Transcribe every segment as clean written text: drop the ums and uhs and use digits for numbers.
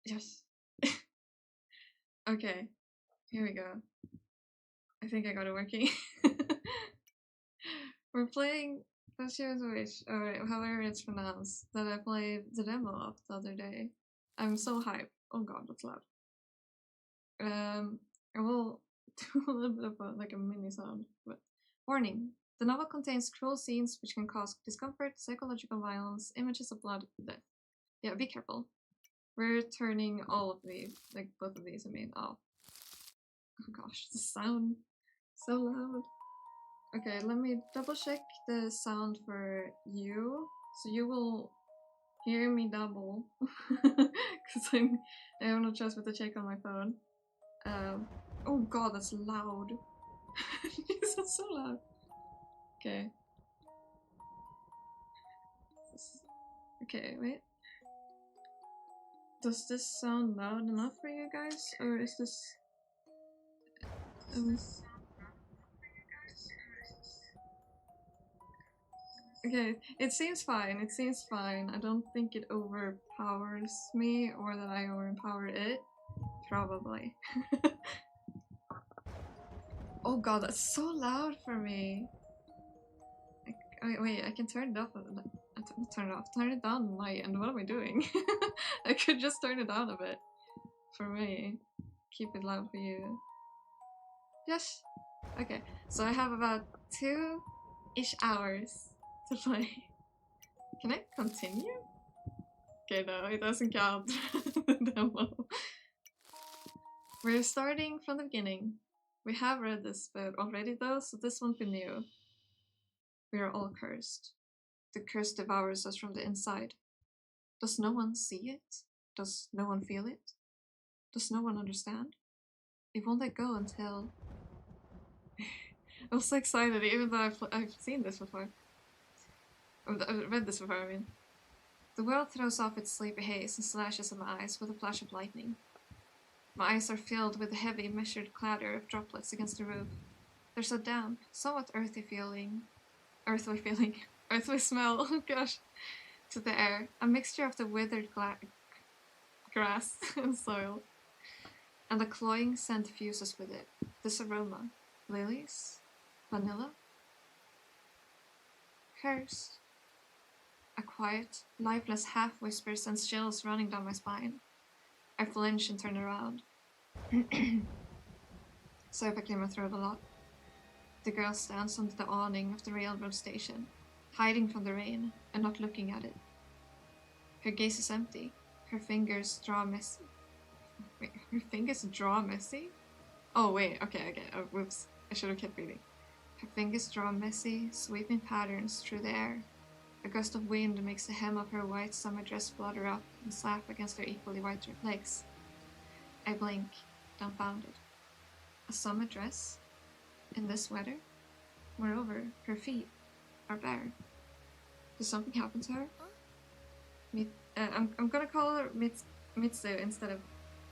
Yes. Okay, here we go. I think I got it working. We're playing Posthumous, or however it's pronounced, that I played the demo of the other day. I'm so hyped. Oh god, that's loud. I will do a little bit of a mini sound, but warning. The novel contains cruel scenes which can cause discomfort, psychological violence, images of blood, death. Yeah, be careful. We're turning all of these, like both of these, I mean, off. Oh gosh, the sound so loud. Okay, let me double check the sound for you, so you will hear me double, because I have no choice but to check on my phone. Oh god, that's loud. That's so loud. Okay. Okay, wait. Does this sound loud enough for you guys, or is this? Okay, it seems fine. It seems fine. I don't think it overpowers me or that I overpower it. Probably. Oh god, that's so loud for me. Wait, I can turn it off. Turn it off. Turn it down on my end. What am I doing? I could just turn it down a bit. For me. Keep it loud for you. Yes. Okay, so I have about 2-ish hours to play. Can I continue? Okay, no, it doesn't count. The demo. We're starting from the beginning. We have read this book already though, so this won't be new. We are all cursed. The curse devours us from the inside. Does no one see it? Does no one feel it? Does no one understand? It won't let go until... I was so excited, even though I've seen this before. I've read this before, I mean. The world throws off its sleepy haze and slashes at my eyes with a flash of lightning. My eyes are filled with the heavy, measured clatter of droplets against the roof. There's a damp, somewhat earthly feeling, earthly smell, oh gosh, to the air, a mixture of the withered grass and soil. And a cloying scent fuses with it. This aroma. Lilies? Vanilla? Cursed. A quiet, lifeless half-whisper sends chills running down my spine. I flinch and turn around. Sorry if I clear my throat a lot. The girl stands under the awning of the railroad station, hiding from the rain and not looking at it. Her gaze is empty. Her fingers draw messy. Wait, her fingers draw messy? Oh wait, okay. Oh, whoops. I should have kept reading. Her fingers draw messy, sweeping patterns through the air. A gust of wind makes the hem of her white summer dress flutter up and slap against her equally white legs. I blink, dumbfounded. A summer dress? In this weather? Moreover, her feet are bare. Did something happen to her? I'm gonna call her Mitsu instead of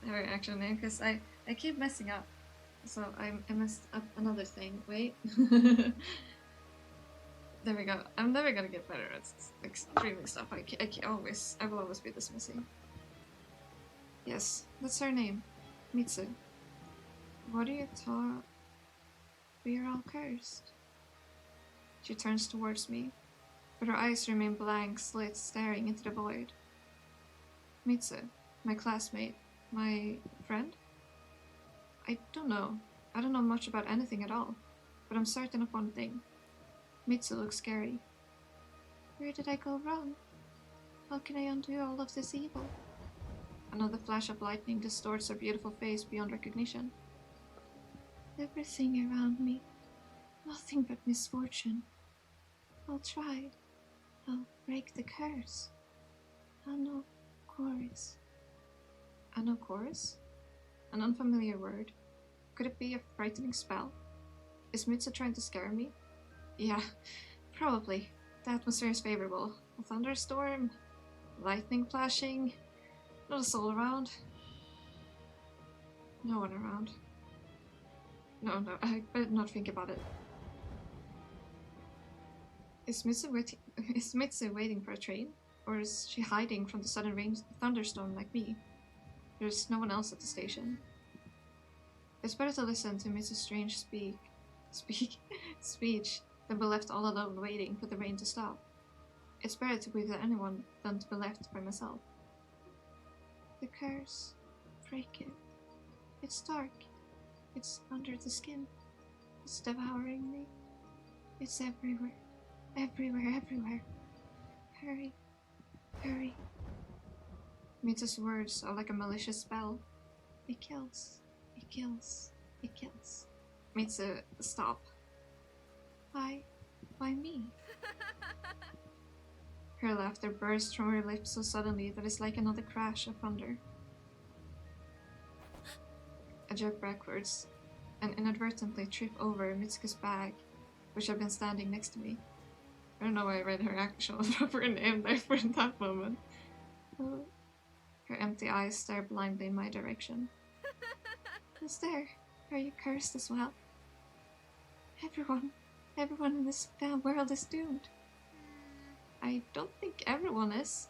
her actual name because I keep messing up. So I messed up another thing. Wait. There we go. I'm never gonna get better at extremely stuff. I will always be this messy. Yes, that's her name. Mitsu. What are you taught? We are all cursed. She turns towards me, but her eyes remain blank slits staring into the void. Mitsu, my classmate, my friend? I don't know. I don't know much about anything at all, but I'm certain of one thing. Mitsu looks scary. Where did I go wrong? How can I undo all of this evil? Another flash of lightning distorts her beautiful face beyond recognition. Everything around me. Nothing but misfortune. I'll try. I'll break the curse. Ano chorus. Ano chorus? An unfamiliar word. Could it be a frightening spell? Is Mitsu trying to scare me? Yeah, probably. The atmosphere is favorable. A thunderstorm, lightning flashing, not a soul around. No one around. No, I better not think about it. Is Mitsu waiting for a train? Or is she hiding from the sudden rain thunderstorm like me? There's no one else at the station. It's better to listen to Mrs. Strange speech than be left all alone waiting for the rain to stop. It's better to be with anyone than to be left by myself. The curse. Break it. It's dark. It's under the skin. It's devouring me. It's everywhere. Everywhere, everywhere. Hurry. Hurry. Mita's words are like a malicious spell. It kills. It kills. It kills. Mitsu, stop. Why me? Her laughter bursts from her lips so suddenly that it's like another crash of thunder. I jerk backwards and inadvertently trip over Mitsuko's bag, which had been standing next to me. I don't know why I read her actual proper name there for that moment. Her empty eyes stare blindly in my direction. Who's there? Are you cursed as well? Everyone in this world is doomed. I don't think everyone is.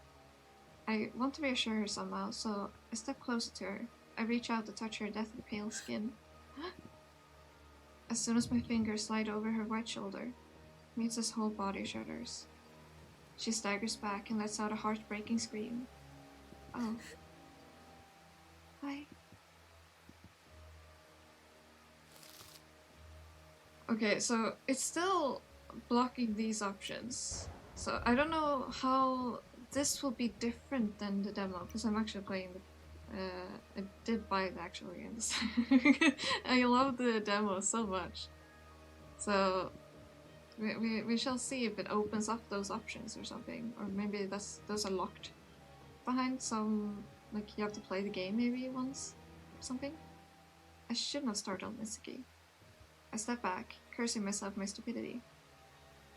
I want to reassure her somehow, so I step closer to her. I reach out to touch her deathly pale skin. As soon as my fingers slide over her white shoulder, Mitsu's whole body shudders. She staggers back and lets out a heartbreaking scream. Oh. Hi. Okay, so it's still blocking these options. So I don't know how this will be different than the demo, because I'm actually playing the I did buy it actually, and I love the demo so much. So we shall see if it opens up those options or something, or maybe those are locked behind some, like you have to play the game maybe once or something. I should not start on Mitsuki. I step back, cursing myself my stupidity.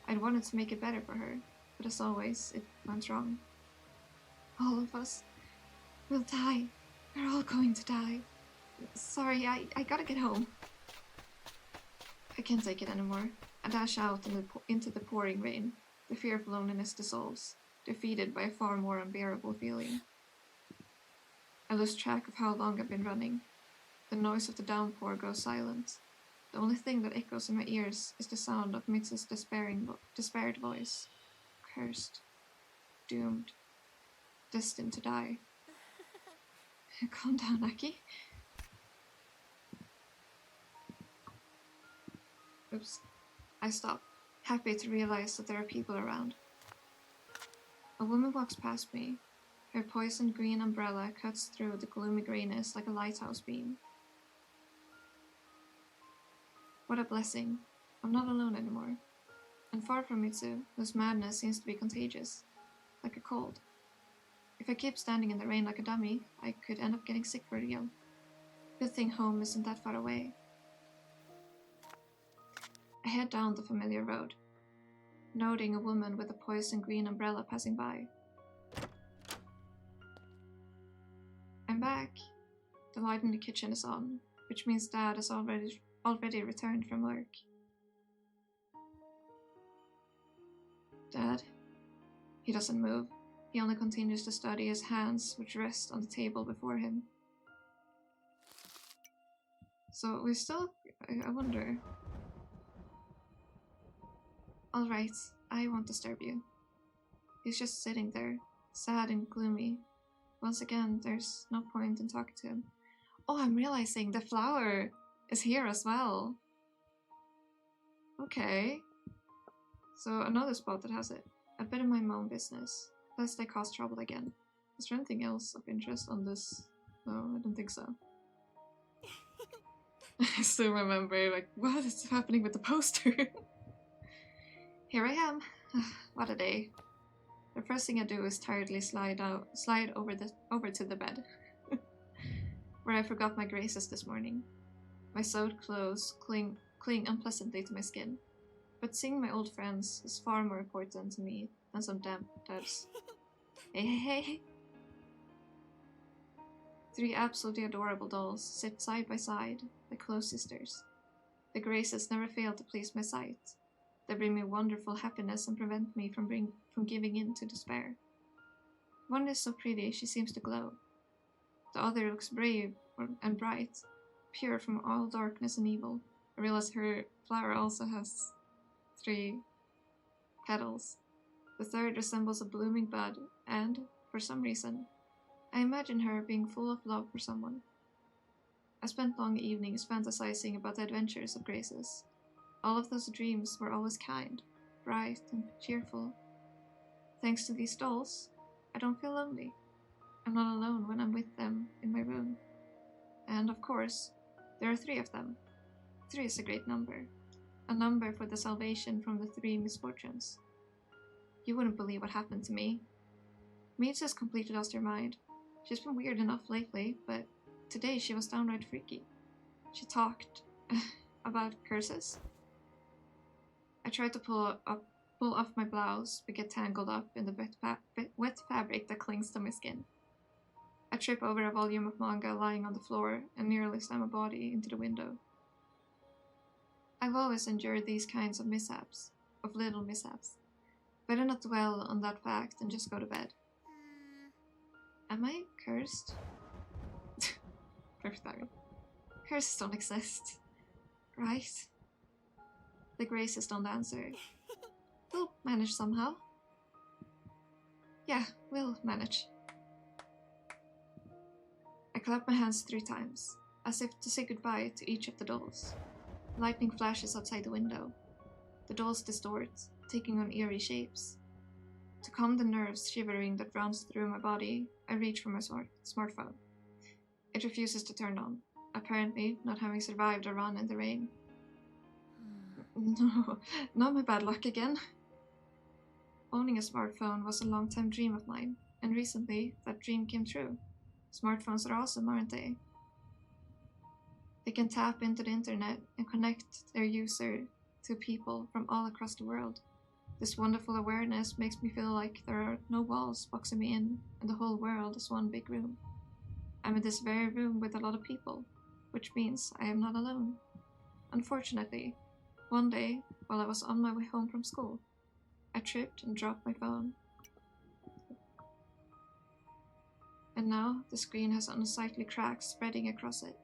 I'd wanted to make it better for her, but as always, it went wrong. All of us will die. We're all going to die. Sorry, I gotta get home. I can't take it anymore. I dash out into the pouring rain. The fear of loneliness dissolves, defeated by a far more unbearable feeling. I lose track of how long I've been running. The noise of the downpour goes silent. The only thing that echoes in my ears is the sound of Mitsu's despaired voice. Cursed. Doomed. Destined to die. Calm down, Aki. Oops. I stop, happy to realize that there are people around. A woman walks past me. Her poisoned green umbrella cuts through the gloomy grayness like a lighthouse beam. What a blessing. I'm not alone anymore. And far from Mitsu, whose madness seems to be contagious, like a cold. If I keep standing in the rain like a dummy, I could end up getting sick for real. Good thing home isn't that far away. I head down the familiar road, noting a woman with a poison green umbrella passing by. I'm back. The light in the kitchen is on, which means Dad has already returned from work. Dad? He doesn't move. He only continues to study his hands, which rest on the table before him. So we still... I wonder... Alright, I won't disturb you. He's just sitting there, sad and gloomy. Once again, there's no point in talking to him. Oh, I'm realizing the flower is here as well. Okay. So another spot that has it. A bit of my own business, lest I cause trouble again. Is there anything else of interest on this? No, I don't think so. I still remember, like, what is happening with the poster? Here I am. What a day. The first thing I do is tiredly slide over to the bed, where I forgot my graces this morning. My sewed clothes cling unpleasantly to my skin, but seeing my old friends is far more important to me than some damp duds. Hey. 3 absolutely adorable dolls sit side by side, like close sisters. The graces never fail to please my sight. They bring me wonderful happiness and prevent me from giving in to despair. One is so pretty she seems to glow. The other looks brave and bright, pure from all darkness and evil. I realize her flower also has 3 petals. The third resembles a blooming bud, and, for some reason, I imagine her being full of love for someone. I spent long evenings fantasizing about the adventures of Graces. All of those dreams were always kind, bright, and cheerful. Thanks to these dolls, I don't feel lonely. I'm not alone when I'm with them in my room. And of course, there are 3 of them. 3 is a great number. A number for the salvation from the 3 misfortunes. You wouldn't believe what happened to me. Meads has completely lost her mind. She's been weird enough lately, but today she was downright freaky. She talked about curses. I tried to pull off my blouse, but get tangled up in the wet fabric that clings to my skin. I trip over a volume of manga lying on the floor and nearly slam my body into the window. I've always endured these kinds of little mishaps. Better not dwell on that fact and just go to bed. Am I cursed? Perfect timing. Curses don't exist, right? The Graces don't answer. We'll manage somehow. Yeah, we'll manage. I clap my hands 3 times, as if to say goodbye to each of the dolls. Lightning flashes outside the window. The dolls distort, taking on eerie shapes. To calm the nerves shivering that runs through my body, I reach for my smartphone. It refuses to turn on, apparently not having survived a run in the rain. No, not my bad luck again. Owning a smartphone was a long-time dream of mine, and recently that dream came true. Smartphones are awesome, aren't they? They can tap into the internet and connect their user to people from all across the world. This wonderful awareness makes me feel like there are no walls boxing me in, and the whole world is one big room. I'm in this very room with a lot of people, which means I am not alone. Unfortunately, one day, while I was on my way home from school, I tripped and dropped my phone. And now the screen has unsightly cracks spreading across it.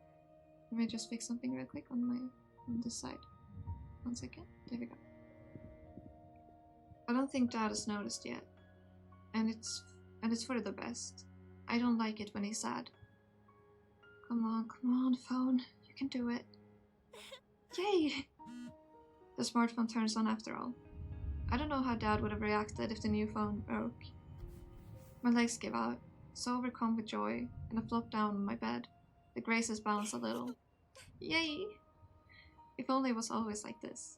Let me just fix something real quick on this side. 1 second. There we go. I don't think Dad has noticed yet, and it's for the best. I don't like it when he's sad. Come on, phone. You can do it. Yay! The smartphone turns on after all. I don't know how Dad would have reacted if the new phone broke. My legs give out, so overcome with joy, and I flop down on my bed. The Graces bounce a little. Yay! If only it was always like this.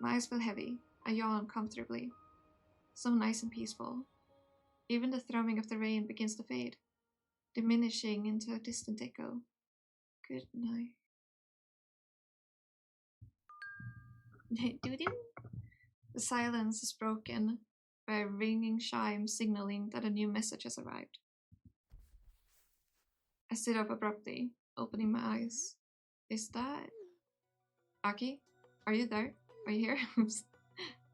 My eyes feel heavy. I yawn comfortably. So nice and peaceful. Even the thrumming of the rain begins to fade, diminishing into a distant echo. Good night. Doo-doo. The silence is broken by a ringing chime signaling that a new message has arrived. I sit up abruptly, opening my eyes. Is that... Aki? Are you there? Are you here?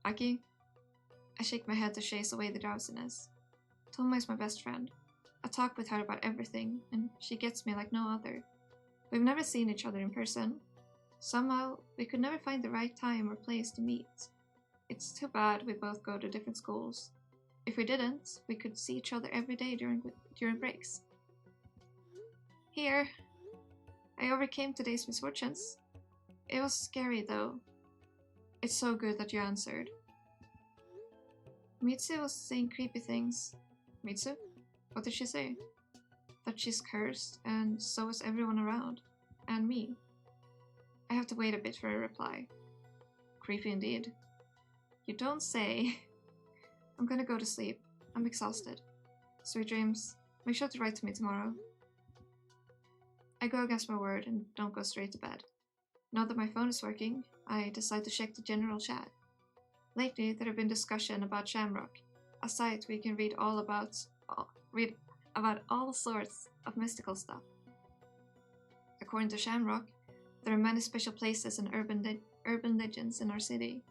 Aki? I shake my head to chase away the drowsiness. Toma is my best friend. I talk with her about everything, and she gets me like no other. We've never seen each other in person. Somehow, we could never find the right time or place to meet. It's too bad we both go to different schools. If we didn't, we could see each other every day during breaks. Here. I overcame today's misfortunes. It was scary though. It's so good that you answered. Mitsu was saying creepy things. Mitsu? What did she say? That she's cursed, and so is everyone around. And me. I have to wait a bit for a reply. Creepy indeed. You don't say. I'm gonna go to sleep. I'm exhausted. Sweet dreams. Make sure to write to me tomorrow. I go against my word and don't go straight to bed. Now that my phone is working, I decide to check the general chat. Lately, there have been discussion about Shamrock, a site we can read about all sorts of mystical stuff. According to Shamrock, there are many special places and urban legends in our city.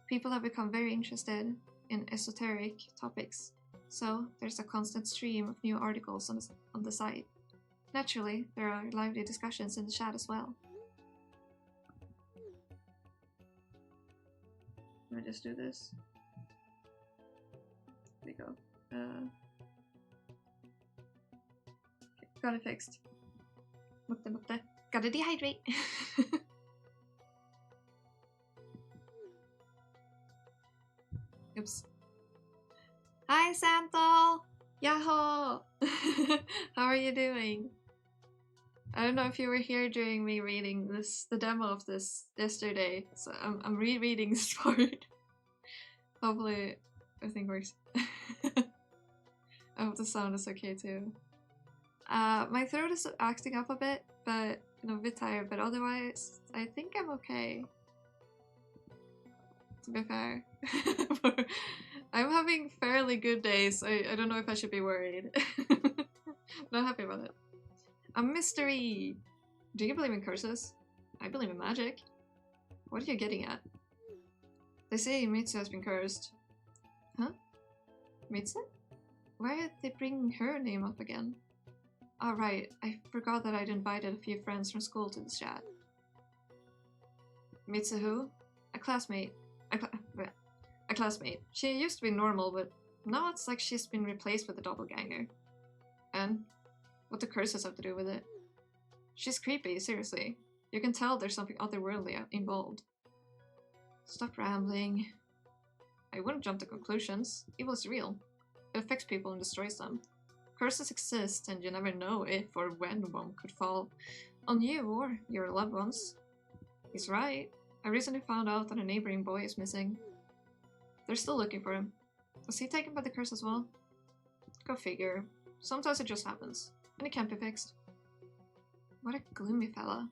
People have become very interested in esoteric topics, so there's a constant stream of new articles on the site. Naturally, there are lively discussions in the chat as well. Let me just do this. There we go. Okay, got it fixed. Mutta. Gotta dehydrate. Oops. Hi, Santal! Yahoo! How are you doing? I don't know if you were here during me reading the demo of this yesterday, so I'm rereading this part. Hopefully everything works. I hope the sound is okay too. My throat is acting up a bit, but a bit tired, but otherwise I think I'm okay. To be fair. I'm having fairly good days. I don't know if I should be worried. Not happy about it. A mystery! Do you believe in curses? I believe in magic. What are you getting at? They say Mitsu has been cursed. Huh? Mitsu? Why did they bring her name up again? Oh right, I forgot that I'd invited a few friends from school to this chat. Mitsu who? A classmate. A classmate. She used to be normal, but now it's like she's been replaced with a doppelganger. And what do curses have to do with it? She's creepy, seriously. You can tell there's something otherworldly involved. Stop rambling. I wouldn't jump to conclusions. Evil is real. It affects people and destroys them. Curses exist, and you never know if or when one could fall on you or your loved ones. He's right. I recently found out that a neighboring boy is missing. They're still looking for him. Was he taken by the curse as well? Go figure. Sometimes it just happens, and it can't be fixed. What a gloomy fella.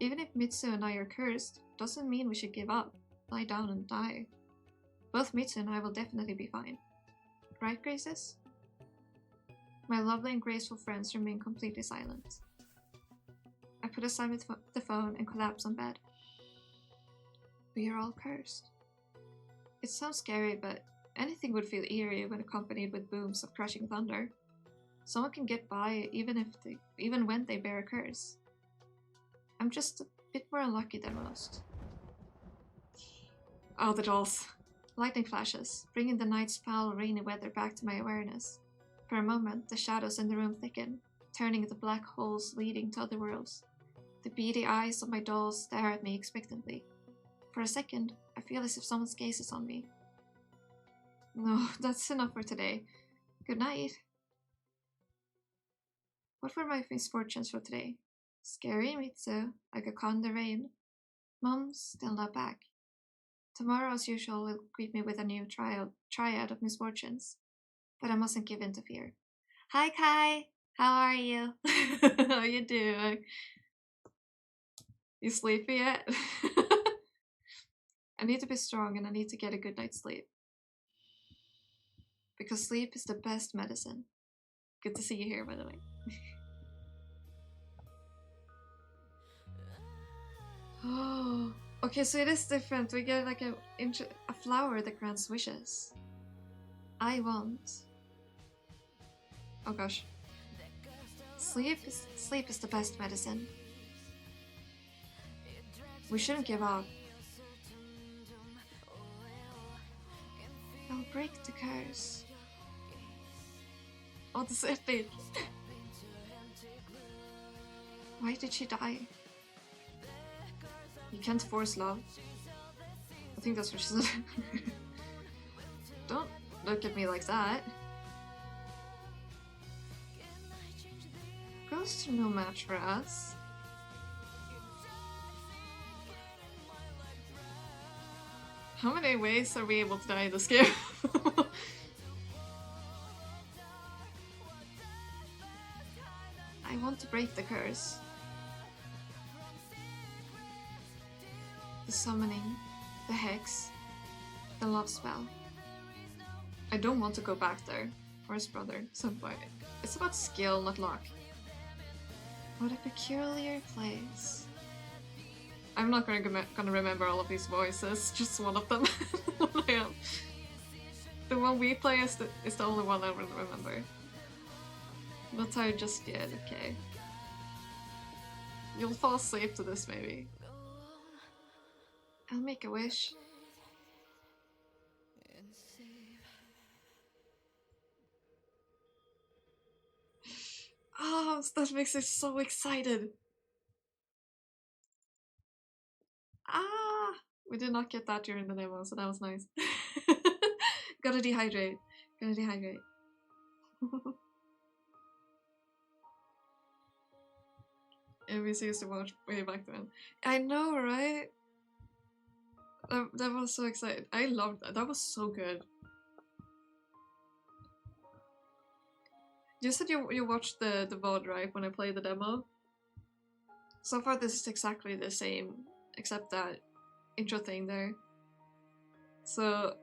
Even if Mitsu and I are cursed, doesn't mean we should give up, lie down and die. Both Mitsu and I will definitely be fine. Right, Graces? My lovely and graceful friends remain completely silent. I put aside the phone and collapse on bed. We are all cursed. It sounds scary, but anything would feel eerie when accompanied with booms of crushing thunder. Someone can get by even when they bear a curse. I'm just a bit more unlucky than most. Oh, the dolls. Lightning flashes, bringing the night's foul, rainy weather back to my awareness. For a moment, the shadows in the room thicken, turning into black holes leading to other worlds. The beady eyes of my dolls stare at me expectantly. For a second, I feel as if someone's gaze is on me. No, that's enough for today. Good night. What were my misfortunes for today? Scary Mitsu, like a con in the rain. Mom's still not back. Tomorrow, as usual, will greet me with a new triad of misfortunes. But I mustn't give in to fear. Hi, Kai! How are you? How you doing? You sleepy yet? I need to be strong and I need to get a good night's sleep. Because sleep is the best medicine. Good to see you here, by the way. Oh, okay, so it is different. We get like a flower that grants wishes. I want. Oh gosh. Sleep is the best medicine. We shouldn't give up. I'll break the curse. Oh, this is epic. Why did she die? You can't force love. I think that's what she said. Don't look at me like that. Ghosts are no match for us. How many ways are we able to die in this game? I want to break the curse. The summoning, the hex, the love spell. I don't want to go back there, or his brother, Senpai. It's about skill, not luck. What a peculiar place. I'm not gonna remember all of these voices, just one of them. The one we play is the only one I will remember. Not tired just yet, okay. You'll fall asleep to this, maybe. I'll make a wish. Oh, that makes me so excited. Ah, we did not get that during the demo, so that was nice. Gotta dehydrate. Gotta dehydrate. We used to watch way back then. I know, right? That was so exciting. I loved that. That was so good. You said you watched the VOD, right, when I played the demo? So far this is exactly the same, except that intro thing there. So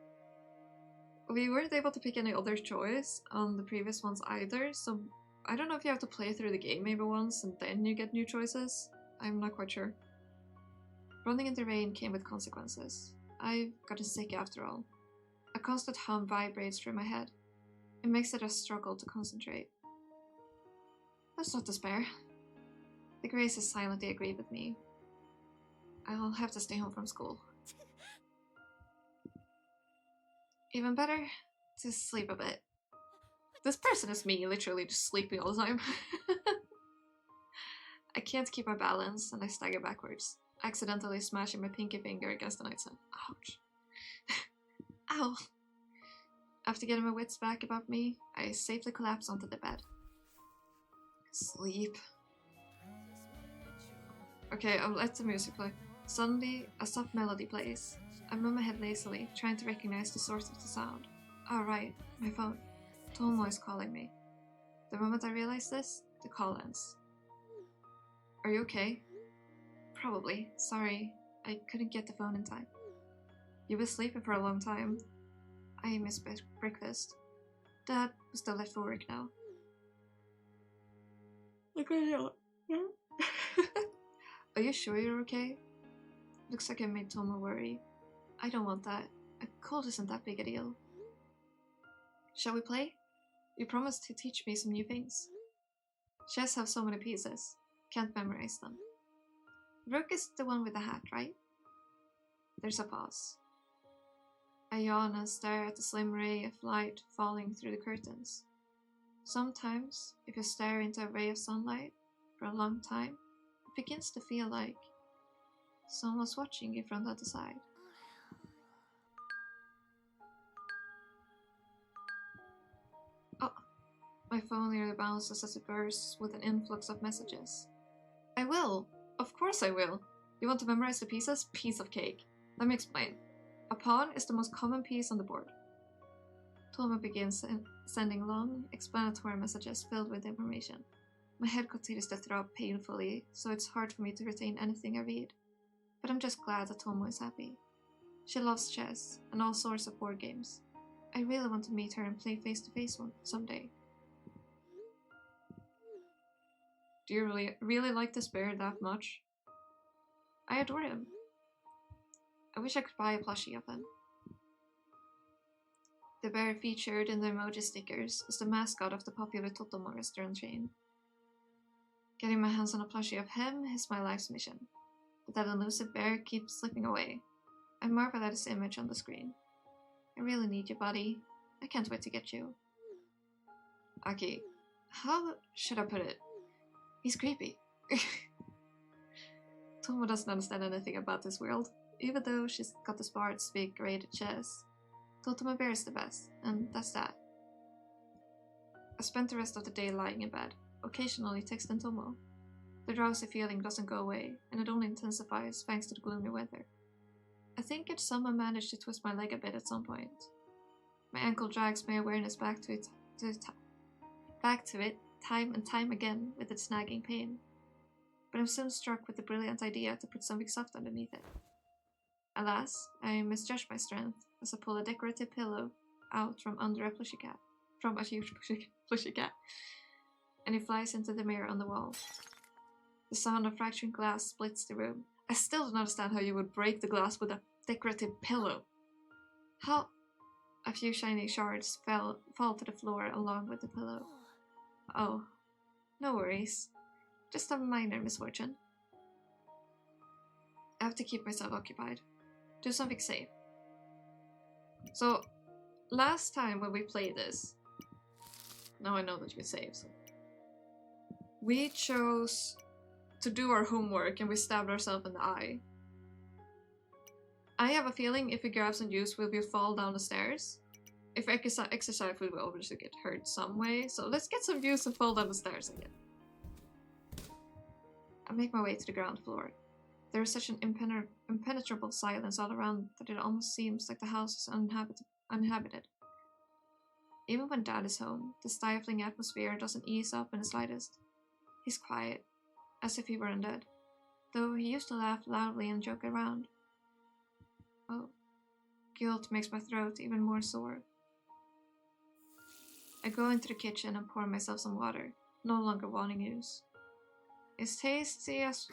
we weren't able to pick any other choice on the previous ones either, so I don't know if you have to play through the game maybe once and then you get new choices. I'm not quite sure. Running in the rain came with consequences. I've gotten sick after all. A constant hum vibrates through my head. It makes it a struggle to concentrate. Let's not despair. The Graces silently agree with me. I'll have to stay home from school. Even better, to sleep a bit. This person is me, literally just sleeping all the time. I can't keep my balance and I stagger backwards, accidentally smashing my pinky finger against the nightstand. Ouch. Ow. After getting my wits back about me, I safely collapse onto the bed. Sleep. Okay, I'll let the music play. Suddenly, a soft melody plays. I move my head lazily, trying to recognize the source of the sound. Oh right, my phone. Tomo is calling me. The moment I realize this, the call ends. Are you okay? Probably. Sorry, I couldn't get the phone in time. You were sleeping for a long time. I missed breakfast. Dad was still left for work now. Okay, Are you sure you're okay? Looks like I made Tomo worry. I don't want that. A cold isn't that big a deal. Shall we play? You promised to teach me some new things. Chess have so many pieces. Can't memorize them. Rook is the one with the hat, right? There's a pause. I yawn and stare at the slim ray of light falling through the curtains. Sometimes, if you stare into a ray of sunlight for a long time, it begins to feel like someone's watching you from the other side. Oh, my phone nearly bounces as it bursts with an influx of messages. I will! Of course I will! You want to memorize the pieces? Piece of cake. Let me explain. A pawn is the most common piece on the board. Toma begins sending long, explanatory messages filled with information. My head continues to throb painfully, so it's hard for me to retain anything I read. But I'm just glad that Tomo is happy. She loves chess and all sorts of board games. I really want to meet her and play face-to-face someday. Do you really like this bear that much? I adore him. I wish I could buy a plushie of him. The bear featured in the emoji stickers is the mascot of the popular Totomo restaurant chain. Getting my hands on a plushie of him is my life's mission, but that elusive bear keeps slipping away. I marvel at his image on the screen. I really need you, buddy. I can't wait to get you. Aki, how should I put it? He's creepy. Tomo doesn't understand anything about this world, even though she's got the smarts to be great at chess. Totomo Bear is the best, and that's that. I spent the rest of the day lying in bed, occasionally texting Tomo. The drowsy feeling doesn't go away, and it only intensifies thanks to the gloomy weather. I think I'd somehow managed to twist my leg a bit at some point. My ankle drags my awareness back to it time and time again with its nagging pain. But I'm soon struck with the brilliant idea to put something soft underneath it. Alas, I misjudged my strength as I pull a decorative pillow out from under a huge plushie cat, and it flies into the mirror on the wall. The sound of fracturing glass splits the room. I still don't understand how you would break the glass with a decorative pillow. How? A few shiny shards fall to the floor along with the pillow. Oh, no worries. Just a minor misfortune. I have to keep myself occupied. Do something safe. So, last time when we played this, now I know that you can save, so. We chose to do our homework and we stabbed ourselves in the eye. I have a feeling if we grab some juice, we will fall down the stairs. If we exercise, we will obviously get hurt some way. So let's get some juice and fall down the stairs again. I make my way to the ground floor. There is such an impenetrable silence all around that it almost seems like the house is uninhabited. Even when Dad is home, the stifling atmosphere doesn't ease up in the slightest. He's quiet, as if he were undead, though he used to laugh loudly and joke around. Oh, guilt makes my throat even more sore. I go into the kitchen and pour myself some water, no longer wanting use. It's tasty as...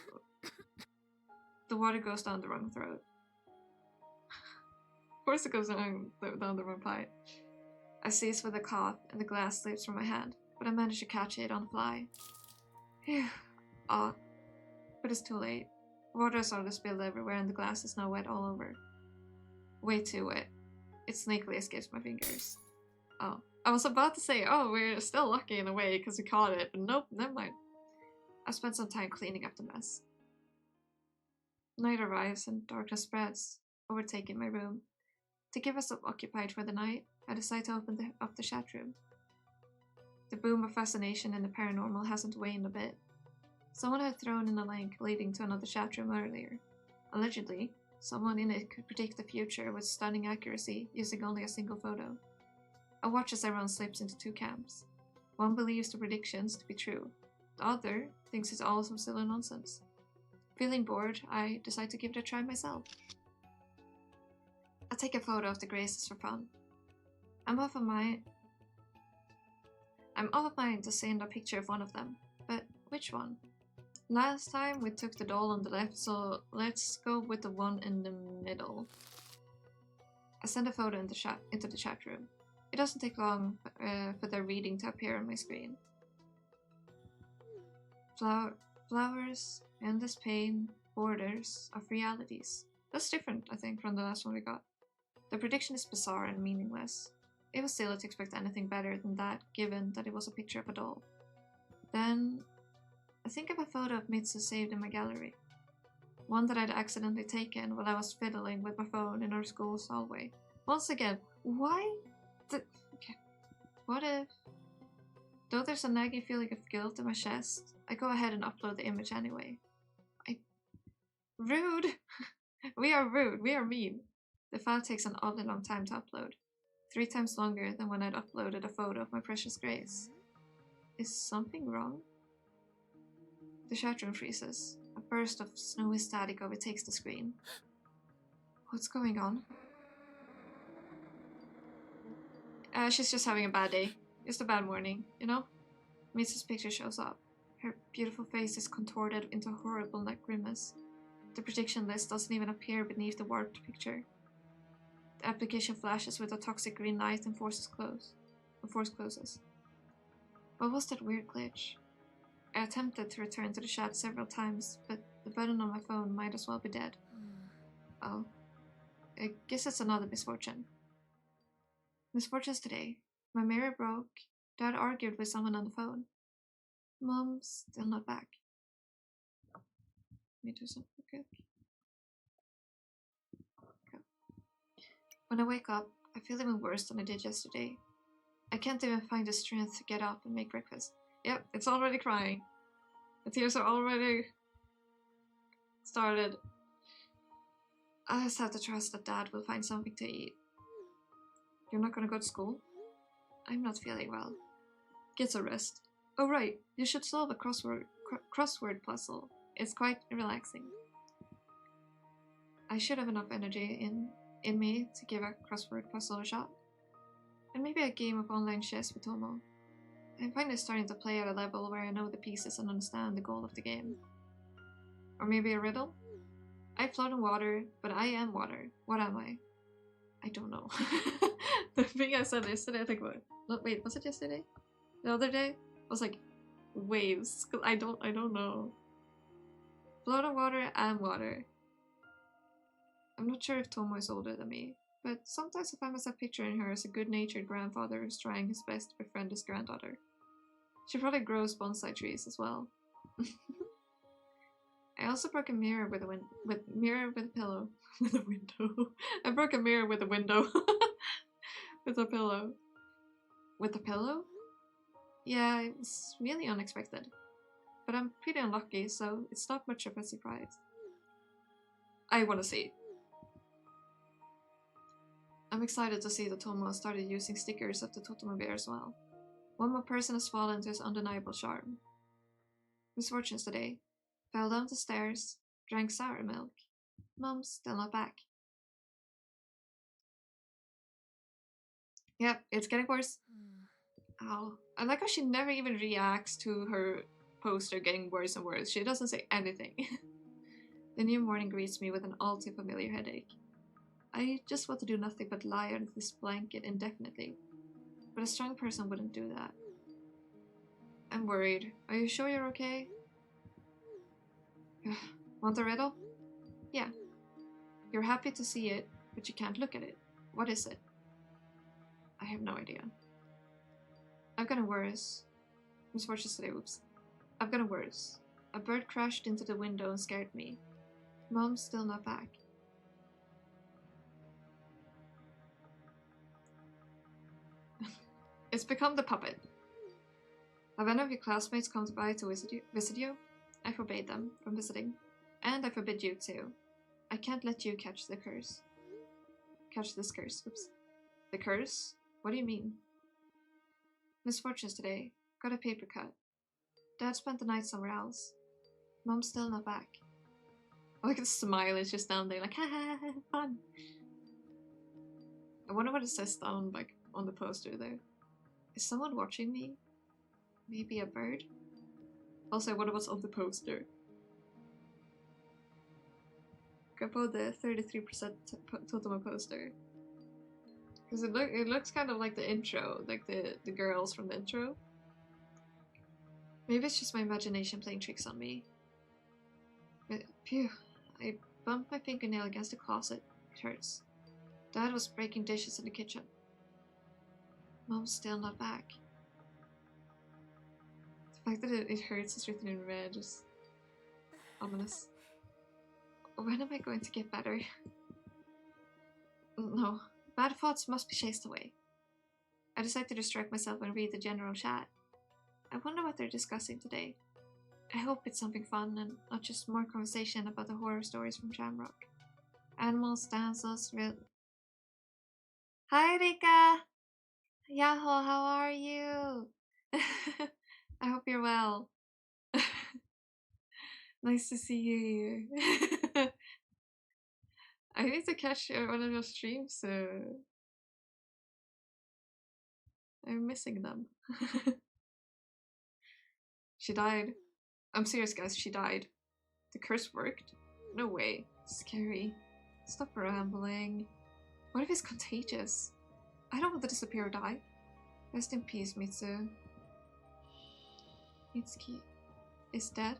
The water goes down the wrong throat. Of course it goes down the wrong pipe. I cease with a cough and the glass slips from my hand, but I manage to catch it on the fly. Phew. Ah, but it's too late. Water is already spilled everywhere and the glass is now wet all over. Way too wet. It sneakily escapes my fingers. Oh, I was about to say, oh, we're still lucky in a way because we caught it, but nope, never mind. I spent some time cleaning up the mess. Night arrives and darkness spreads, overtaking my room. To keep us occupied for the night, I decide to open up the chat room. The boom of fascination in the paranormal hasn't waned a bit. Someone had thrown in a link leading to another chat room earlier. Allegedly, someone in it could predict the future with stunning accuracy using only a single photo. I watch as everyone slips into two camps. One believes the predictions to be true. The other thinks it's all some silly nonsense. Feeling bored, I decide to give it a try myself. I take a photo of the Graces for fun. I'm of mind to send a picture of one of them, but which one? Last time we took the doll on the left, so let's go with the one in the middle. I send a photo into the chat room. It doesn't take long for the reading to appear on my screen. Flowers, endless pain, borders of realities. That's different, I think, from the last one we got. The prediction is bizarre and meaningless. It was silly to expect anything better than that, given that it was a picture of a doll. Then, I think of a photo of Mitsu saved in my gallery. One that I'd accidentally taken while I was fiddling with my phone in our school's hallway. Once again, why? Okay. What if? Though there's a nagging feeling of guilt in my chest, I go ahead and upload the image anyway. Rude! We are rude, we are mean. The file takes an oddly long time to upload. 3 times longer than when I'd uploaded a photo of my precious Grace. Is something wrong? The chat room freezes. A burst of snowy static overtakes the screen. What's going on? She's just having a bad day. Just a bad morning, you know? Mitsu's picture shows up. Her beautiful face is contorted into a horrible grimace. The prediction list doesn't even appear beneath the warped picture. The application flashes with a toxic green light and force closes. What was that weird glitch? I attempted to return to the chat several times, but the button on my phone might as well be dead. Oh. I guess it's another misfortune. Misfortunes today. My mirror broke. Dad argued with someone on the phone. Mom's still not back. Let me do something quick. Okay. When I wake up, I feel even worse than I did yesterday. I can't even find the strength to get up and make breakfast. Yep, it's already crying. The tears are already started. I just have to trust that Dad will find something to eat. You're not gonna go to school? I'm not feeling well. Get some rest. Oh right, you should solve a crossword puzzle. It's quite relaxing. I should have enough energy in me to give a crossword puzzle a shot. And maybe a game of online chess with Tomo. I'm finally starting to play at a level where I know the pieces and understand the goal of the game. Or maybe a riddle? I float in water, but I am water. What am I? I don't know. The thing I said yesterday, I think, wait, was it yesterday? The other day? Was like, waves. I don't know. Float in water, I'm water. I'm not sure if Tomo is older than me, but sometimes I find myself picturing her as a good-natured grandfather who's trying his best to befriend his granddaughter. She probably grows bonsai trees as well. I also broke a mirror with a pillow. With a window. I broke a mirror with a window. With a pillow. With a pillow? Yeah, it was really unexpected. But I'm pretty unlucky, so it's not much of a surprise. I want to see. I'm excited to see that Tomo started using stickers of the Totemo bear as well. One more person has fallen to his undeniable charm. Misfortunes today. Fell down the stairs, drank sour milk. Mom's still not back. Yep, it's getting worse. Ow. I like how she never even reacts to her poster getting worse and worse. She doesn't say anything. The new morning greets me with an all too familiar headache. I just want to do nothing but lie under this blanket indefinitely. But a strong person wouldn't do that. I'm worried. Are you sure you're okay? Want a riddle? Yeah. You're happy to see it, but you can't look at it. What is it? I have no idea. I've gotten worse. Misfortunes today, whoops. I've gotten worse. A bird crashed into the window and scared me. Mom's still not back. It's become the puppet. Have any of your classmates come by to visit you? I forbade them from visiting. And I forbid you too. I can't let you catch the curse. Catch this curse, oops. The curse? What do you mean? Misfortunes today. Got a paper cut. Dad spent the night somewhere else. Mom's still not back. I like the smile is just down there like, ha ha ha, fun. I wonder what it says down like on the poster there. Is someone watching me? Maybe a bird? Also, I wonder what's on the poster. Grandpa the 33% Totemo poster. Because it looks kind of like the intro, like the girls from the intro. Maybe it's just my imagination playing tricks on me. But, phew, I bumped my fingernail against the closet. It hurts. Dad was breaking dishes in the kitchen. Mom's still not back. The fact that it hurts is written in red is ominous. When am I going to get better? No, bad thoughts must be chased away. I decide to distract myself and read the general chat. I wonder what they're discussing today. I hope it's something fun and not just more conversation about the horror stories from Shamrock. Animals, dances, real... Hi Rika! Yaho, how are you? I hope you're well. Nice to see you here. I need to catch one of your streams. I'm missing them. She died. I'm serious, guys. She died. The curse worked? No way. Scary. Stop rambling. What if it's contagious? I don't want to disappear or die. Rest in peace, Mitsu. Mitsuki is dead?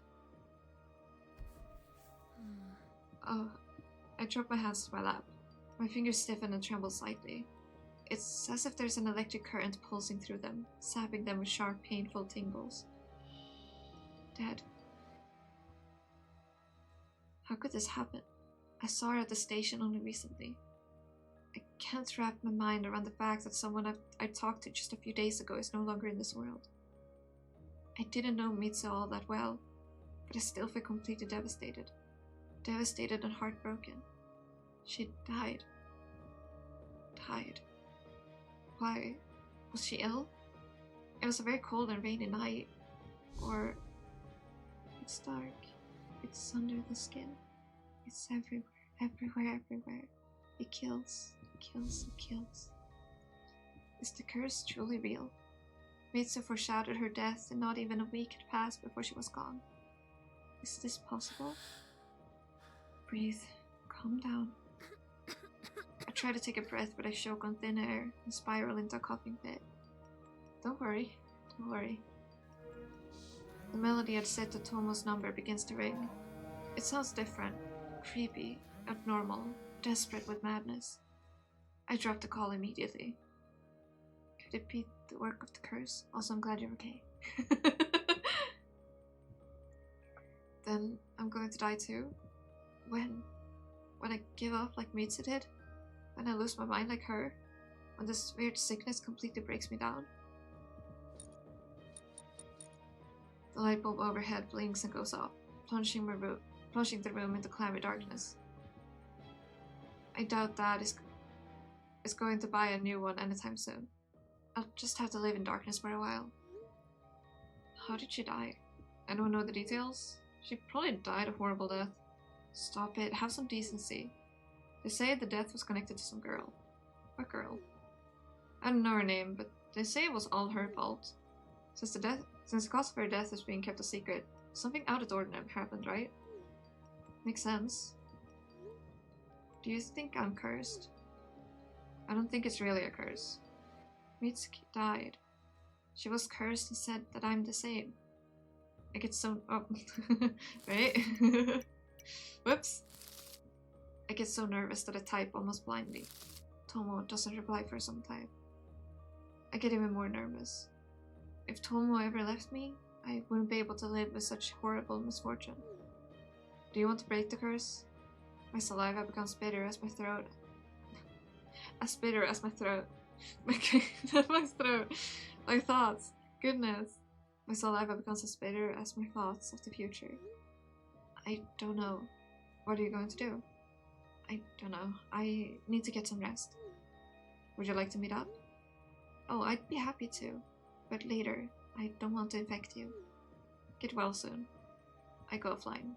Oh, I drop my hands to my lap. My fingers stiffen and tremble slightly. It's as if there's an electric current pulsing through them, sapping them with sharp, painful tingles. Dead. How could this happen? I saw her at the station only recently. I can't wrap my mind around the fact that someone I talked to just a few days ago is no longer in this world. I didn't know Mitsu all that well, but I still feel completely devastated. Devastated and heartbroken. She died. Died. Why? Was she ill? It was a very cold and rainy night. Or... It's dark. It's under the skin. It's everywhere, everywhere, everywhere. It kills, kills, and kills. Is the curse truly real? Mitsu foreshadowed her death and not even a week had passed before she was gone. Is this possible? Breathe. Calm down. I try to take a breath, but I choke on thin air and spiral into a coughing fit. Don't worry. Don't worry. The melody I'd set to Tomo's number begins to ring. It sounds different, creepy, abnormal, desperate with madness. I dropped the call immediately. Could it be the work of the curse? Also, I'm glad you're okay. Then I'm going to die too? When? When I give up like Mitsu did? When I lose my mind like her? When this weird sickness completely breaks me down? The light bulb overhead blinks and goes off, plunging the room into clammy darkness. I doubt Dad is going to buy a new one anytime soon. I'll just have to live in darkness for a while. How did she die? Anyone know the details? She probably died a horrible death. Stop it, have some decency. They say the death was connected to some girl. What girl? I don't know her name, but they say it was all her fault. Since the cause of her death is being kept a secret, something out of the ordinary happened, right? Makes sense. Do you think I'm cursed? I don't think it's really a curse. Mitsuki died. She was cursed and said that I'm the same. I get so... oh. Wait. Whoops. I get so nervous that I type almost blindly. Tomo doesn't reply for some time. I get even more nervous. If Tomo ever left me, I wouldn't be able to live with such horrible misfortune. Do you want to break the curse? My saliva becomes bitter as my throat. As bitter as my throat. My throat. My thoughts. Goodness. My saliva becomes as bitter as my thoughts of the future. I don't know. What are you going to do? I don't know. I need to get some rest. Would you like to meet up? Oh, I'd be happy to. But later. I don't want to infect you. Get well soon. I go offline.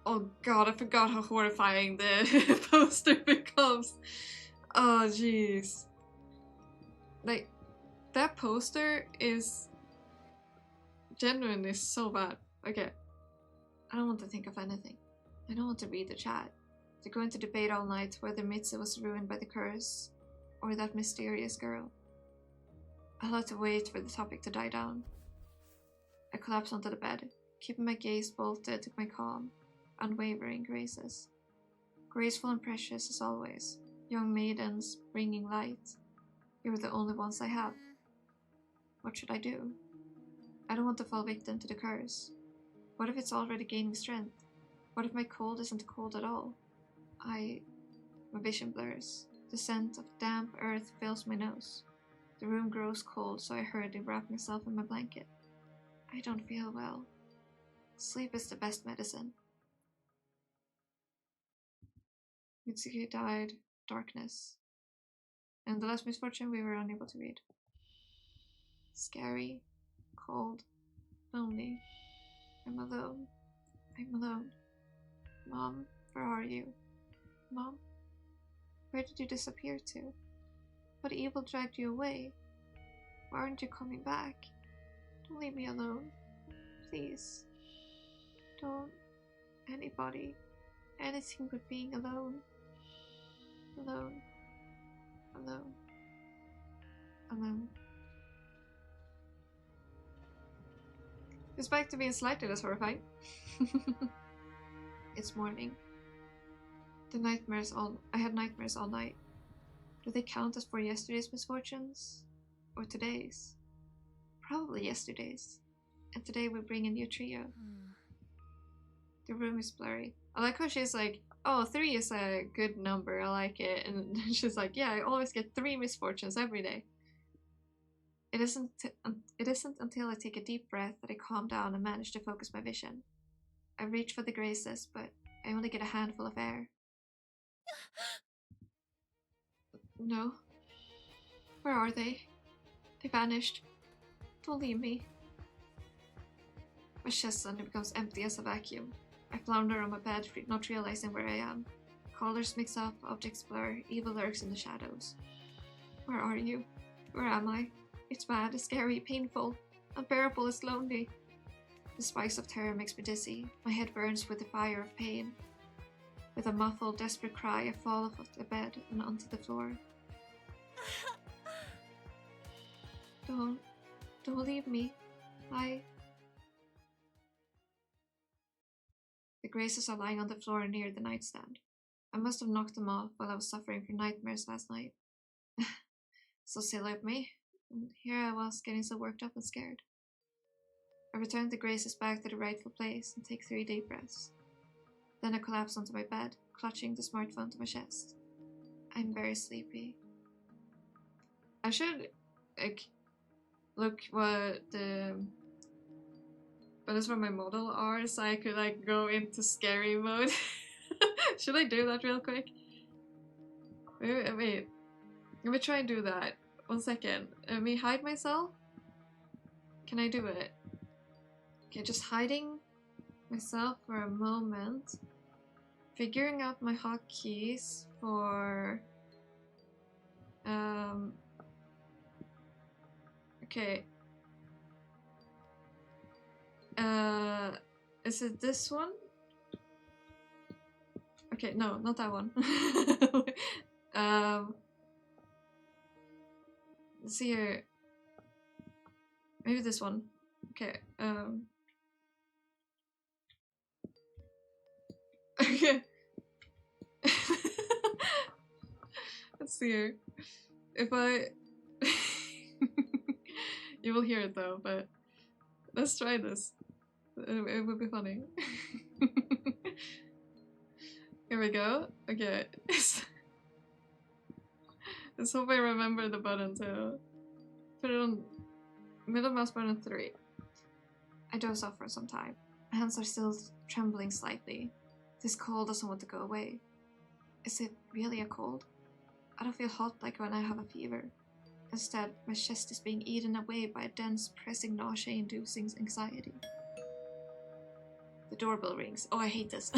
Oh god, I forgot how horrifying the poster becomes. Oh jeez. Like, that poster is genuinely so bad. Okay. I don't want to think of anything. I don't want to read the chat. They're going to debate all night whether Mitsu was ruined by the curse or that mysterious girl. I'll have to wait for the topic to die down. I collapse onto the bed, keeping my gaze bolted to my calm, unwavering graces. Graceful and precious as always, young maidens bringing light. You're the only ones I have. What should I do? I don't want to fall victim to the curse. What if it's already gaining strength? What if my cold isn't cold at all? My vision blurs. The scent of damp earth fills my nose. The room grows cold, so I hurriedly wrap myself in my blanket. I don't feel well. Sleep is the best medicine. Mitsuki died. Darkness. And the last misfortune we were unable to read. Scary. Cold. Lonely. I'm alone. I'm alone. Mom, where are you? Mom? Where did you disappear to? What evil dragged you away? Why aren't you coming back? Don't leave me alone. Please. Don't. Anybody. Anything but being alone. Alone. Alone. Alone. It's back to being slightly less horrifying. It's morning. I had nightmares all night. Do they count as for yesterday's misfortunes? Or today's? Probably yesterday's. And today we bring a new trio. The room is blurry. I like how she's like, oh, 3 is a good number, I like it. And she's like, yeah, I always get 3 misfortunes every day. It isn't until I take a deep breath that I calm down and manage to focus my vision. I reach for the graces, but I only get a handful of air. No. Where are they? They vanished. Don't leave me. My chest suddenly becomes empty as a vacuum. I flounder on my bed, not realizing where I am. Colors mix up, objects blur, evil lurks in the shadows. Where are you? Where am I? It's bad, it's scary, painful, unbearable, it's lonely. The spikes of terror makes me dizzy. My head burns with the fire of pain. With a muffled, desperate cry, I fall off of the bed and onto the floor. Don't leave me. The graces are lying on the floor near the nightstand. I must have knocked them off while I was suffering from nightmares last night. So silly of me. And here I was getting so worked up and scared. I returned the graces back to the rightful place and take 3 deep breaths. Then I collapse onto my bed, clutching the smartphone to my chest. I'm very sleepy. I should look what the buttons for my model are so I could go into scary mode. Should I do that real quick? Wait. Let me try and do that. 1 second. Let me hide myself. Can I do it? Okay, just hiding myself for a moment. Figuring out my hotkeys for okay. Is it this one? Okay, no, not that one. Let's see here. Maybe this one. Okay, okay. Let's see here. If I... You will hear it though, but let's try this. It would be funny. Here we go. Okay. Let's hope I remember the button to put it on middle mouse button 3. I doze off for some time. My hands are still trembling slightly. This cold doesn't want to go away. Is it really a cold? I don't feel hot like when I have a fever. Instead, my chest is being eaten away by a dense, pressing, nausea-inducing anxiety. The doorbell rings. Oh, I hate this.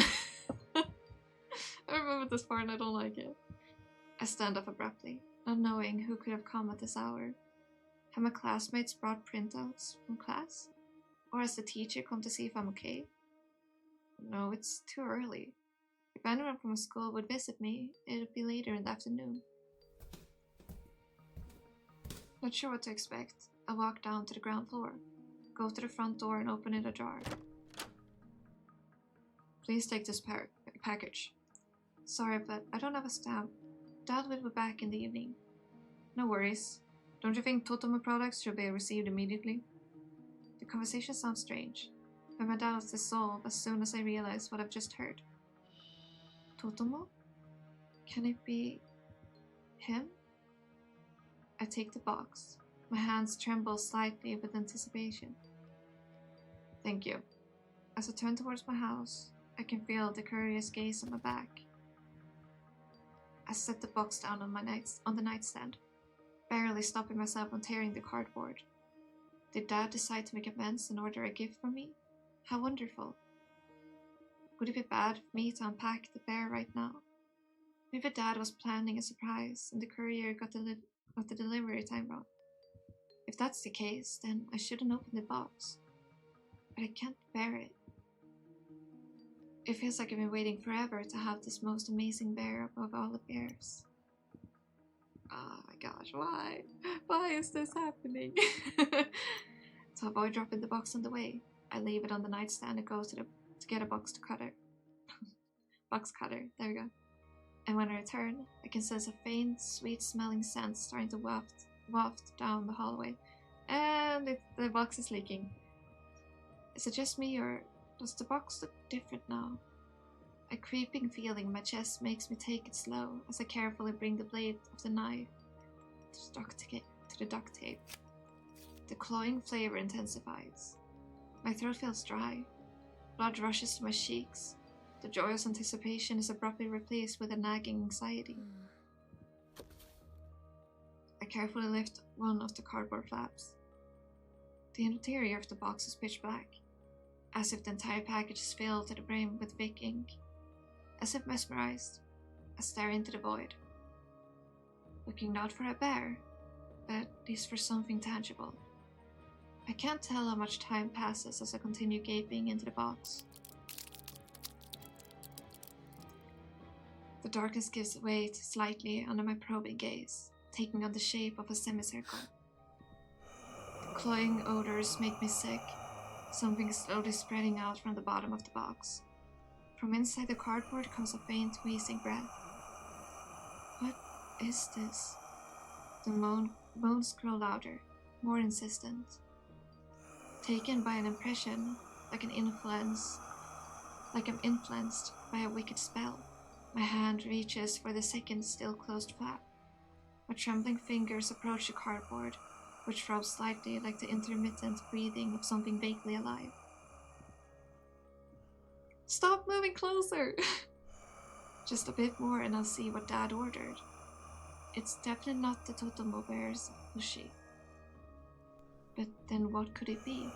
I remember this part and I don't like it. I stand up abruptly, not knowing who could have come at this hour. Have my classmates brought printouts from class? Or has the teacher come to see if I'm okay? No, it's too early. If anyone from school would visit me, it would be later in the afternoon. Not sure what to expect, I walk down to the ground floor, go to the front door and open it ajar. Please take this package. Sorry, but I don't have a stamp. Dad will be back in the evening. No worries. Don't you think Posthumous products should be received immediately? The conversation sounds strange, but my doubts dissolve as soon as I realize what I've just heard. Posthumous? Can it be him? I take the box. My hands tremble slightly with anticipation. Thank you. As I turn towards my house, I can feel the curious gaze on my back. I set the box down on the nightstand, barely stopping myself from tearing the cardboard. Did Dad decide to make amends and order a gift for me? How wonderful. Would it be bad for me to unpack the bear right now? Maybe Dad was planning a surprise and the courier got the delivery time wrong. If that's the case, then I shouldn't open the box. But I can't bear it. It feels like I've been waiting forever to have this most amazing bear of all the bears. Oh my gosh, why? Why is this happening? To avoid dropping the box on the way, I leave it on the nightstand and go to get a box cutter. Box cutter, there we go. And when I return, I can sense a faint, sweet-smelling scent starting to waft down the hallway. And the box is leaking. Is it just me, or does the box look different now? A creeping feeling in my chest makes me take it slow as I carefully bring the blade of the knife to the duct tape. The cloying flavor intensifies. My throat feels dry. Blood rushes to my cheeks. The joyous anticipation is abruptly replaced with a nagging anxiety. I carefully lift one of the cardboard flaps. The interior of the box is pitch black, as if the entire package is filled to the brim with Vic ink. As if mesmerized, I stare into the void, looking not for a bear, but at least for something tangible. I can't tell how much time passes as I continue gaping into the box. The darkness gives way slightly under my probing gaze, taking on the shape of a semicircle. The cloying odors make me sick, something slowly spreading out from the bottom of the box. From inside the cardboard comes a faint, wheezing breath. What is this? The moans grow louder, more insistent. Taken by an impression, like I'm influenced by a wicked spell, my hand reaches for the second still closed flap. My trembling fingers approach the cardboard, which throbs slightly like the intermittent breathing of something vaguely alive. Stop moving closer! Just a bit more and I'll see what Dad ordered. It's definitely not the totem bear's pushy. But then what could it be?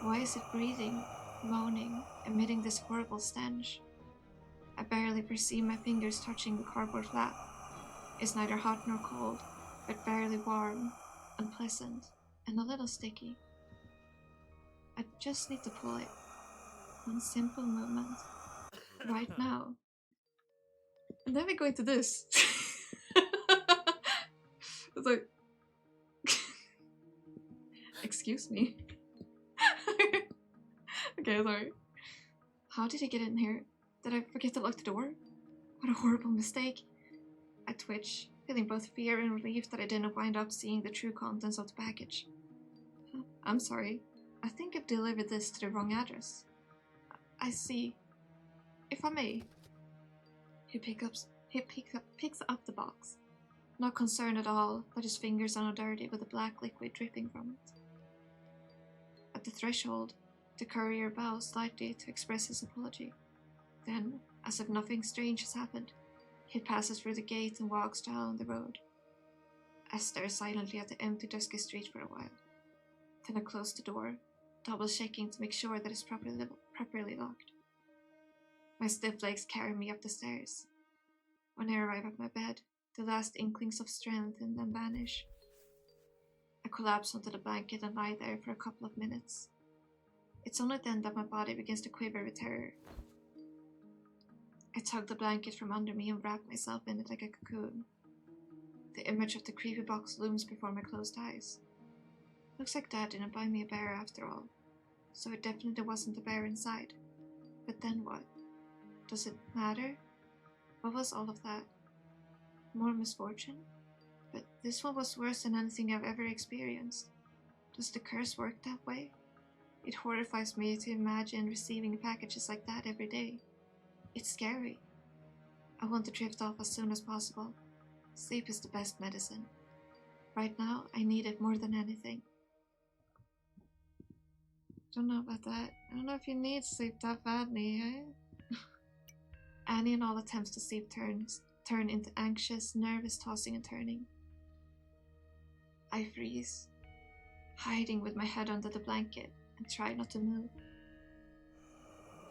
Why is it breathing, moaning, emitting this horrible stench? I barely perceive my fingers touching the cardboard flap. It's neither hot nor cold, but barely warm, unpleasant, and a little sticky. I just need to pull it. One simple movement. Right now. And then we go into this. It's like... Excuse me. Okay, sorry. How did he get in here? Did I forget to lock the door? What a horrible mistake. I twitch, feeling both fear and relief that I didn't wind up seeing the true contents of the package. I'm sorry. I think I've delivered this to the wrong address. I see. If I may. He picks up the box, not concerned at all that his fingers are not dirty with the black liquid dripping from it. At the threshold, the courier bows slightly to express his apology. Then, as if nothing strange has happened, he passes through the gate and walks down the road. I stare silently at the empty, dusky street for a while. Then I close the door, double-checking to make sure that it's properly locked. My stiff legs carry me up the stairs. When I arrive at my bed, the last inklings of strength in them vanish. I collapse onto the blanket and lie there for a couple of minutes. It's only then that my body begins to quiver with terror. I tug the blanket from under me and wrap myself in it like a cocoon. The image of the creepy box looms before my closed eyes. Looks like Dad didn't buy me a bear after all, so it definitely wasn't a bear inside. But then what? Does it matter? What was all of that? More misfortune? But this one was worse than anything I've ever experienced. Does the curse work that way? It horrifies me to imagine receiving packages like that every day. It's scary. I want to drift off as soon as possible. Sleep is the best medicine. Right now, I need it more than anything. Don't know about that. I don't know if you need sleep that badly, eh? Any and all attempts to sleep turn into anxious, nervous tossing and turning. I freeze, hiding with my head under the blanket, and try not to move.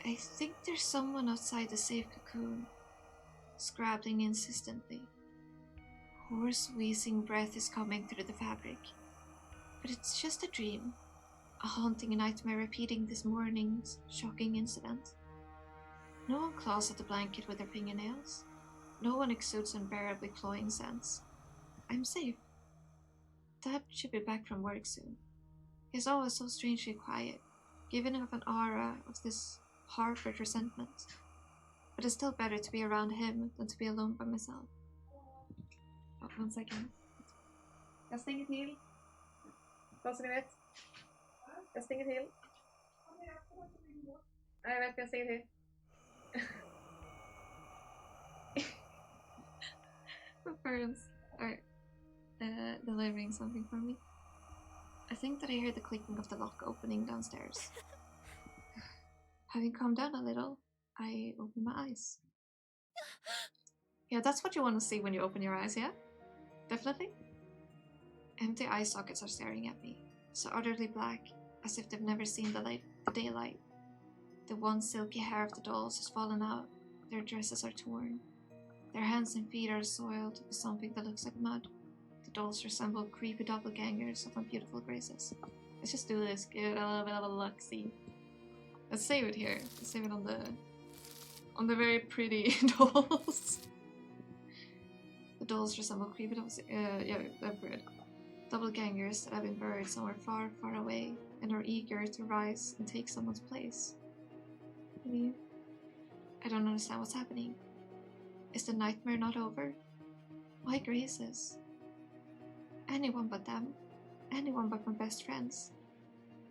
I think there's someone outside the safe cocoon, scrabbling insistently. Hoarse, wheezing breath is coming through the fabric. But it's just a dream, a haunting nightmare repeating this morning's shocking incident. No one claws at the blanket with their fingernails. No one exudes unbearably cloying scents. I'm safe. Dad should be back from work soon. He's always so strangely quiet, giving off an aura of this harbored resentment. But it's still better to be around him than to be alone by myself. Oh, 1 second. Jag stänger till. Bara så ni vet. Jag stänger till. Nej, jag vet, jag stänger till. My parents are delivering something for me. I think that I hear the clicking of the lock opening downstairs. Having calmed down a little, I open my eyes. Yeah, that's what you want to see when you open your eyes, yeah? Definitely? Empty eye sockets are staring at me, so utterly black, as if they've never seen the daylight. The one silky hair of the dolls has fallen out, their dresses are torn. Their hands and feet are soiled with something that looks like mud. The dolls resemble creepy doppelgangers of unbeautiful graces. Let's just do this, give it a little bit of a look-see. Let's save it here. Let's save it on the very pretty dolls. The dolls resemble creepy dolls. Yeah, that's weird. Doppelgangers that have been buried somewhere far, far away and are eager to rise and take someone's place. I don't understand what's happening. Is the nightmare not over? Why graces? Anyone but them. Anyone but my best friends.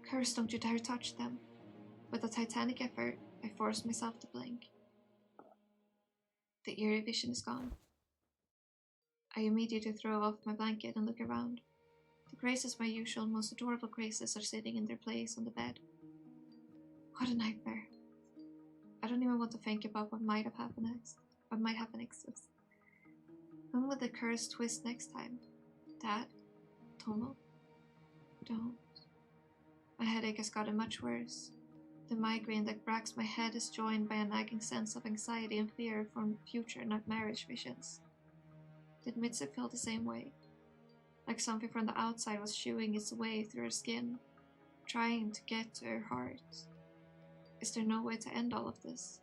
Curse, don't you dare touch them. With a titanic effort, I force myself to blink. The eerie vision is gone. I immediately throw off my blanket and look around. The graces, my usual, most adorable graces, are sitting in their place on the bed. What a nightmare. I don't even want to think about what might have happened next. What might happen next. When will the curse twist next time? Dad? Tomo? Don't. My headache has gotten much worse. The migraine that racks my head is joined by a nagging sense of anxiety and fear from future nightmarish visions. Did Mitsu feel the same way? Like something from the outside was chewing its way through her skin, trying to get to her heart. Is there no way to end all of this?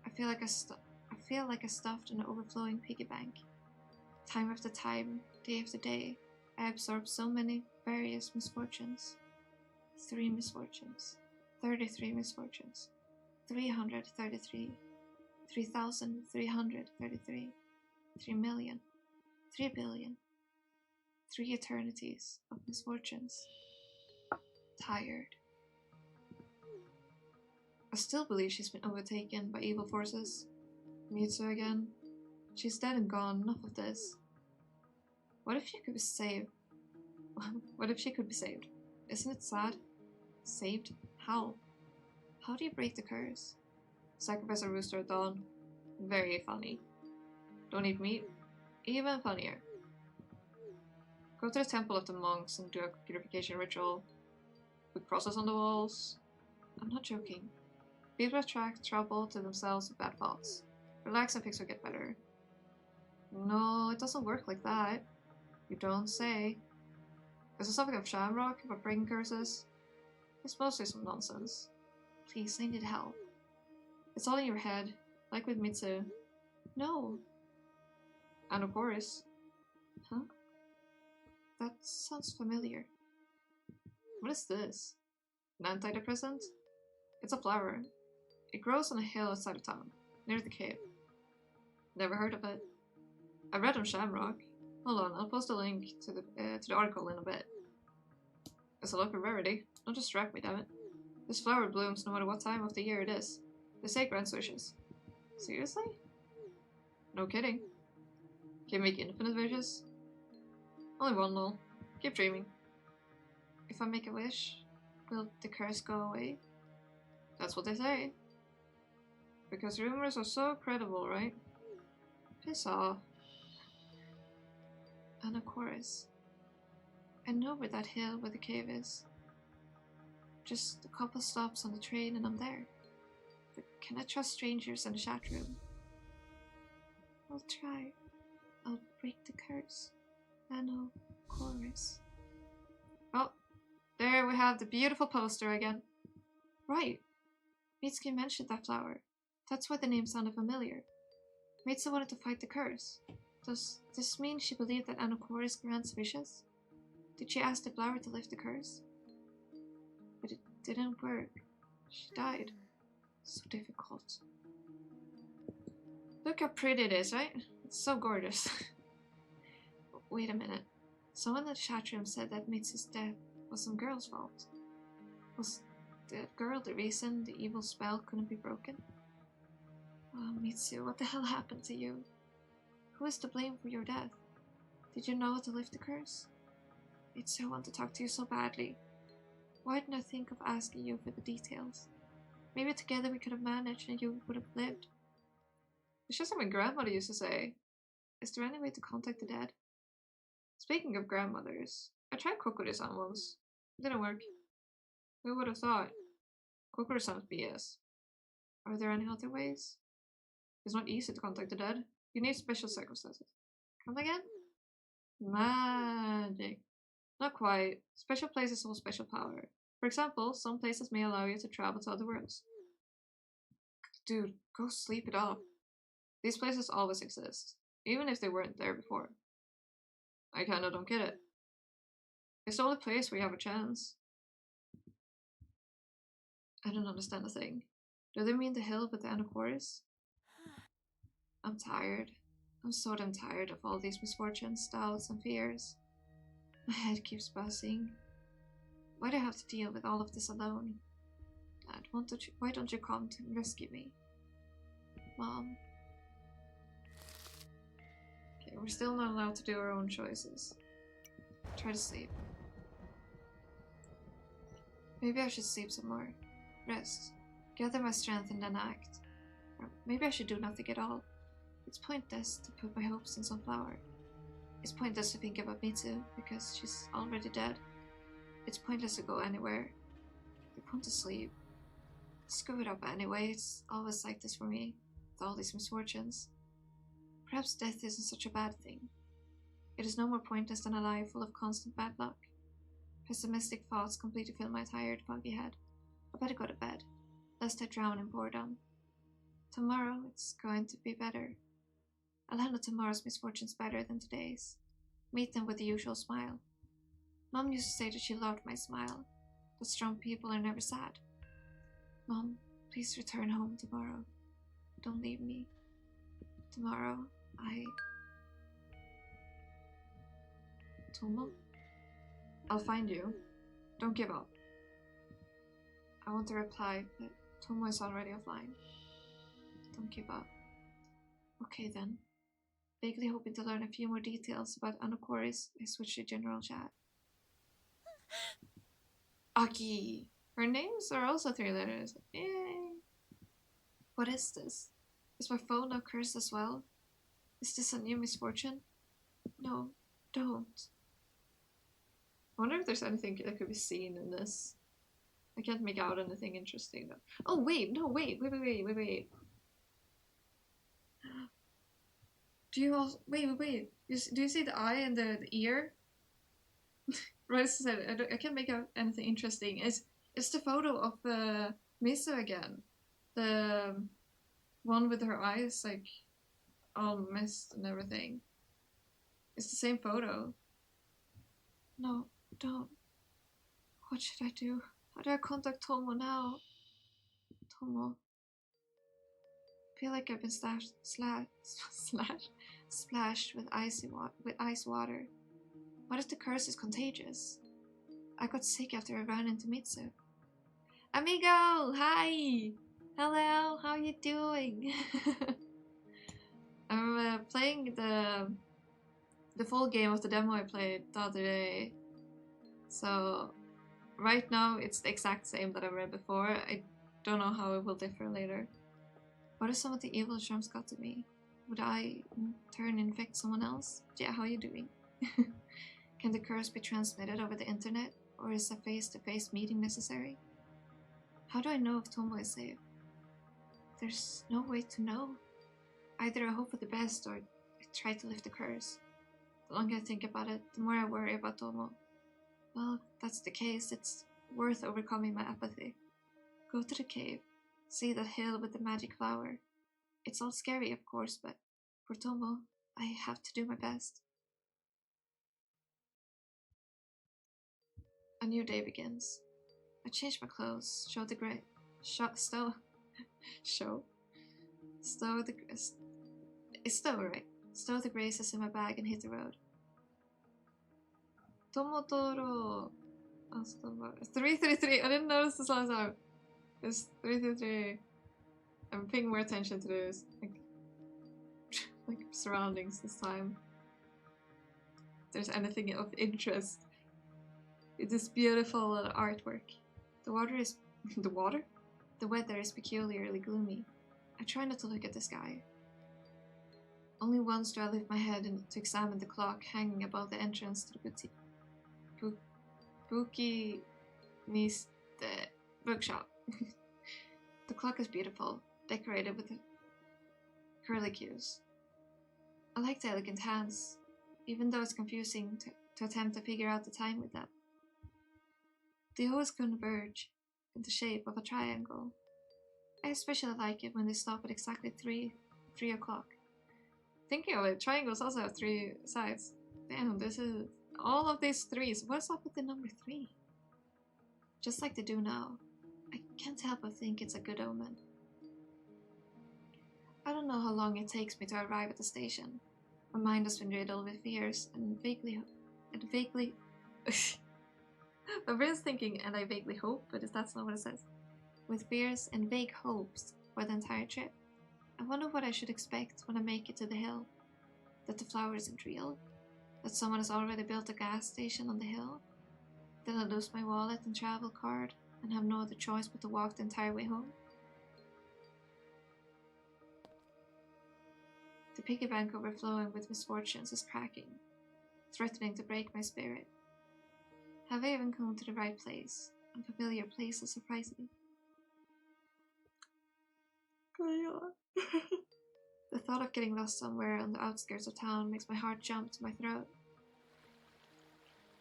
I feel like a stuffed and overflowing piggy bank. Time after time, day after day, I absorb so many various misfortunes. 3 misfortunes. 33 misfortunes. 333. 3,333. 3 million. 3 billion. 3 eternities of misfortunes. Tired. I still believe she's been overtaken by evil forces. Mitsu again. She's dead and gone, enough of this. What if she could be saved? What if she could be saved? Isn't it sad? Saved? How? How do you break the curse? Sacrifice a rooster at dawn. Very funny. Don't eat meat? Even funnier. Go to the temple of the monks and do a purification ritual. Put crosses on the walls. I'm not joking. People attract trouble to themselves with bad thoughts. Relax and things will get better. No, it doesn't work like that. You don't say. Is there something of shamrock about breaking curses? It's mostly some nonsense. Please, I need help. It's all in your head, like with Mitsu. No. And of course. Huh? That sounds familiar. What is this? An antidepressant? It's a flower. It grows on a hill outside of town, near the cave. Never heard of it. I read on Shamrock. Hold on, I'll post a link to the article in a bit. It's a local rarity. Don't distract me, damn it. This flower blooms no matter what time of the year it is. They say grants wishes. Seriously? No kidding. Can you make infinite wishes? Only one, lol. Keep dreaming. If I make a wish, will the curse go away? That's what they say. Because rumors are so credible, right? Piss off. And a chorus. I know where that hill where the cave is. Just a couple stops on the train and I'm there. But can I trust strangers in the chat room? I'll try. I'll break the curse. Ano chorus. Oh, there we have the beautiful poster again. Right. Mitsuki mentioned that flower. That's why the name sounded familiar. Mitsu wanted to fight the curse. Does this mean she believed that Anokoris grants wishes? Did she ask the flower to lift the curse? But it didn't work. She died. So difficult. Look how pretty it is, right? It's so gorgeous. Wait a minute. Someone in the chat room said that Mitsu's death was some girl's fault. Was the girl the reason the evil spell couldn't be broken? Oh, Mitsu, what the hell happened to you? Who is to blame for your death? Did you know how to lift the curse? Mitsu, I want to talk to you so badly. Why didn't I think of asking you for the details? Maybe together we could have managed and you would have lived. It's just like my grandmother used to say. Is there any way to contact the dead? Speaking of grandmothers, I tried Kokoro-san once. It didn't work. Who would have thought? Kokoro-san's BS. Are there any other ways? It's not easy to contact the dead. You need special circumstances. Come again? Magic. Not quite. Special places hold special power. For example, some places may allow you to travel to other worlds. Dude, go sleep it off. These places always exist, even if they weren't there before. I kinda don't get it. It's the only place where you have a chance. I don't understand a thing. Do they mean the hill with the anacoris? I'm tired. I'm so damn tired of all these misfortunes, doubts, and fears. My head keeps buzzing. Why do I have to deal with all of this alone? Dad, why don't you come to rescue me? Mom. Okay, we're still not allowed to do our own choices. Try to sleep. Maybe I should sleep some more. Rest. Gather my strength and then act. Or maybe I should do nothing at all. It's pointless to put my hopes in some flower. It's pointless to think about Mitsu because she's already dead. It's pointless to go anywhere. I want to sleep. Screw it up anyway, it's always like this for me, with all these misfortunes. Perhaps death isn't such a bad thing. It is no more pointless than a life full of constant bad luck. Pessimistic thoughts completely fill my tired, foggy head. I better go to bed, lest I drown in boredom. Tomorrow it's going to be better. I'll handle tomorrow's misfortunes better than today's. Meet them with the usual smile. Mom used to say that she loved my smile, that strong people are never sad. Mom, please return home tomorrow. Don't leave me. Tomorrow, Tomo? I'll find you. Don't give up. I want to reply, but Tomo is already offline. Don't give up. Okay then. Vaguely hoping to learn a few more details about Anacoris, I switched to general chat. Aki! Her names are also 3 letters. Yay! What is this? Is my phone now cursed as well? Is this a new misfortune? No, don't. I wonder if there's anything that could be seen in this. I can't make out anything interesting though. Oh wait, no, wait. Do you also wait? Do you see the eye and the ear? Right, as I said, I can't make out anything interesting. It's the photo of Miso again, the one with her eyes like all messed and everything. It's the same photo. No, don't. What should I do? How do I contact Tomo now? Tomo. I feel like I've been splashed with ice water. What if the curse is contagious? I got sick after I ran into Mitsu. Amigo! Hi! Hello, how you doing? I'm playing the full game of the demo I played the other day. So right now it's the exact same that I read before. I don't know how it will differ later. What if some of the evil germs got to me? Would I in turn infect someone else? Yeah, how are you doing? Can the curse be transmitted over the internet, or is a face-to-face meeting necessary? How do I know if Tomo is safe? There's no way to know. Either I hope for the best or I try to lift the curse. The longer I think about it, the more I worry about Tomo. Well, if that's the case, it's worth overcoming my apathy. Go to the cave. See that hill with the magic flower. It's all scary, of course, but for Tomo, I have to do my best. A new day begins. I change my clothes, stow the graces in my bag and hit the road. Tomotoro. 333. I didn't notice this last time. It's 333. I'm paying more attention to those like surroundings this time. If there's anything of interest. It's this beautiful artwork. The weather is peculiarly gloomy. I try not to look at the sky. Only once do I lift my head to examine the clock hanging above the entrance to the bookshop. The clock is beautiful, decorated with curlicues. I like the elegant hands, even though it's confusing to attempt to figure out the time with them. They always converge in the shape of a triangle. I especially like it when they stop at exactly 3 o'clock. Thinking of it, triangles also have 3 sides. Damn, this is all of these 3s. What's up with the number 3? Just like they do now. I can't help but think it's a good omen. don't know how long it takes me to arrive at the station. My mind has been riddled with fears and vaguely my brain's thinking, and I vaguely hope, but that's not what it says. With fears and vague hopes for the entire trip. I wonder what I should expect when I make it to the hill. That the flower isn't real? That someone has already built a gas station on the hill? That I lose my wallet and travel card and have no other choice but to walk the entire way home? The piggy bank overflowing with misfortunes is cracking, threatening to break my spirit. Have I even come to the right place? Unfamiliar places surprise me. The thought of getting lost somewhere on the outskirts of town makes my heart jump to my throat.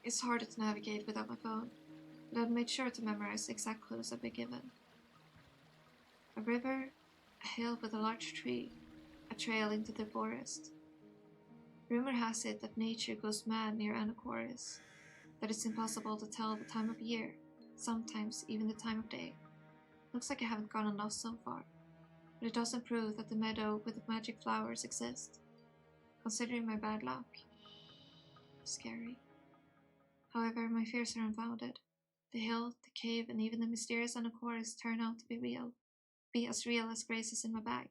It's harder to navigate without my phone, but I've made sure to memorize the exact clues I've been given. A river, a hill with a large tree, a trail into the forest. Rumor has it that nature goes mad near Anacortes, that it's impossible to tell the time of year, sometimes even the time of day. Looks like I haven't gotten lost so far, but it doesn't prove that the meadow with the magic flowers exists. Considering my bad luck. Scary. However, my fears are unfounded. The hill, the cave, and even the mysterious Anacortes turn out to be as real as Grace's in my bag.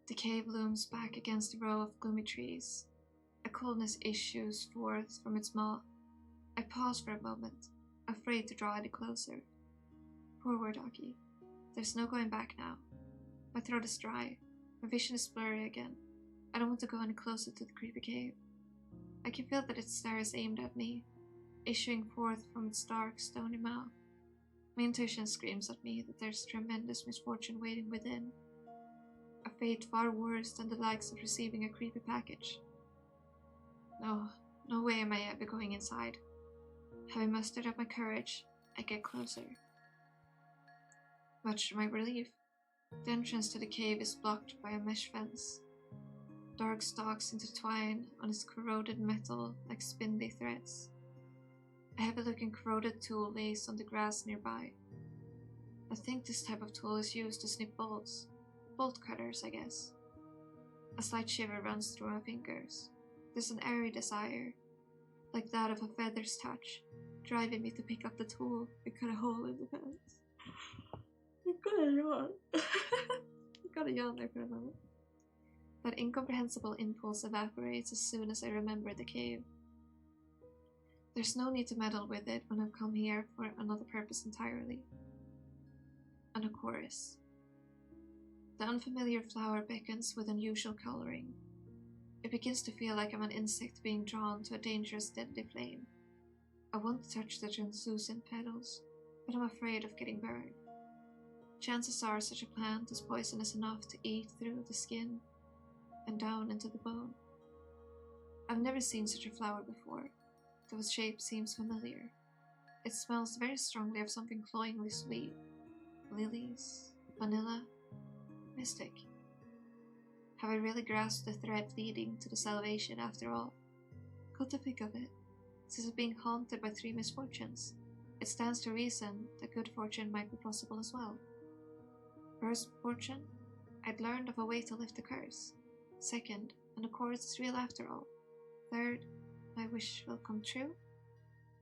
The cave looms back against a row of gloomy trees. A coldness issues forth from its maw. I pause for a moment, afraid to draw any closer. Forward, Aki. There's no going back now. My throat is dry. My vision is blurry again. I don't want to go any closer to the creepy cave. I can feel that its stare is aimed at me, issuing forth from its dark, stony mouth. My intuition screams at me that there's tremendous misfortune waiting within. A fate far worse than the likes of receiving a creepy package. No way am I ever going inside. Having mustered up my courage, I get closer. Much to my relief, the entrance to the cave is blocked by a mesh fence. Dark stalks intertwine on its corroded metal like spindly threads. A heavy-looking corroded tool lays on the grass nearby. I think this type of tool is used to snip bolts. Bolt cutters, I guess. A slight shiver runs through my fingers. There's an airy desire, like that of a feather's touch, driving me to pick up the tool and cut a hole in the fence. I'm gonna yawn. I got a yawn there for a moment. That incomprehensible impulse evaporates as soon as I remember the cave. There's no need to meddle with it when I've come here for another purpose entirely. Anacortes. The unfamiliar flower beckons with unusual coloring. It begins to feel like I'm an insect being drawn to a dangerous deadly flame. I want to touch the translucent petals, but I'm afraid of getting burned. Chances are such a plant is poisonous enough to eat through the skin and down into the bone. I've never seen such a flower before, though its shape seems familiar. It smells very strongly of something cloyingly sweet. Lilies, vanilla, mystic. Have I really grasped the thread leading to the salvation after all? Come to think of it, since it's being haunted by 3 misfortunes, it stands to reason that good fortune might be possible as well. First fortune, I'd learned of a way to lift the curse. Second, Anacortes is real after all. Third, my wish will come true.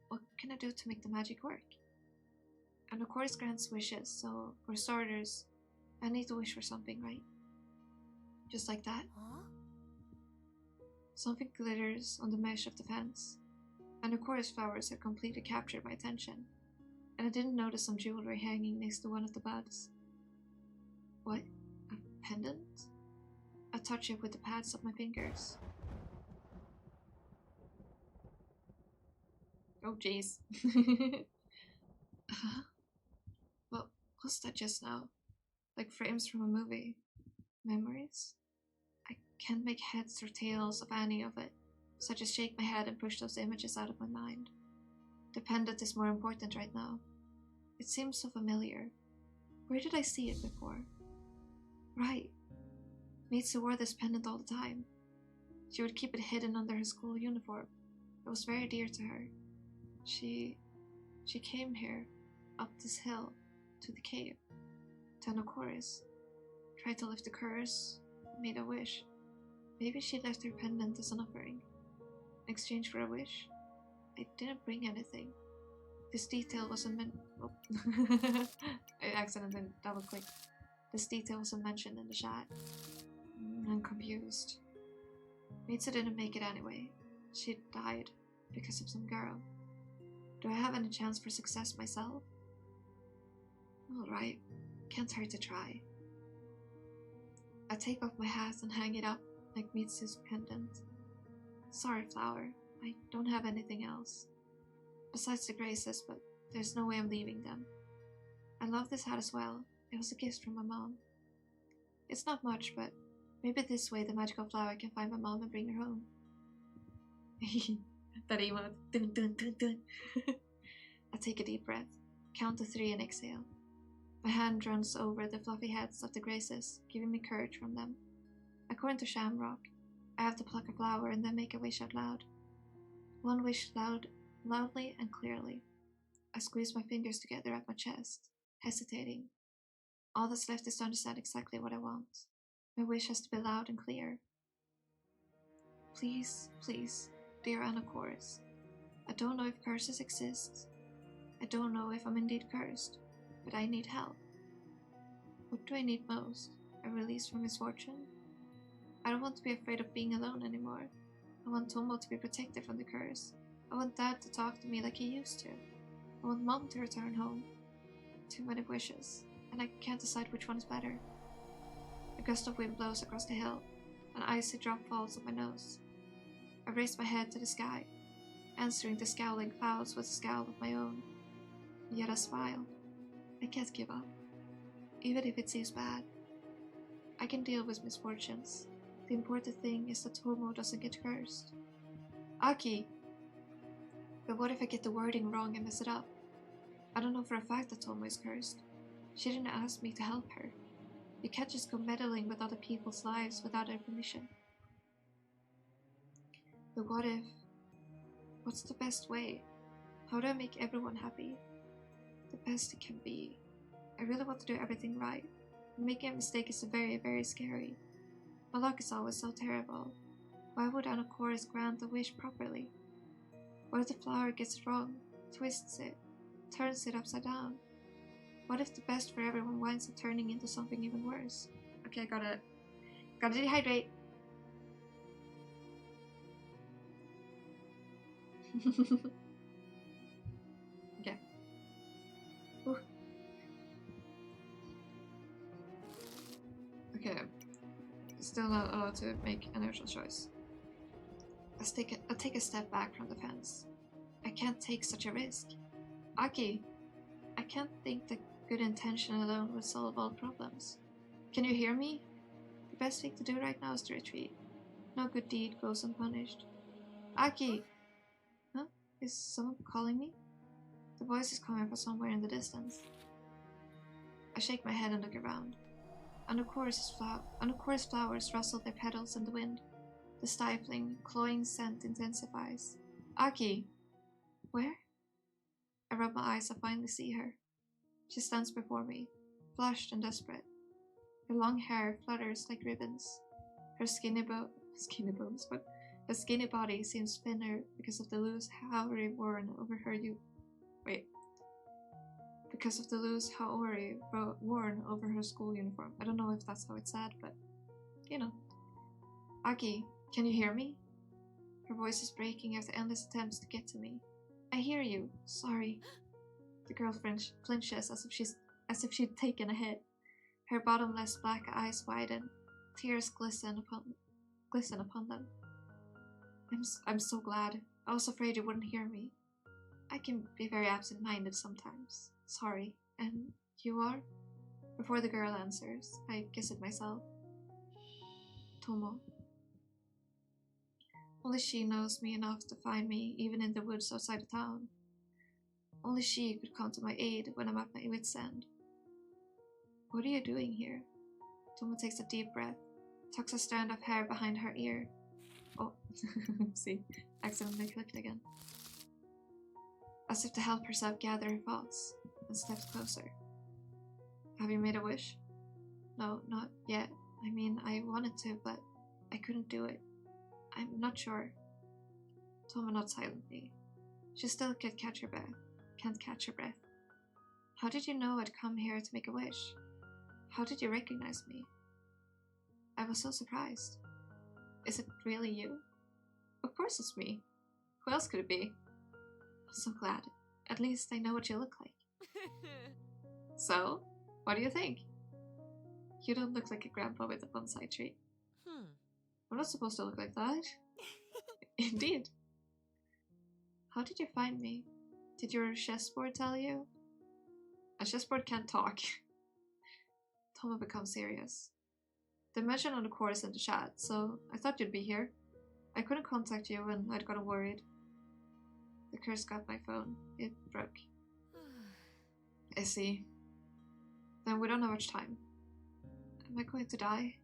What can I do to make the magic work? Anacortes grants wishes, so for starters, I need to wish for something, right? Just like that. Huh? Something glitters on the mesh of the fence. Anacortes flowers had completely captured my attention, and I didn't notice some jewelry hanging next to one of the buds. What? A pendant? I touch it with the pads of my fingers. Oh jeez. What was that just now? Like frames from a movie. Memories? I can't make heads or tails of any of it, so I just shake my head and push those images out of my mind. The pendant is more important right now. It seems so familiar. Where did I see it before? Right. Mitsu wore this pendant all the time. She would keep it hidden under her school uniform. It was very dear to her. She came here, up this hill, to the cave, to Anacortes, tried to lift the curse, made a wish. Maybe she left her pendant as an offering. In exchange for a wish. I didn't bring anything. This detail wasn't meant. Oh. I accidentally double clicked. This detail wasn't mentioned in the chat. I'm confused. Mitsu didn't make it anyway. She died because of some girl. Do I have any chance for success myself? Alright, can't hurt to try. I take off my hat and hang it up like Mitsu's pendant. Sorry, Flower, I don't have anything else. Besides the graces, but there's no way I'm leaving them. I love this hat as well. It was a gift from my mom. It's not much, but maybe this way the magical flower can find my mom and bring her home. That emote. Dun, dun, dun, dun. I take a deep breath, count to 3 and exhale. My hand runs over the fluffy heads of the graces, giving me courage from them. According to Shamrock, I have to pluck a flower and then make a wish out loud. One wish loudly and clearly. I squeeze my fingers together at my chest, hesitating. All that's left is to understand exactly what I want. My wish has to be loud and clear. Please, please, dear Anacorus. I don't know if curses exist. I don't know if I'm indeed cursed, but I need help. What do I need most? A release from misfortune? I don't want to be afraid of being alone anymore. I want Tomo to be protected from the curse. I want Dad to talk to me like he used to. I want Mom to return home. Too many wishes, and I can't decide which one is better. A gust of wind blows across the hill. An icy drop falls on my nose. I raise my head to the sky, answering the scowling clouds with a scowl of my own. Yet I smile. I can't give up, even if it seems bad. I can deal with misfortunes. The important thing is that Tomo doesn't get cursed. Aki! But what if I get the wording wrong and mess it up? I don't know for a fact that Tomo is cursed. She didn't ask me to help her. You can't just go meddling with other people's lives without their permission. But what if? What's the best way? How do I make everyone happy? The best it can be. I really want to do everything right. Making a mistake is very, very scary. My luck is always so terrible. Why would Anacorus grant the wish properly? What if the flower gets it wrong, twists it, turns it upside down? What if the best for everyone winds up turning into something even worse? Okay, gotta dehydrate. Okay. Ooh. Okay. Still not allowed to make an original choice. I take a step back from the fence. I can't take such a risk. Aki, I can't think that good intention alone would solve all problems. Can you hear me? The best thing to do right now is to retreat. No good deed goes unpunished. Aki! Huh? Is someone calling me? The voice is coming from somewhere in the distance. I shake my head and look around. Anacorus flowers rustle their petals in the wind. The stifling, cloying scent intensifies. Aki! Where? I rub my eyes and finally see her. She stands before me, flushed and desperate. Her long hair flutters like ribbons. Her skinny body seems thinner because of the loose haori worn over her worn over her school uniform. I don't know if that's how it's said, but you know. Aki, can you hear me? Her voice is breaking after endless attempts to get to me. I hear you. Sorry. The girl flinches as if she'd taken a hit. Her bottomless black eyes widen. Tears glisten upon them. I'm so glad. I was afraid you wouldn't hear me. I can be very absent-minded sometimes. Sorry. And you are? Before the girl answers, I guess it myself. Tomo. Only she knows me enough to find me even in the woods outside the town. Only she could come to my aid when I'm at my wit's end. What are you doing here? Tomo takes a deep breath, tucks a strand of hair behind her ear. Oh, see, accidentally clicked again. As if to help herself gather her thoughts, and steps closer. Have you made a wish? No, not yet. I mean, I wanted to, but I couldn't do it. I'm not sure. Toma nods silently. She still can't catch her breath. How did you know I'd come here to make a wish? How did you recognize me? I was so surprised. Is it really you? Of course it's me. Who else could it be? I'm so glad. At least I know what you look like. So, what do you think? You don't look like a grandpa with a bonsai tree. I'm not supposed to look like that. Indeed. How did you find me? Did your chessboard tell you? A chessboard can't talk. Toma becomes serious. They mentioned on the chorus in the chat, so I thought you'd be here. I couldn't contact you and I'd gotten worried. The curse got my phone. It broke. I see. Then we don't have much time. Am I going to die?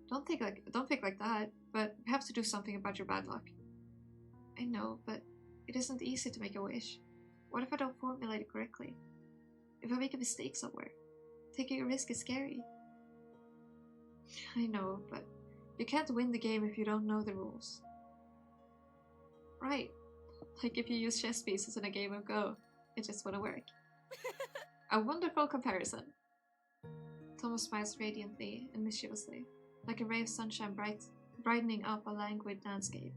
Don't think like that, but we have to do something about your bad luck. I know, but it isn't easy to make a wish. What if I don't formulate it correctly? If I make a mistake somewhere? Taking a risk is scary. I know, but you can't win the game if you don't know the rules. Right. Like if you use chess pieces in a game of Go, it just wouldn't work. A wonderful comparison. Thomas smiles radiantly and mischievously, like a ray of sunshine brightening up a languid landscape.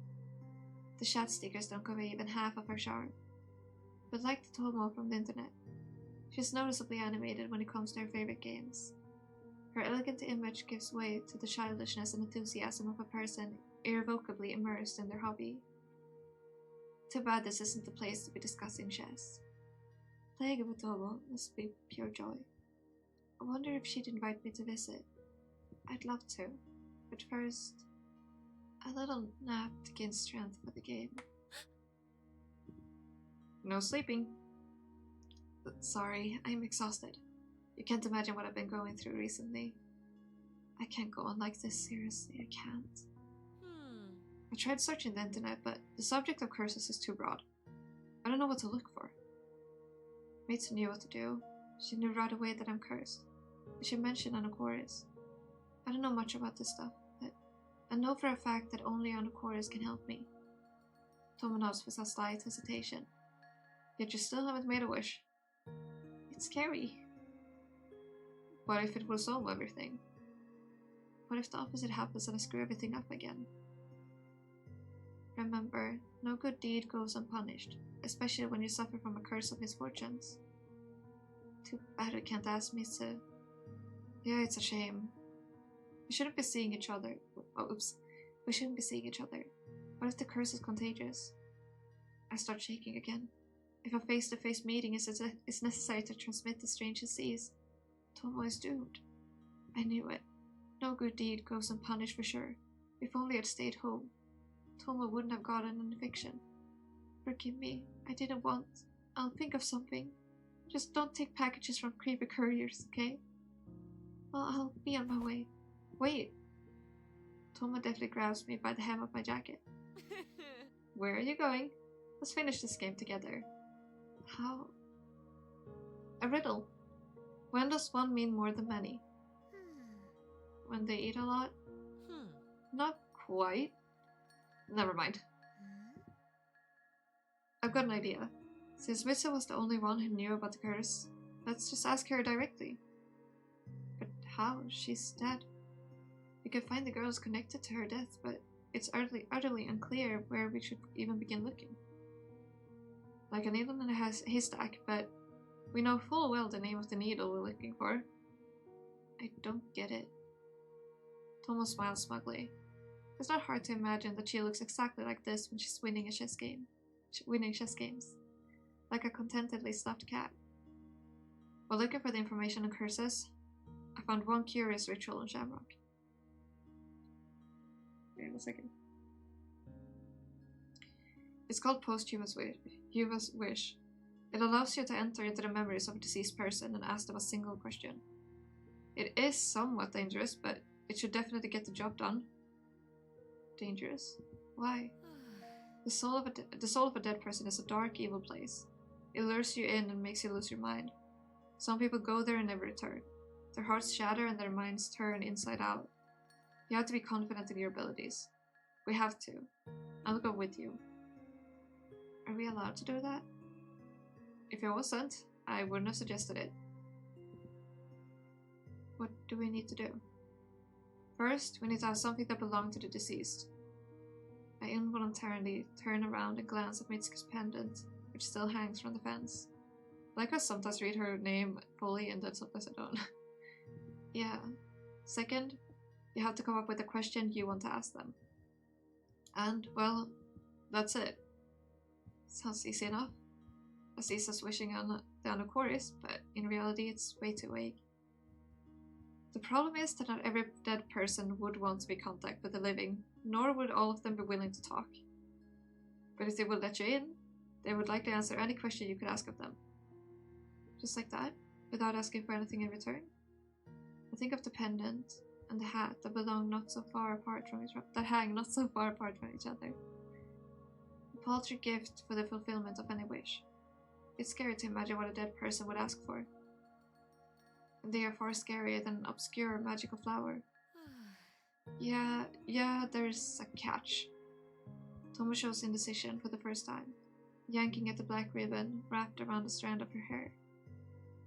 The chat stickers don't convey even half of her charm. But like the Tomo from the internet, she's noticeably animated when it comes to her favorite games. Her elegant image gives way to the childishness and enthusiasm of a person irrevocably immersed in their hobby. Too bad this isn't the place to be discussing chess. Playing with Tomo must be pure joy. I wonder if she'd invite me to visit. I'd love to, but first, a little nap to gain strength for the game. No sleeping. Sorry, I'm exhausted. You can't imagine what I've been going through recently. I can't go on like this, seriously, I can't. I tried searching the internet, but the subject of curses is too broad. I don't know what to look for. Mitsu knew what to do. She knew right away that I'm cursed. She mentioned on a chorus. I don't know much about this stuff, but I know for a fact that only on a chorus can help me. Toma nods with a slight hesitation. Yet you still haven't made a wish. It's scary. What if it will solve everything? What if the opposite happens and I screw everything up again? Remember, no good deed goes unpunished, especially when you suffer from a curse of misfortunes. Too bad we can't ask me to. Yeah, it's a shame. We shouldn't be seeing each other. Oh, oops. We shouldn't be seeing each other. What if the curse is contagious? I start shaking again. If a face-to-face meeting is necessary to transmit the strange disease, Tomo is doomed. I knew it. No good deed goes unpunished for sure. If only I'd stayed home, Tomo wouldn't have gotten an eviction. Forgive me, I didn't want. I'll think of something. Just don't take packages from creepy couriers, okay? Well, I'll be on my way. Wait. Tomo deftly grabs me by the hem of my jacket. Where are you going? Let's finish this game together. How? A riddle. When does one mean more than many? When they eat a lot? Not quite. Never mind. I've got an idea. Since Mitsu was the only one who knew about the curse, let's just ask her directly. But how? She's dead. We can find the girls connected to her death, but it's utterly unclear where we should even begin looking. Like a needle in a haystack, but we know full well the name of the needle we're looking for. I don't get it. Tomo smiles smugly. It's not hard to imagine that she looks exactly like this when she's winning chess games. Like a contentedly stuffed cat. While looking for the information on curses, I found one curious ritual on Shamrock. Wait a second. It's called Posthumous Wish. It allows you to enter into the memories of a deceased person and ask them a single question. It is somewhat dangerous, but it should definitely get the job done. Dangerous? Why? The soul of a dead person is a dark, evil place. It lures you in and makes you lose your mind. Some people go there and never return. Their hearts shatter and their minds turn inside out. You have to be confident in your abilities. We have to. I'll go with you. Are we allowed to do that? If it wasn't, I wouldn't have suggested it. What do we need to do? First, we need to have something that belonged to the deceased. I involuntarily turn around and glance at Mitsuki's pendant, which still hangs from the fence. I like I sometimes read her name fully and then sometimes I don't. Yeah. Second, you have to come up with a question you want to ask them. And, well, that's it. Sounds easy enough. As easy as wishing down a chorus, but in reality it's way too vague. The problem is that not every dead person would want to be in contact with the living, nor would all of them be willing to talk. But if they would let you in, they would likely answer any question you could ask of them. Just like that, without asking for anything in return. I think of the pendant and the hat that belong not so far apart from hang not so far apart from each other. A paltry gift for the fulfillment of any wish. It's scary to imagine what a dead person would ask for. And they are far scarier than an obscure magical flower. Yeah, there's a catch. Tomo shows indecision for the first time, yanking at the black ribbon wrapped around a strand of her hair.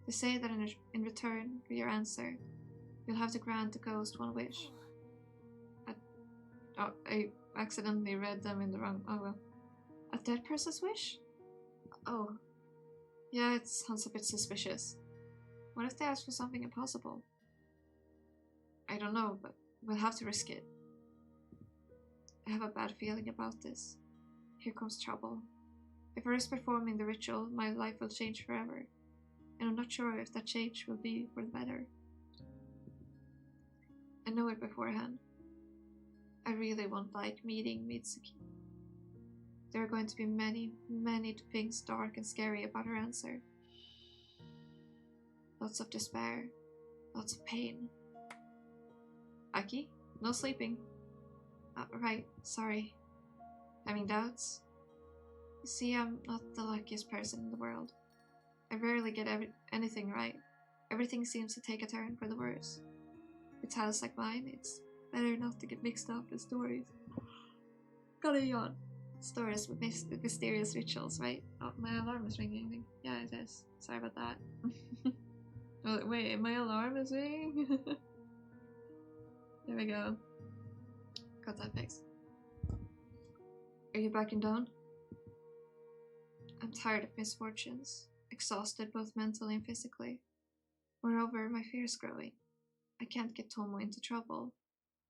They say that in return for your answer, you'll have to grant the ghost one wish. I accidentally read them in the wrong... Oh well. A dead person's wish? Oh. Yeah, it sounds a bit suspicious. What if they ask for something impossible? I don't know, but we'll have to risk it. I have a bad feeling about this. Here comes trouble. If I risk performing the ritual, my life will change forever. And I'm not sure if that change will be for the better. I know it beforehand. I really won't like meeting Mitsuki. There are going to be many, many things dark and scary about her answer. Lots of despair. Lots of pain. Aki? No sleeping. Right, sorry. Having doubts? You see, I'm not the luckiest person in the world. I rarely get anything right. Everything seems to take a turn for the worse. With tales like mine, it's better not to get mixed up in stories. Gotta yawn. Stories with mysterious rituals, right? Oh, my alarm is ringing, I think. Yeah, it is. Sorry about that. Oh, wait, my alarm is ringing? There we go. Got that fixed. Are you backing down? I'm tired of misfortunes. Exhausted both mentally and physically. Moreover, my fear is growing. I can't get Tomo into trouble.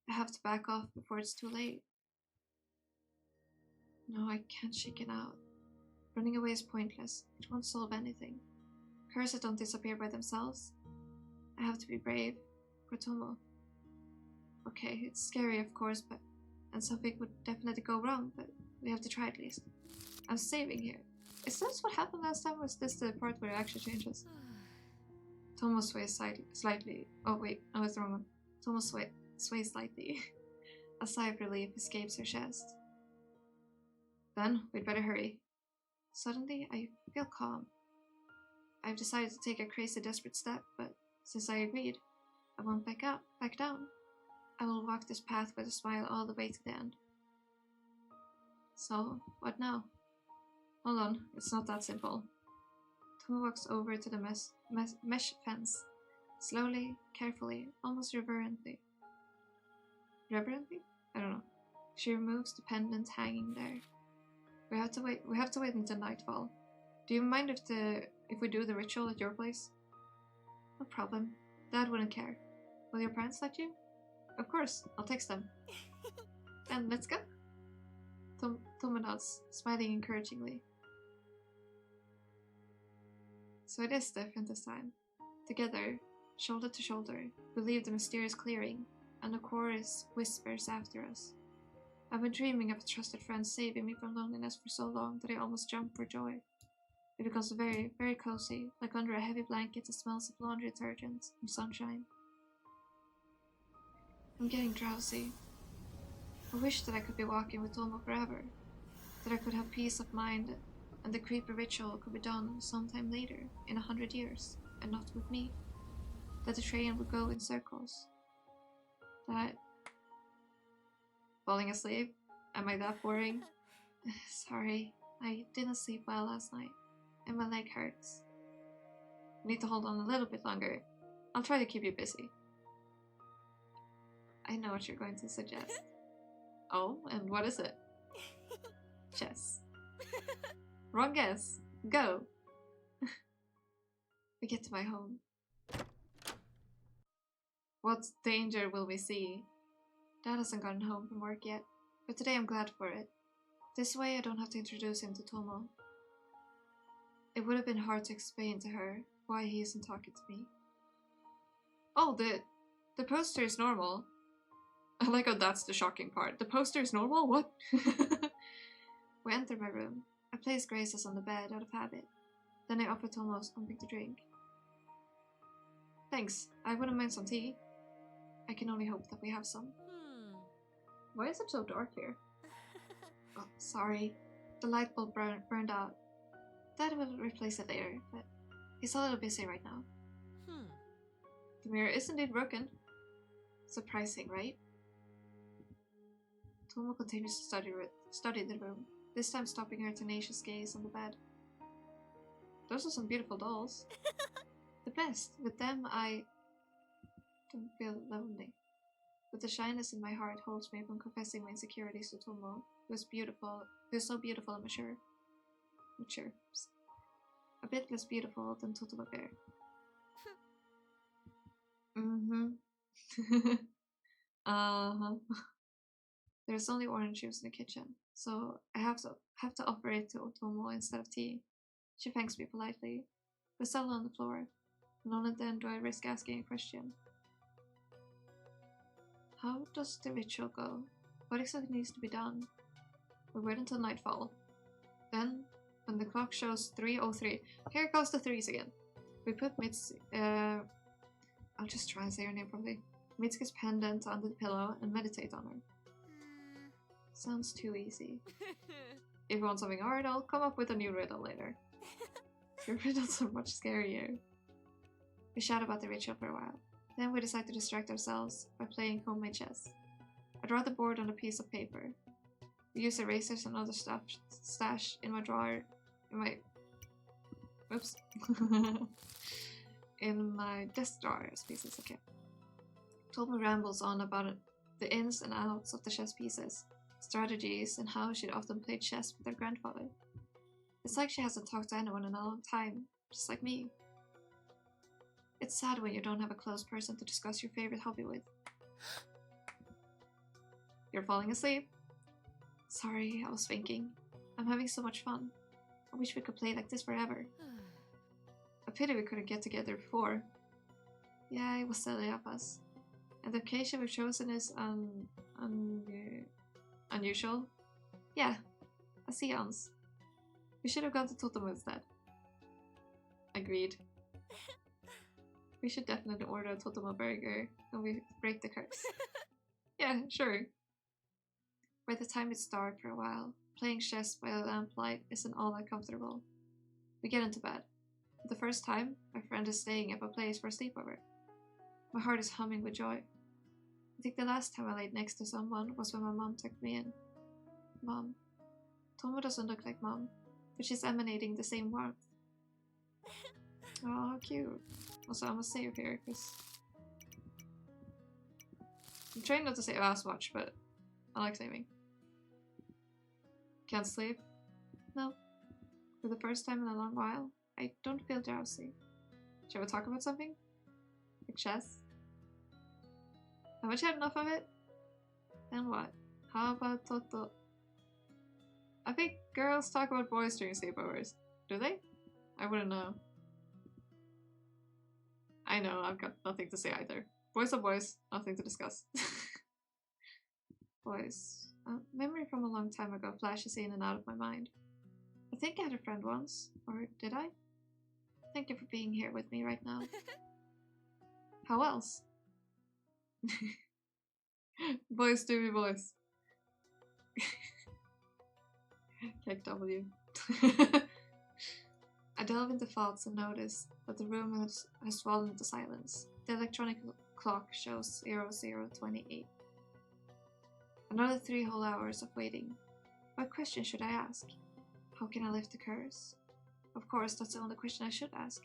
I have to back off before it's too late. No, I can't shake it out. Running away is pointless. It won't solve anything. Curses don't disappear by themselves. I have to be brave. For Tomo. Okay, it's scary of course, and something would definitely go wrong, but we have to try at least. I'm saving here. Is this what happened last time, or is this the part where it actually changes? Tomo sways slightly. Oh wait, I was the wrong one. Tomo sways slightly. A sigh of relief escapes her chest. Then, we'd better hurry. Suddenly, I feel calm. I've decided to take a crazy desperate step, but since I agreed, I won't back down. I will walk this path with a smile all the way to the end. So, what now? Hold on, it's not that simple. Tomo walks over to the mesh fence. Slowly, carefully, almost reverently. Reverently? I don't know. She removes the pendant hanging there. We have to wait until nightfall. Do you mind if we do the ritual at your place? No problem. Dad wouldn't care. Will your parents let you? Of course, I'll text them. Then let's go. Tomo nods, smiling encouragingly. So it is different this time. Together, shoulder to shoulder, we leave the mysterious clearing, and the chorus whispers after us. I've been dreaming of a trusted friend saving me from loneliness for so long that I almost jump for joy. It becomes very, very cozy, like under a heavy blanket that smells of laundry detergent and sunshine. I'm getting drowsy. I wish that I could be walking with Tomo forever, that I could have peace of mind and the creepy ritual could be done sometime later, in 100 years, and not with me. that the train would go in circles. That... Falling asleep? Am I that boring? Sorry, I didn't sleep well last night, and my leg hurts. I need to hold on a little bit longer. I'll try to keep you busy. I know what you're going to suggest. Oh, and what is it? Chess. Wrong guess. Go. We get to my home. What danger will we see? Dad hasn't gotten home from work yet, but today I'm glad for it. This way I don't have to introduce him to Tomo. It would have been hard to explain to her why he isn't talking to me. Oh, the poster is normal. I like how that's the shocking part. The poster is normal? What? We enter my room. I place Grace's on the bed out of habit. Then I offer Tomo something to drink. Thanks, I wouldn't mind some tea. I can only hope that we have some. Why is it so dark here? Oh, sorry. The light bulb burned out. Dad will replace it later, but he's a little busy right now. The mirror is indeed broken. Surprising, right? Tomo continues to study the room, this time stopping her tenacious gaze on the bed. Those are some beautiful dolls. The best. With them, I don't feel lonely. But the shyness in my heart holds me from confessing my insecurities to Tomo, who is so beautiful and mature. A bit less beautiful than Totoro Bear. Uh-huh. There's only orange juice in the kitchen, so I have to offer it to Tomo instead of tea. She thanks me politely. We settle on the floor, and only then do I risk asking a question. How does the ritual go? What exactly needs to be done? We wait until nightfall. Then, when the clock shows 3:03, here goes the threes again. We put I'll just try and say her name properly. Mitsuki's pendant under the pillow and meditate on her. Sounds too easy. If you want something hard, I'll come up with a new riddle later. Your riddles are much scarier. We chat about the ritual for a while. Then we decide to distract ourselves by playing homemade chess. I draw the board on a piece of paper. We use erasers and other stuff stashed in my drawer. In my desk drawer as pieces, okay. Tomo rambles on about the ins and outs of the chess pieces, strategies, and how she'd often played chess with her grandfather. It's like she hasn't talked to anyone in a long time, just like me. It's sad when you don't have a close person to discuss your favorite hobby with. You're falling asleep? Sorry, I was thinking. I'm having so much fun. I wish we could play like this forever. A pity we couldn't get together before. Yeah, it was silly of us. And the occasion we've chosen is unusual. Yeah, a seance. We should have gone to Totomo instead. Agreed. We should definitely order a Totomo burger and we break the curse. Yeah, sure. By the time it's dark for a while, playing chess by the lamplight isn't all that comfortable. We get into bed. For the first time, my friend is staying at my place for a sleepover. My heart is humming with joy. I think the last time I laid next to someone was when my mom tucked me in. Mom. Tomo doesn't look like Mom, but she's emanating the same warmth. Oh, how cute. Also, I'm gonna save here, because I'm trying not to save as much, but I like saving. Can't sleep? No. For the first time in a long while, I don't feel drowsy. Shall we talk about something? Like chess? Haven't you had enough of it? Then what? How about Toto? I think girls talk about boys during sleepovers. Do they? I wouldn't know. I know, I've got nothing to say either. Boys are boys, nothing to discuss. Boys. A memory from a long time ago flashes in and out of my mind. I think I had a friend once, or did I? Thank you for being here with me right now. How else? Boys do be boys. Kick W. I delve into thoughts and notice but the room has swallowed into silence. The electronic clock shows 0028. Another 3 whole hours of waiting. What question should I ask? How can I lift the curse? Of course, that's the only question I should ask,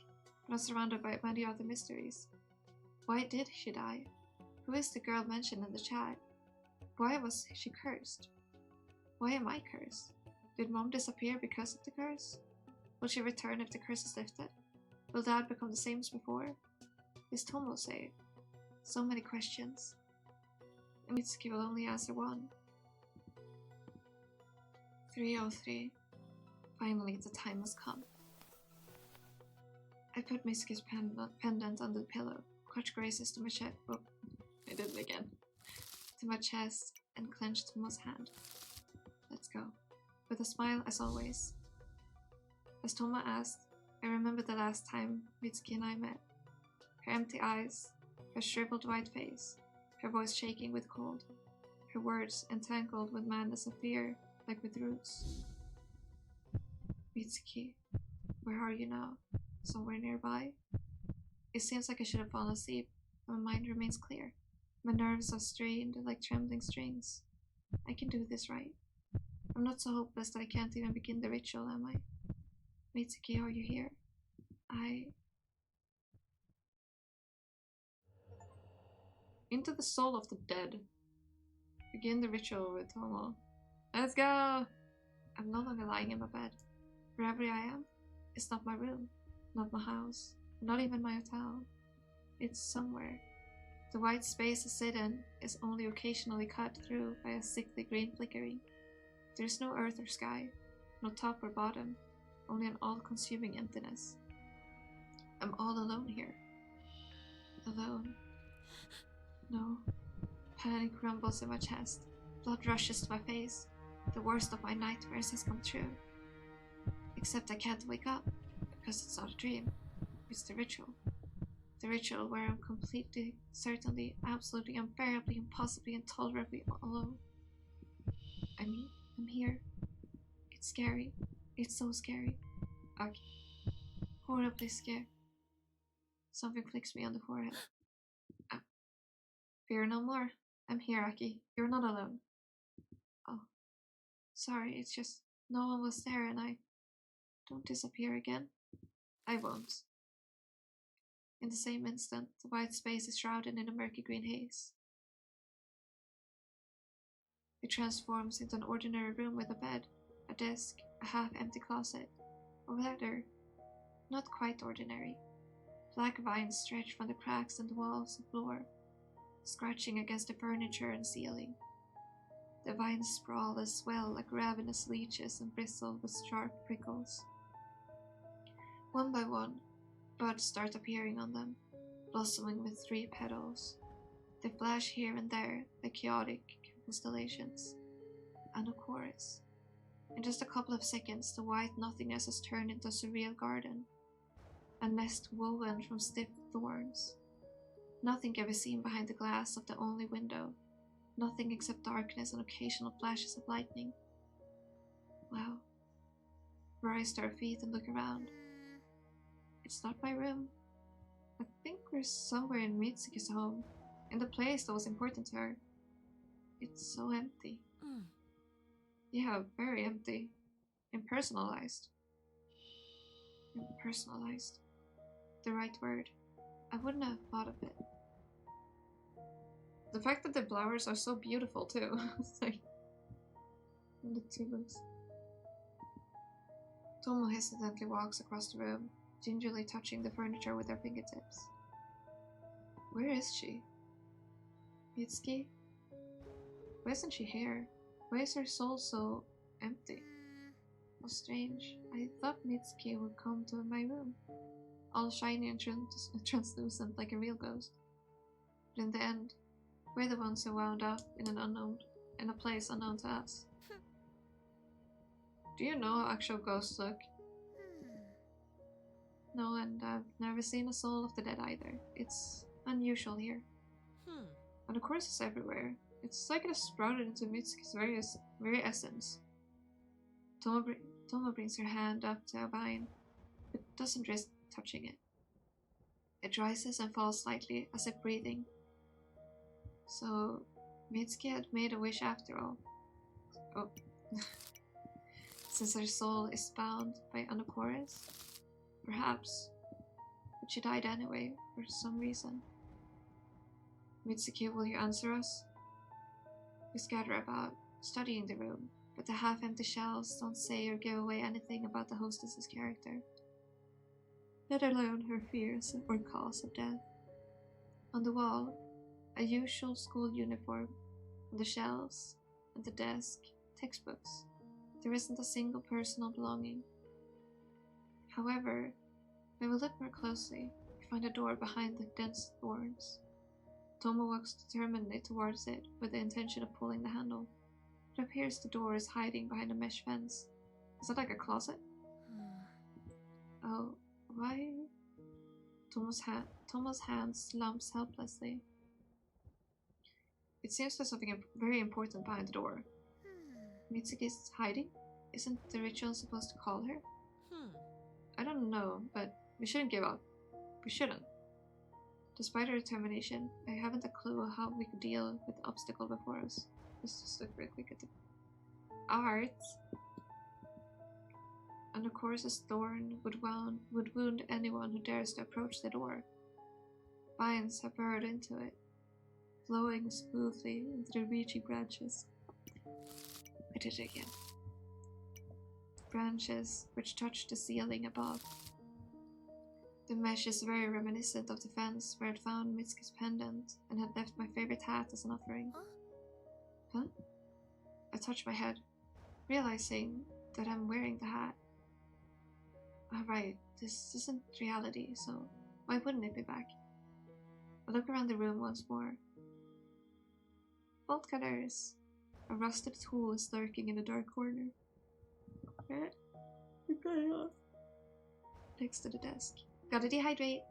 but I'm surrounded by many other mysteries. Why did she die? Who is the girl mentioned in the chat? Why was she cursed? Why am I cursed? Did Mom disappear because of the curse? Will she return if the curse is lifted? Will Dad become the same as before? Is Tomo safe? So many questions. And Mitsuki will only answer one. 3:03. Finally, the time has come. I put Mitsuki's pendant under the pillow, clutch graces to my chest. Oh, I did it again. To my chest and clenched Tomo's hand. Let's go. With a smile, as always. As Tomo asked, I remembered the last time Mitsuki and I met. Her empty eyes, her shriveled white face, her voice shaking with cold, her words entangled with madness of fear, like with roots. Mitsuki, where are you now? Somewhere nearby? It seems like I should have fallen asleep, but my mind remains clear. My nerves are strained like trembling strings. I can do this right. I'm not so hopeless that I can't even begin the ritual, am I? Mitsuki, are you here? Into the soul of the dead. Begin the ritual with Tomo. Let's go! I'm no longer lying in my bed. Wherever I am, it's not my room, not my house, not even my hotel. It's somewhere. The white space I sit in is only occasionally cut through by a sickly green flickering. There's no earth or sky, no top or bottom, only an all-consuming emptiness. I'm all alone here. Alone. No. Panic rumbles in my chest. Blood rushes to my face. The worst of my nightmares has come true. Except I can't wake up, because it's not a dream. It's the ritual. The ritual where I'm completely, certainly, absolutely, unbearably, impossibly, intolerably alone. I mean, I'm here. It's scary. It's so scary. Ugh. Horribly scared. Something flicks me on the forehead. Fear no more. I'm here, Aki. You're not alone. Oh. Sorry, it's just no one was there and I... Don't disappear again. I won't. In the same instant, the white space is shrouded in a murky green haze. It transforms into an ordinary room with a bed, a desk, a half-empty closet, a ladder. Not quite ordinary. Black vines stretch from the cracks in the walls and floor, scratching against the furniture and ceiling. The vines sprawl and swell like ravenous leeches and bristle with sharp prickles. One by one, buds start appearing on them, blossoming with 3 petals. They flash here and there like chaotic constellations. And a chorus. In just a couple of seconds, the white nothingness has turned into a surreal garden. A nest woven from stiff thorns. Nothing can be seen behind the glass of the only window. Nothing except darkness and occasional flashes of lightning. Wow. Rise to our feet and look around. It's not my room. I think we're somewhere in Mitsuki's home, in the place that was important to her. It's so empty. Yeah, very empty. Impersonalized. Impersonalized. The right word. I wouldn't have thought of it. The fact that the flowers are so beautiful too. It's like... the tulips. Tomo hesitantly walks across the room, gingerly touching the furniture with her fingertips. Where is she? Mitsuki? Why isn't she here? Why is her soul so empty? How strange. I thought Mitsuki would come to my room, all shiny and translucent like a real ghost. But in the end, we're the ones who wound up in a place unknown to us. Do you know how actual ghosts look? No, and I've never seen a soul of the dead either. It's unusual here. And of course it's everywhere. It's like it has sprouted into Mitsuki's very essence. Tomo brings her hand up to a vine, but doesn't risk touching it. It rises and falls slightly, as if breathing. So, Mitsuki had made a wish after all. Oh. Since her soul is bound by Anakoris? Perhaps. But she died anyway, for some reason. Mitsuki, will you answer us? We scatter about, studying the room, but the half-empty shelves don't say or give away anything about the hostess's character, let alone her fears or cause of death. On the wall, a usual school uniform. On the shelves, and the desk, textbooks. There isn't a single personal belonging. However, when we look more closely, we find a door behind the dense thorns. Tomo walks determinedly towards it with the intention of pulling the handle. It appears the door is hiding behind a mesh fence. Is that like a closet? Oh, why? Tomo's hand slumps helplessly. It seems there's something very important behind the door. Mitsuki's hiding? Isn't the ritual supposed to call her? I don't know, but we shouldn't give up. We shouldn't. Despite our determination, I haven't a clue how we could deal with the obstacle before us. Let's just look real quick at the art. And of course, this thorn would wound anyone who dares to approach the door. Vines have burrowed into it, flowing smoothly into the reaching branches. I did it again. Branches which touch the ceiling above. The mesh is very reminiscent of the fence where I'd found Mitsuki's pendant and had left my favorite hat as an offering. Huh? I touch my head, realizing that I'm wearing the hat. Alright, this isn't reality, so why wouldn't it be back? I look around the room once more. Bolt cutters! A rusted tool is lurking in a dark corner. Next to the desk. Gotta dehydrate!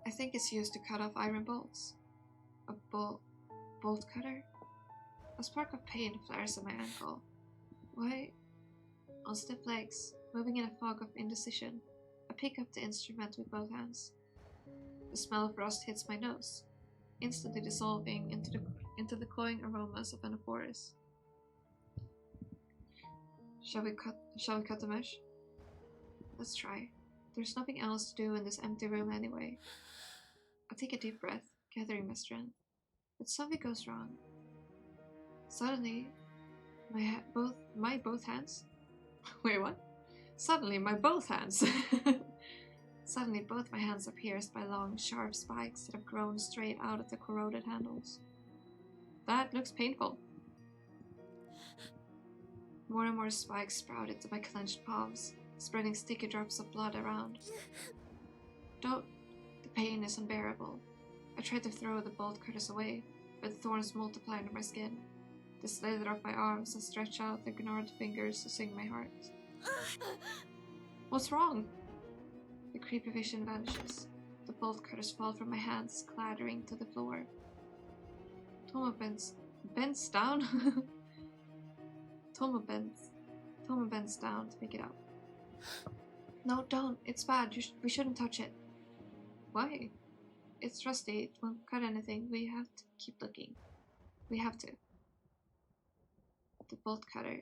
I think it's used to cut off iron bolts. A bolt cutter? A spark of pain flares in my ankle. Why? On stiff legs, moving in a fog of indecision, I pick up the instrument with both hands. The smell of rust hits my nose, instantly dissolving into the cloying aromas of an forest. Shall we cut the mesh? Let's try. There's nothing else to do in this empty room anyway. I take a deep breath, gathering my strength. But something goes wrong. Suddenly, my both hands. Wait, what? Suddenly, both my hands are pierced by long, sharp spikes that have grown straight out of the corroded handles. That looks painful. More and more spikes sprout into my clenched palms, spreading sticky drops of blood around. Don't. The pain is unbearable. I try to throw the bolt cutters away, but the thorns multiply under my skin. They slither up my arms and stretch out their gnarled fingers to sing my heart. What's wrong? The creepy vision vanishes. The bolt cutters fall from my hands, clattering to the floor. Tomo bends down. Tomo bends down to pick it up. No, don't. It's bad. We shouldn't touch it. Why? It's rusty. It won't cut anything. We have to keep looking. We have to. The bolt cutter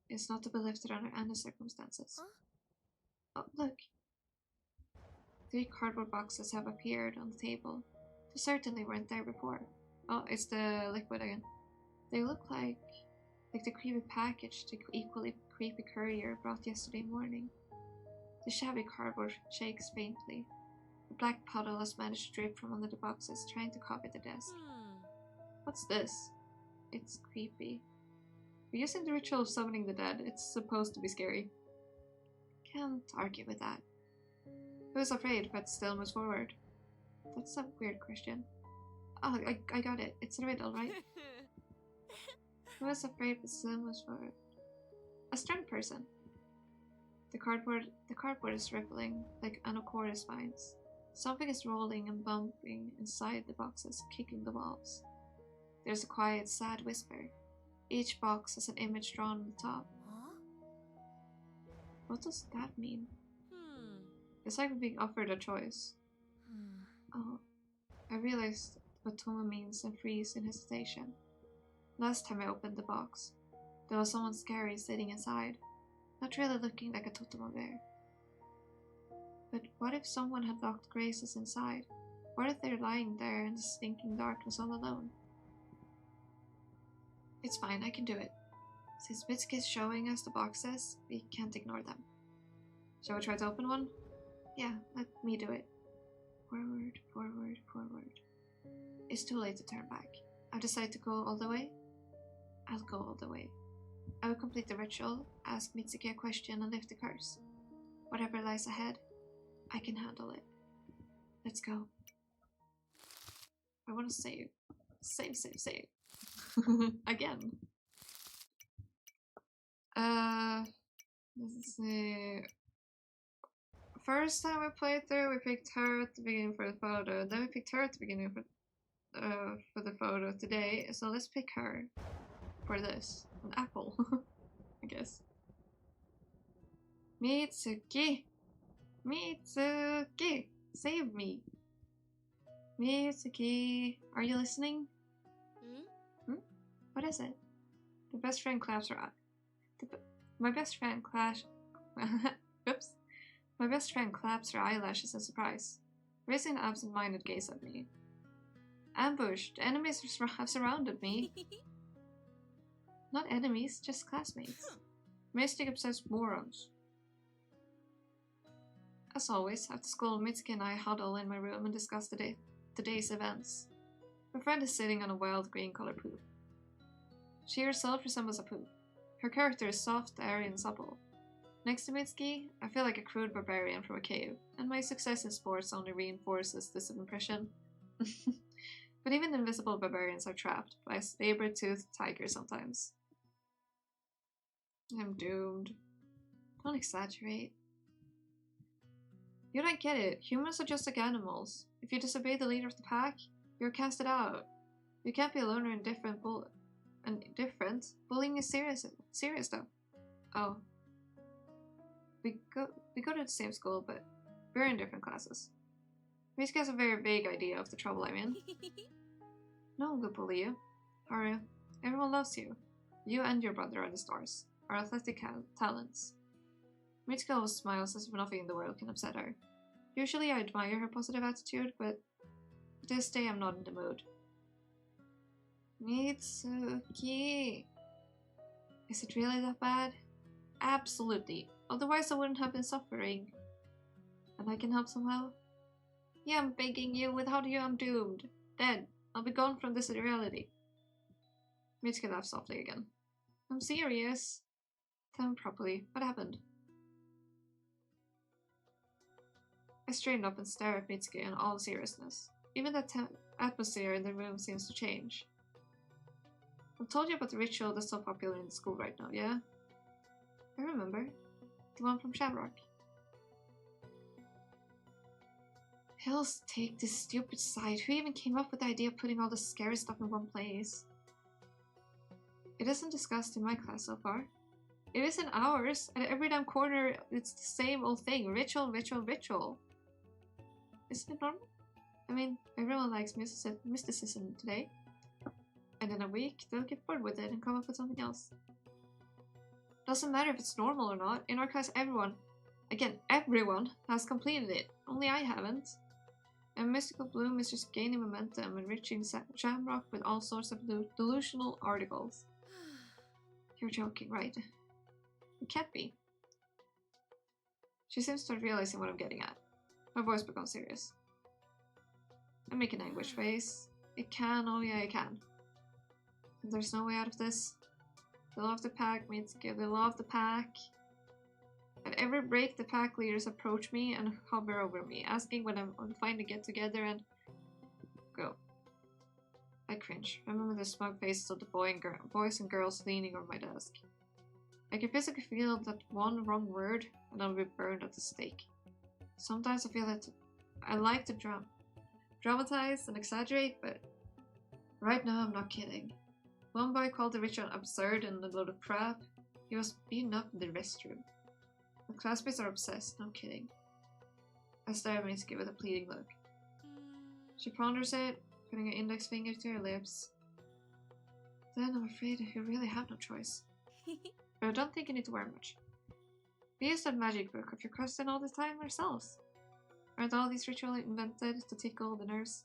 is not to be lifted under any circumstances. Oh, look. 3 cardboard boxes have appeared on the table. They certainly weren't there before. Oh, it's the liquid again. They look like the creepy package the equally creepy courier brought yesterday morning. The shabby cardboard shakes faintly. A black puddle has managed to drip from under the boxes, trying to copy the desk. What's this? It's creepy. We're using the ritual of summoning the dead. It's supposed to be scary. Can't argue with that. I was afraid, but still moves forward. That's a weird question. Oh, I got it. It's a riddle, right? I was afraid, but still moves forward. A strong person. The cardboard is rippling like Anokora spines. Something is rolling and bumping inside the boxes, kicking the walls. There's a quiet, sad whisper. Each box has an image drawn on the top. Huh? What does that mean? Hmm. It's like being offered a choice. Oh, I realized what Toma means and freeze in hesitation. Last time I opened the box, there was someone scary sitting inside, not really looking like a totemo bear. But what if someone had locked Graces inside? What if they're lying there in the stinking darkness all alone? It's fine, I can do it. Since Mitsuki is showing us the boxes, we can't ignore them. Shall we try to open one? Yeah, let me do it. Forward, forward, forward. It's too late to turn back. I've decided to go all the way. I'll go all the way. I will complete the ritual, ask Mitsuki a question, and lift the curse. Whatever lies ahead, I can handle it. Let's go. I want to save. Save, save, save. Again. Let's see. First time we played through, we picked her at the beginning for the photo. Then we picked her at the beginning for the photo today. So let's pick her for this. An apple, I guess. Mitsuki! Mitsuki! Save me! Mitsuki! Are you listening? What is it? The best friend claps her eye. My best friend claps. Oops. My best friend claps her eyelashes in surprise, raising an absent-minded gaze at me. Ambushed! The enemies have surrounded me. Not enemies, just classmates. Mystic-obsessed morons. As always, after school, Mitsuki and I huddle in my room and discuss the day's events. My friend is sitting on a wild green-colored poop. She herself resembles a poop. Her character is soft, airy, and supple. Next to Mitsuki, I feel like a crude barbarian from a cave, and my success in sports only reinforces this impression. But even invisible barbarians are trapped by a saber-toothed tiger sometimes. I'm doomed. Don't exaggerate. You don't get it. Humans are just like animals. If you disobey the leader of the pack, you're casted out. You can't be alone or indifferent. Bullying is serious though. Oh. We go to the same school, but we're in different classes. Mitsuki has a very vague idea of the trouble I'm in. No one will bully you. Haru, everyone loves you. You and your brother are the stars, our athletic talents. Mitsuki always smiles as if nothing in the world can upset her. Usually I admire her positive attitude, but this day I'm not in the mood. Mitsuki! Is it really that bad? Absolutely. Otherwise I wouldn't have been suffering. And I can help somehow? Yeah, I'm begging you, without you I'm doomed. Dead. I'll be gone from this reality. Mitsuki laughs softly again. I'm serious. Tell me properly. What happened? I straighten up and stare at Mitsuki in all seriousness. Even the atmosphere in the room seems to change. I've told you about the ritual that's so popular in the school right now, yeah? I remember. The one from Shamrock. Hell's take this stupid site. Who even came up with the idea of putting all the scary stuff in one place? It isn't discussed in my class so far. It is in ours. At every damn corner, it's the same old thing. Ritual, ritual, ritual. Isn't it normal? I mean, everyone likes mysticism today. And in a week, they'll get bored with it and come up with something else. Doesn't matter if it's normal or not. In our class, everyone has completed it. Only I haven't. And Mystical Bloom is just gaining momentum, enriching Shamrock with all sorts of delusional articles. You're joking, right? It can't be. She seems to start realizing what I'm getting at. My voice becomes serious. I make an anguished face. It can, oh yeah, it can. And there's no way out of this. The law of the pack means give the law of the pack. At every break, the pack leaders approach me and hover over me, asking when I'm fine to get together and go. I cringe. Remember the smug faces of the boys and girls leaning over my desk. I can physically feel that one wrong word and I'll be burned at the stake. Sometimes I feel that I like to dramatize and exaggerate, but right now I'm not kidding. One boy called the ritual absurd and a load of crap. He was beaten up in the restroom. The classmates are obsessed, no kidding. I stare at Mitsuki with a pleading look. She ponders it, putting her index finger to her lips. Then I'm afraid you really have no choice. But I don't think you need to worry much. We used that magic book of your cousin all the time ourselves. Aren't all these rituals invented to tickle the nerves?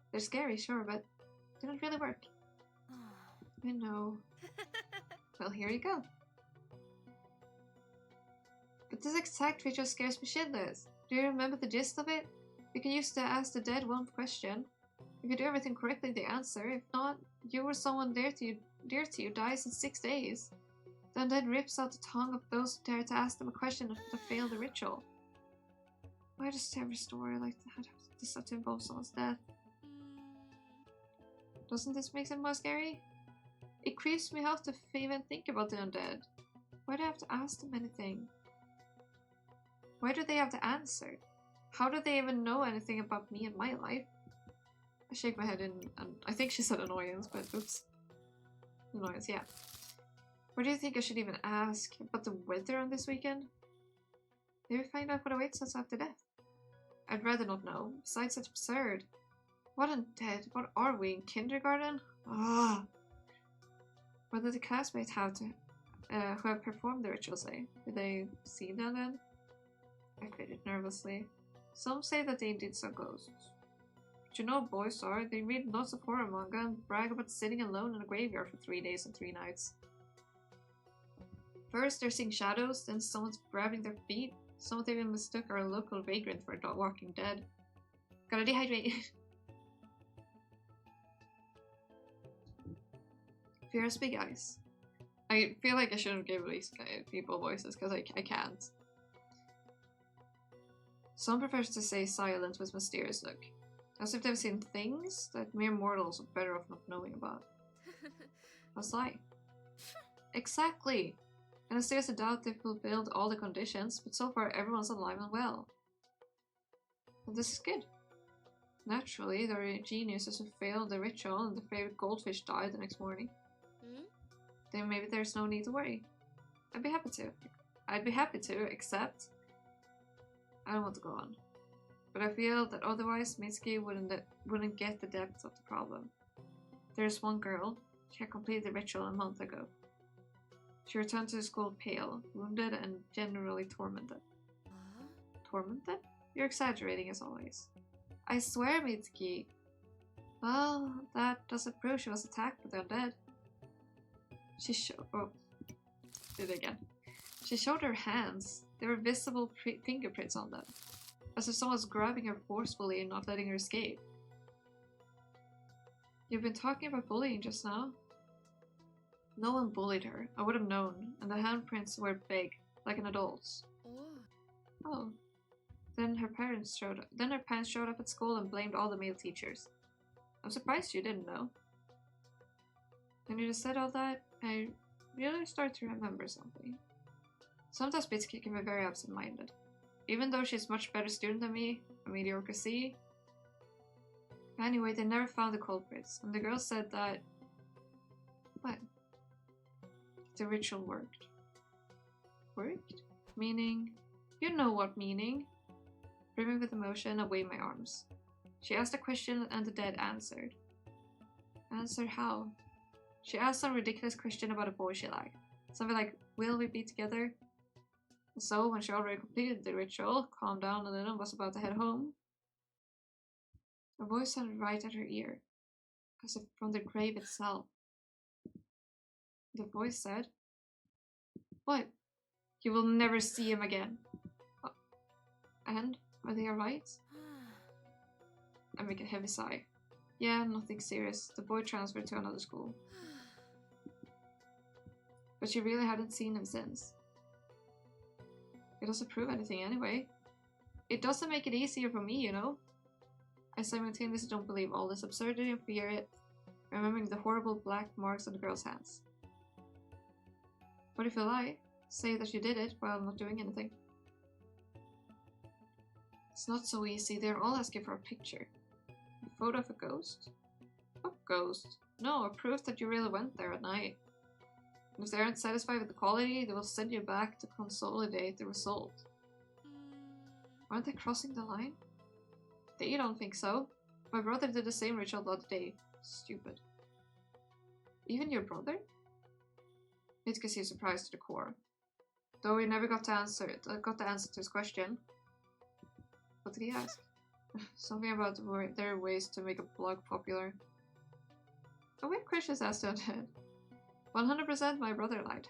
They're scary, sure, but they don't really work. I know. Well, here you go. But this exact ritual scares me shitless. Do you remember the gist of it? You can use to ask the dead one question. If you do everything correctly, they answer. If not, you or someone dear to you dies in 6 days. The undead rips out the tongue of those who dare to ask them a question that failed the ritual. Why does every story like that have to involve someone's death? Doesn't this make it more scary? It creeps me out to even think about the undead. Why do I have to ask them anything? Why do they have to answer? How do they even know anything about me and my life? I shake my head in, I think she said annoyance, but oops. Annoyance, yeah. Where do you think I should even ask? About the weather on this weekend? Maybe find out what awaits us after death. I'd rather not know. Besides, it's absurd. What undead? What are we, in kindergarten? Ah. What did the classmates have to, who have performed the ritual say? Did they see them then? I fidget nervously. Some say that they indeed saw ghosts. But you know how boys are. They read lots of horror manga and brag about sitting alone in a graveyard for 3 days and 3 nights. First they're seeing shadows, then someone's grabbing their feet. Some of them even mistook our local vagrant for a walking dead. Gotta dehydrate. Fierce big eyes. I feel like I shouldn't give these people voices because I can't. Some prefers to say silent with mysterious look, as if they've seen things that mere mortals are better off not knowing about. A sigh. Exactly! And I seriously doubt they've fulfilled all the conditions, but so far everyone's alive and well. And this is good. Naturally, there are geniuses who failed the ritual and the favorite goldfish died the next morning. Then maybe there's no need to worry. I'd be happy to, except I don't want to go on. But I feel that otherwise Mitsuki wouldn't get the depth of the problem. There's one girl. She had completed the ritual a month ago. She returned to the school pale, wounded, and generally tormented. Tormented? You're exaggerating as always. I swear, Mitsuki. Well, that doesn't prove she was attacked by the undead. She showed her hands. There were visible fingerprints on them, as if someone was grabbing her forcefully and not letting her escape. You've been talking about bullying just now? No one bullied her. I would have known, and the handprints were big, like an adult's. Oh. Then her parents showed up at school and blamed all the male teachers. I'm surprised you didn't know. When you just said all that, I really start to remember something. Sometimes Mitsuki can be very absent-minded. Even though she's a much better student than me, a mediocre C. Anyway, they never found the culprits, and the girl said that... What? The ritual worked. Worked? Meaning? You know what meaning. Brimming with emotion, I waved my arms. She asked a question and the dead answered. Answered how? She asked some ridiculous question about a boy she liked. Something like, will we be together? And so, when she already completed the ritual, calmed down a little and was about to head home, a voice sounded right at her ear, as if from the grave itself. The voice said, What? You will never see him again. And? Are they alright? I make a heavy sigh. Yeah, nothing serious. The boy transferred to another school. But she really hadn't seen him since. It doesn't prove anything anyway. It doesn't make it easier for me, you know? I simultaneously don't believe all this absurdity and fear it, remembering the horrible black marks on the girl's hands. What if you lie? Say that you did it while not doing anything. It's not so easy. They're all asking for a picture. A photo of a ghost? What ghost? No, proof that you really went there at night. And if they aren't satisfied with the quality, they will send you back to consolidate the result. Aren't they crossing the line? They don't think so. My brother did the same ritual the other day. Stupid. Even your brother? Mitsuki seems surprised to the core. Though he never got the answer to his question. What did he ask? Something about their ways to make a blog popular. A weird question asked to undead. 100% my brother lied.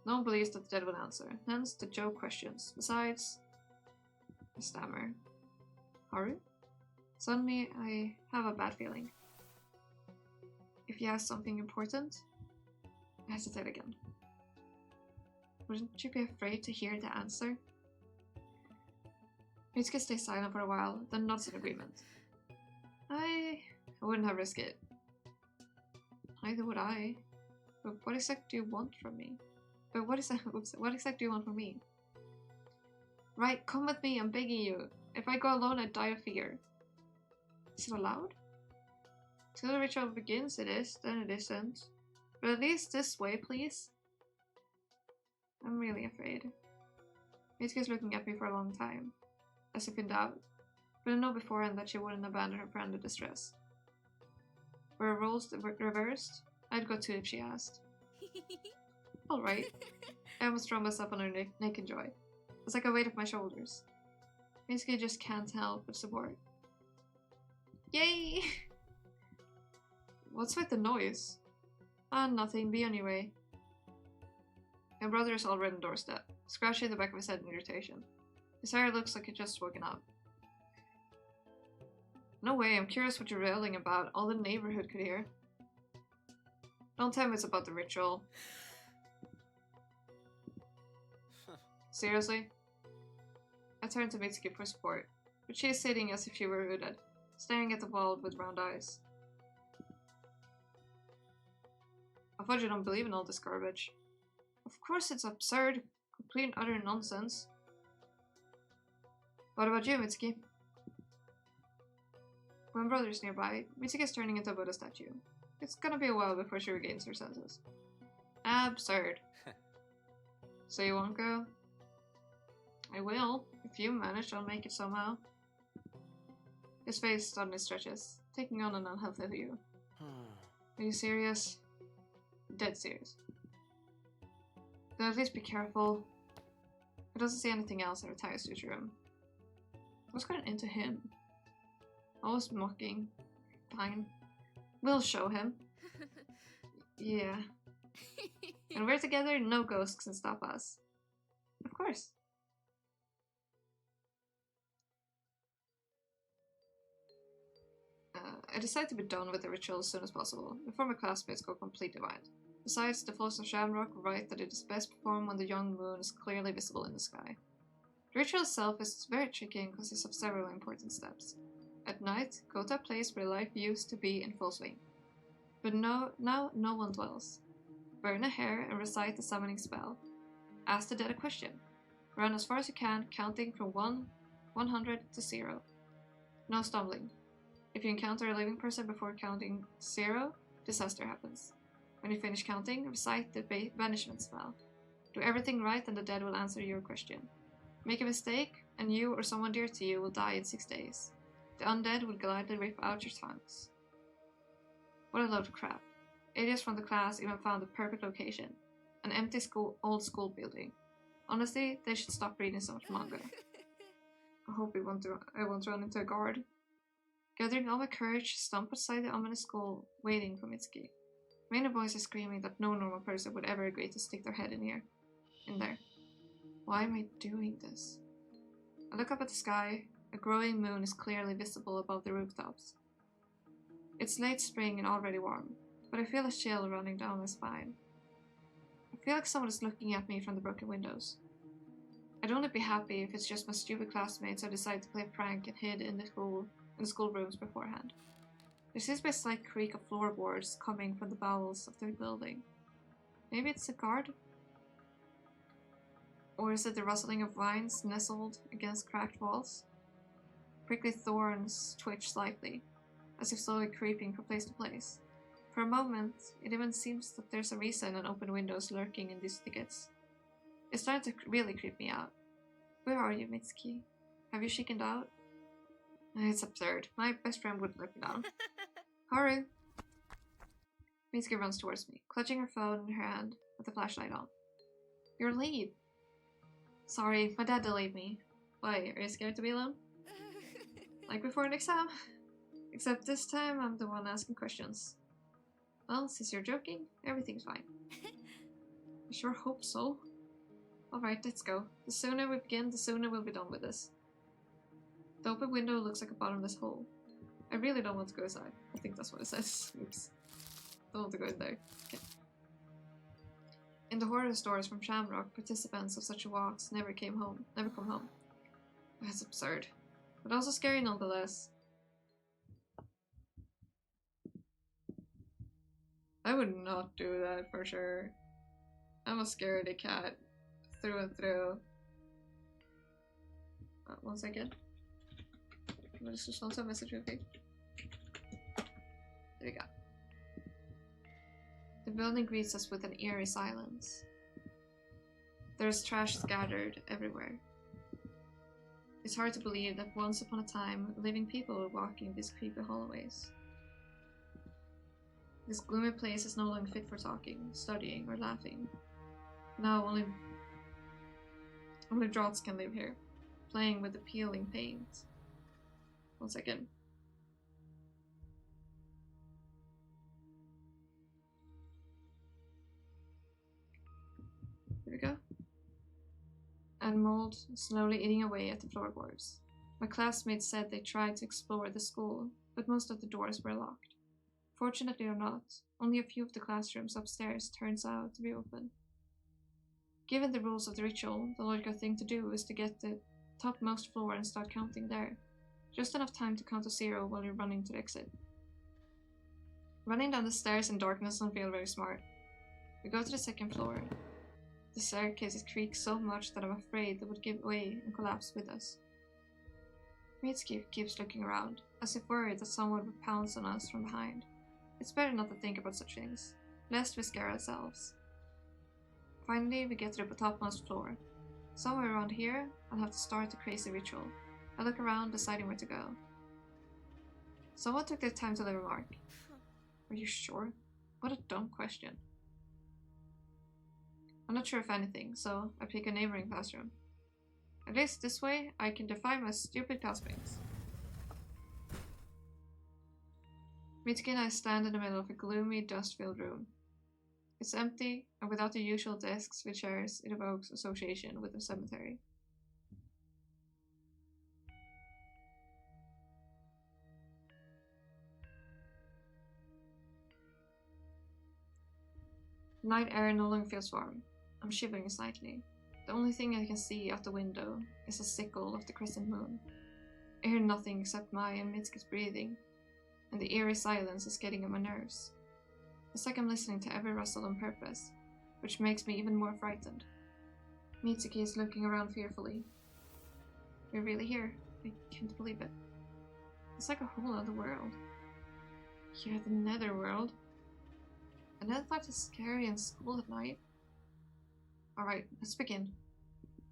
No one believes that the dead will answer, hence the joke questions. Besides, I stammer. Haru? Suddenly, I have a bad feeling. If you ask something important, I hesitate again. Wouldn't you be afraid to hear the answer? Mitsuki stays silent for a while, then nods in agreement. I wouldn't have risked it. Neither would I. But what exactly do you want from me? What exactly do you want from me? Right, come with me, I'm begging you. If I go alone, I die of fear. Is it allowed? Till the ritual begins, it is, then it isn't. But at least this way, please. I'm really afraid. Mitsuki's looking at me for a long time, as if in doubt, but I know beforehand that she wouldn't abandon her friend in distress. Were roles reversed, I'd go too if she asked. Alright. I almost throw myself on her neck in joy. It's like a weight off my shoulders. Mitsuki just can't help but support. Yay! What's with the noise? Ah, nothing. Be on your way. My brother is already on the doorstep, scratching the back of his head in irritation. His hair looks like he's just woken up. No way, I'm curious what you're railing about. All the neighborhood could hear. Don't tell me it's about the ritual. Seriously? I turn to Mitsuki for support, but she is sitting as if she were rooted, staring at the wall with round eyes. I thought you don't believe in all this garbage. Of course it's absurd, complete and utter nonsense. What about you, Mitsuki? When brother's nearby, Mitsuki is turning into a Buddha statue. It's gonna be a while before she regains her senses. Absurd. So you won't go? I will. If you manage, I'll make it somehow. His face suddenly stretches, taking on an unhealthy hue. Are you serious? Dead serious. Then at least be careful. He doesn't see anything else and retires to his room. What's gotten into him? Always mocking. Fine. We'll show him. Yeah. And we're together, no ghosts can stop us. Of course. I decide to be done with the ritual as soon as possible, before my classmates go completely wild. Besides, the flows of Shamrock write that it is best performed when the young moon is clearly visible in the sky. The ritual itself is very tricky and consists of several important steps. At night, go to a place where life used to be in full swing. But now no one dwells. Burn a hair and recite the summoning spell. Ask the dead a question. Run as far as you can, counting from 100 to 0. No stumbling. If you encounter a living person before counting 0, disaster happens. When you finish counting, recite the banishment spell. Do everything right and the dead will answer your question. Make a mistake, and you or someone dear to you will die in 6 days. The undead will gladly rip out your tongues. What a load of crap. Idiots from the class even found the perfect location. An empty old school building. Honestly, they should stop reading so much manga. I hope I won't run into a guard. Gathering all my courage, stomp outside the ominous school, waiting for Mitsuki. Many boys are screaming that no normal person would ever agree to stick their head in there. Why am I doing this? I look up at the sky. A growing moon is clearly visible above the rooftops. It's late spring and already warm, but I feel a chill running down my spine. I feel like someone is looking at me from the broken windows. I'd only be happy if it's just my stupid classmates who decide to play a prank and hid in the school rooms beforehand. There seems to be a slight creak of floorboards coming from the bowels of the building. Maybe it's a guard? Or is it the rustling of vines nestled against cracked walls? Prickly thorns twitch slightly, as if slowly creeping from place to place. For a moment, it even seems that there's a reason and open windows lurking in these thickets. It's starting to really creep me out. Where are you, Mitsuki? Have you chickened out? It's absurd. My best friend wouldn't let me down. Haru! Mitsuki runs towards me, clutching her phone in her hand with the flashlight on. You're late. Sorry, my dad delayed me. Why, are you scared to be alone? Like before an exam? Except this time I'm the one asking questions. Well, since you're joking, everything's fine. I sure hope so. Alright, let's go. The sooner we begin, the sooner we'll be done with this. The open window looks like a bottomless hole. I really don't want to go inside. I think that's what it says. Oops. Don't want to go in there. Okay. In the horror stories from Shamrock, participants of such walks never come home. That's absurd. But also scary nonetheless. I would not do that for sure. I'm a scaredy cat. Through and through. 1 second. Let's just respond to a message real quick. There we go. The building greets us with an eerie silence. There's trash scattered everywhere. It's hard to believe that once upon a time, living people were walking these creepy hallways. This gloomy place is no longer fit for talking, studying, or laughing. Now only draughts can live here, playing with the peeling paint. 1 second. There we go. And mold slowly eating away at the floorboards. My classmates said they tried to explore the school, but most of the doors were locked. Fortunately or not, only a few of the classrooms upstairs turns out to be open. Given the rules of the ritual, the logical thing to do is to get the topmost floor and start counting there. Just enough time to count to 0 while you're running to the exit. Running down the stairs in darkness doesn't feel very smart. We go to the 2nd floor. The staircases creak so much that I'm afraid they would give way and collapse with us. Mitsuki keeps looking around, as if worried that someone would pounce on us from behind. It's better not to think about such things, lest we scare ourselves. Finally, we get to the topmost floor. Somewhere around here, I'll have to start the crazy ritual. I look around, deciding where to go. Someone took their time to leave a remark. Are you sure? What a dumb question. I'm not sure of anything, so I pick a neighboring classroom. At least this way, I can defy my stupid classmates. Mitsuki and I stand in the middle of a gloomy, dust-filled room. It's empty, and without the usual desks with chairs, it evokes association with a cemetery. The night air no longer feels warm. I'm shivering slightly. The only thing I can see out the window is the sickle of the crescent moon. I hear nothing except my and Mitsuki's breathing, and the eerie silence is getting on my nerves. It's like I'm listening to every rustle on purpose, which makes me even more frightened. Mitsuki is looking around fearfully. We're really here. I can't believe it. It's like a whole other world. Here, the netherworld. I never thought it's scary in school at night. Alright, let's begin.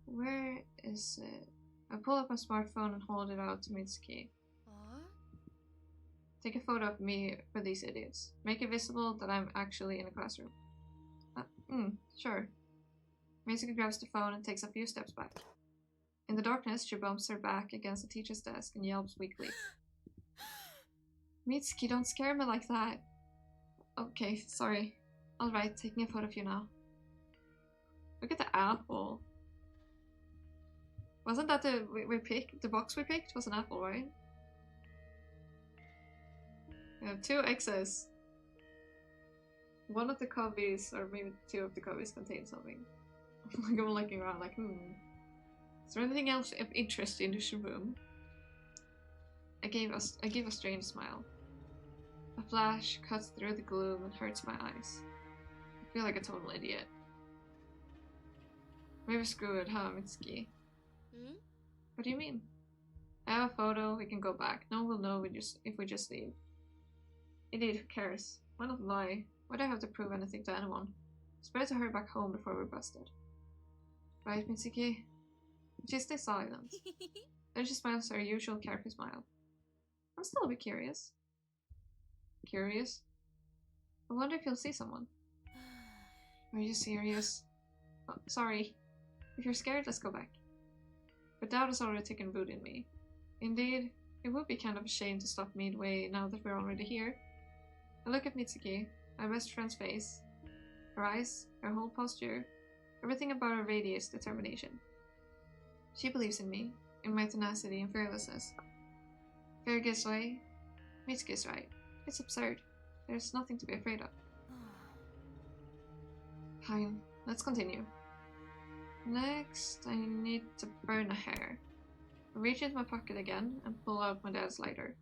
Where is it? I pull up my smartphone and hold it out to Mitsuki. Take a photo of me for these idiots. Make it visible that I'm actually in a classroom. Sure. Mitsuki grabs the phone and takes a few steps back. In the darkness, she bumps her back against the teacher's desk and yelps weakly. Mitsuki, don't scare me like that. Okay, sorry. Alright, taking a photo of you now. Look at the apple. Wasn't that we picked? The box we picked was an apple, right? We have 2 X's. One of the copies, or maybe 2 of the copies, contain something. Like I'm looking around like, is there anything else of interest in this room? I gave a strange smile. A flash cuts through the gloom and hurts my eyes. I feel like a total idiot. Maybe screw it, huh, Mitsuki? What do you mean? I have a photo, we can go back. No one will know if we just leave. Indeed, who cares? Why not lie? Why do I have to prove anything to anyone? It's better to hurry back home before we're busted. Right, Mitsuki? She stays silent. Then she smiles her usual carefree smile. I'm still a bit curious. Curious? I wonder if you'll see someone. Are you serious? Oh, sorry. If you're scared, let's go back. But doubt has already taken root in me. Indeed, it would be kind of a shame to stop midway now that we're already here. I look at Mitsuki, my best friend's face. Her eyes, her whole posture, everything about her radiates determination. She believes in me, in my tenacity and fearlessness. Fear gives way. Mitsuki's right. It's absurd. There's nothing to be afraid of. Fine, let's continue. Next, I need to burn a hair. I reach into my pocket again and pull out my dad's lighter.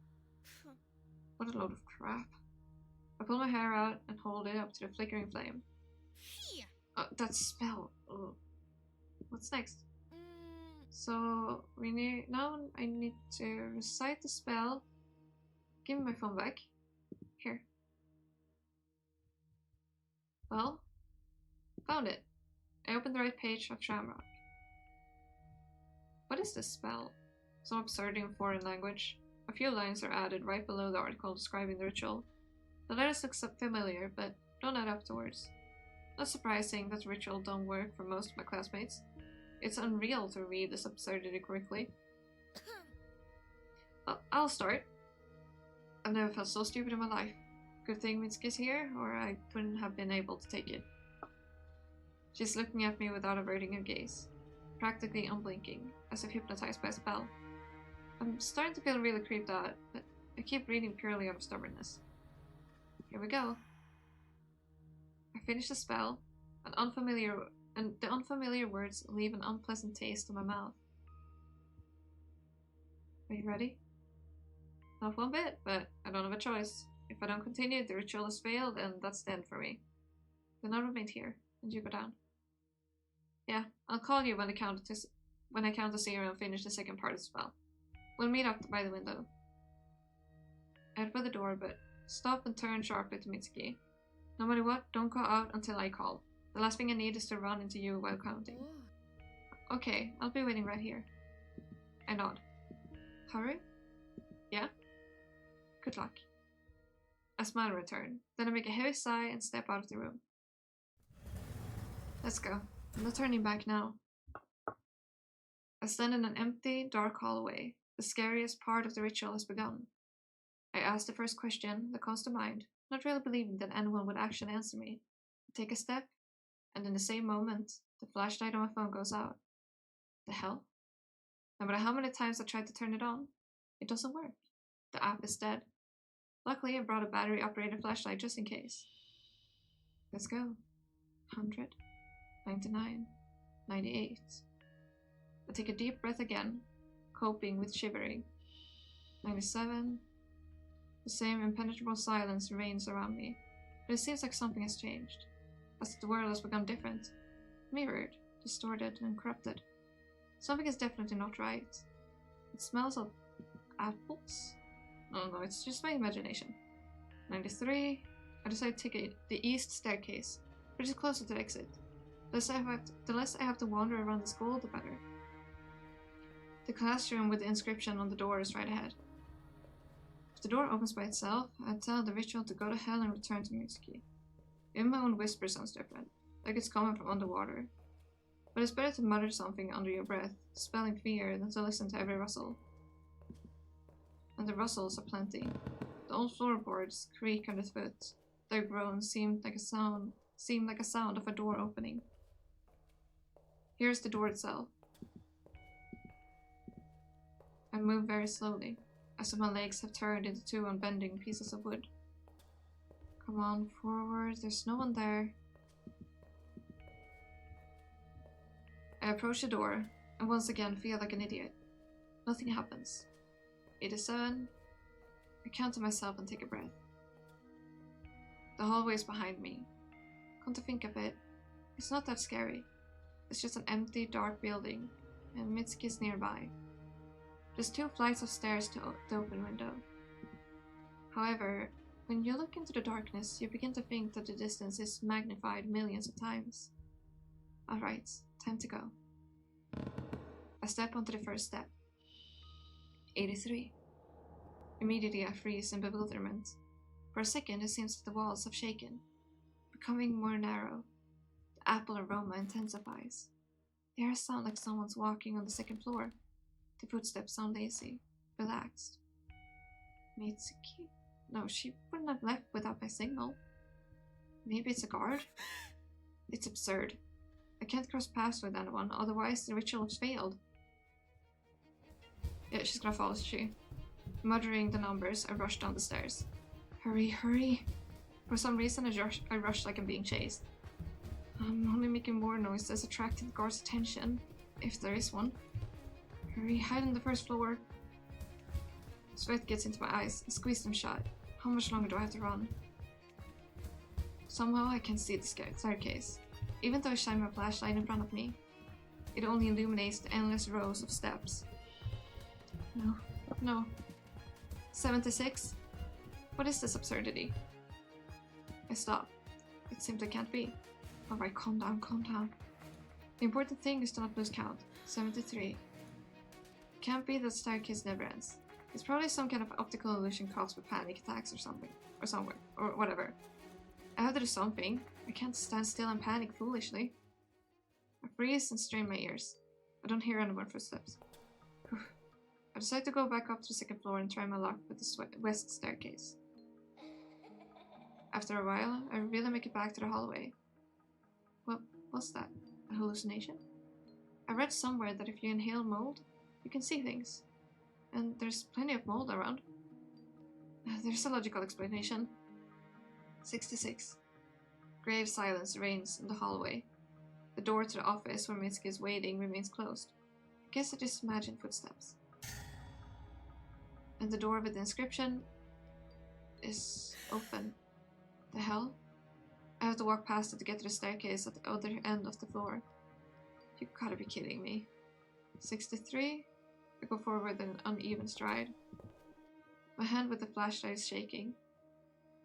What a load of crap. I pull my hair out and hold it up to the flickering flame. Oh, that smell. Ugh. What's next? So, now I need to recite the spell. Give me my phone back. Here. Well, found it. I opened the right page of Shamrock. What is this spell? Some absurdity in foreign language. A few lines are added right below the article describing the ritual. The letters look familiar, but don't add up to words. Not surprising that the ritual don't work for most of my classmates. It's unreal to read this absurdity correctly. Well, I'll start. I've never felt so stupid in my life. Good thing Mitsuki's here, or I wouldn't have been able to take it. She's looking at me without averting her gaze, practically unblinking, as if hypnotized by a spell. I'm starting to feel really creeped out, but I keep reading purely out of stubbornness. Here we go. I finish the spell, and the unfamiliar words leave an unpleasant taste in my mouth. Are you ready? Not one bit, but I don't have a choice. If I don't continue, the ritual has failed, and that's the end for me. Then I'll remain here, and you go down. Yeah, I'll call you when I count to 0 and finish the second part of the spell. We'll meet up by the window. I head for the door, but stop and turn sharply to Mitsuki. No matter what, don't go out until I call. The last thing I need is to run into you while counting. Okay, I'll be waiting right here. I nod. Hurry? Yeah? Good luck. I smile in return. Then I make a heavy sigh and step out of the room. Let's go. No turning back now. I stand in an empty, dark hallway. The scariest part of the ritual has begun. I ask the first question that comes to mind, not really believing that anyone would actually answer me. I take a step, and in the same moment, the flashlight on my phone goes out. The hell? No matter how many times I try to turn it on, it doesn't work. The app is dead. Luckily, I brought a battery-operated flashlight just in case. Let's go. 100, 99, 98. I take a deep breath again, coping with shivering. 97. The same impenetrable silence reigns around me, but it seems like something has changed, as if the world has become different, mirrored, distorted, and corrupted. Something is definitely not right. It smells of apples? No, it's just my imagination. 93. I decide to take the east staircase, which is closer to the exit. The less I have to wander around the school, the better. The classroom with the inscription on the door is right ahead. If the door opens by itself, I tell the ritual to go to hell and return to Mitsuki. Even my own whisper sounds different, like it's coming from underwater. But it's better to mutter something under your breath, spelling fear, than to listen to every rustle. And the rustles are plenty. The old floorboards creak underfoot. Their groans seem like a sound of a door opening. Here's the door itself. I move very slowly, as if my legs have turned into two unbending pieces of wood. Come on, forward, there's no one there. I approach the door, and once again feel like an idiot. Nothing happens. 87. I count to myself and take a breath. The hallway is behind me. Come to think of it, it's not that scary. It's just an empty, dark building, and Mitsuki's nearby. There's 2 flights of stairs to the open window. However, When you look into the darkness, you begin to think that the distance is magnified millions of times. Alright, time to go. I step onto the first step. 83. Immediately I freeze in bewilderment. For a second it seems that the walls have shaken, becoming more narrow. The apple aroma intensifies. The air sounds like someone's walking on the second floor. The footsteps sound lazy, relaxed. Mitsuki? No, she wouldn't have left without my signal. Maybe it's a guard? It's absurd. I can't cross paths with anyone, otherwise the ritual has failed. Yeah, she's gonna follow, she. Muttering the numbers, I rush down the stairs. Hurry, hurry. For some reason, I rush like I'm being chased. I'm only making more noises, attracting the guard's attention, if there is one. Hurry, hide on the first floor. Sweat gets into my eyes. I squeeze them shut. How much longer do I have to run? Somehow I can see the staircase. Even though I shine my flashlight in front of me, it only illuminates the endless rows of steps. No. 76? What is this absurdity? I stop. It simply can't be. Alright, calm down. The important thing is to not lose count. 73. It can't be that staircase never ends. It's probably some kind of optical illusion caused with panic attacks or something. Or somewhere. Or whatever. I have to do something. I can't stand still and panic foolishly. I freeze and strain my ears. I don't hear any more footsteps. I decide to go back up to the second floor and try my luck with the west staircase. After a while, I really make it back to the hallway. What was that? A hallucination? I read somewhere that if you inhale mold, you can see things. And there's plenty of mold around. There's a logical explanation. 66. Grave silence reigns in the hallway. The door to the office where Mitsuki is waiting remains closed. I guess I just imagined footsteps. And the door with the inscription is open. The hell? I have to walk past it to get to the staircase at the other end of the floor. You gotta be kidding me. 63? I go forward in an uneven stride. My hand with the flashlight is shaking,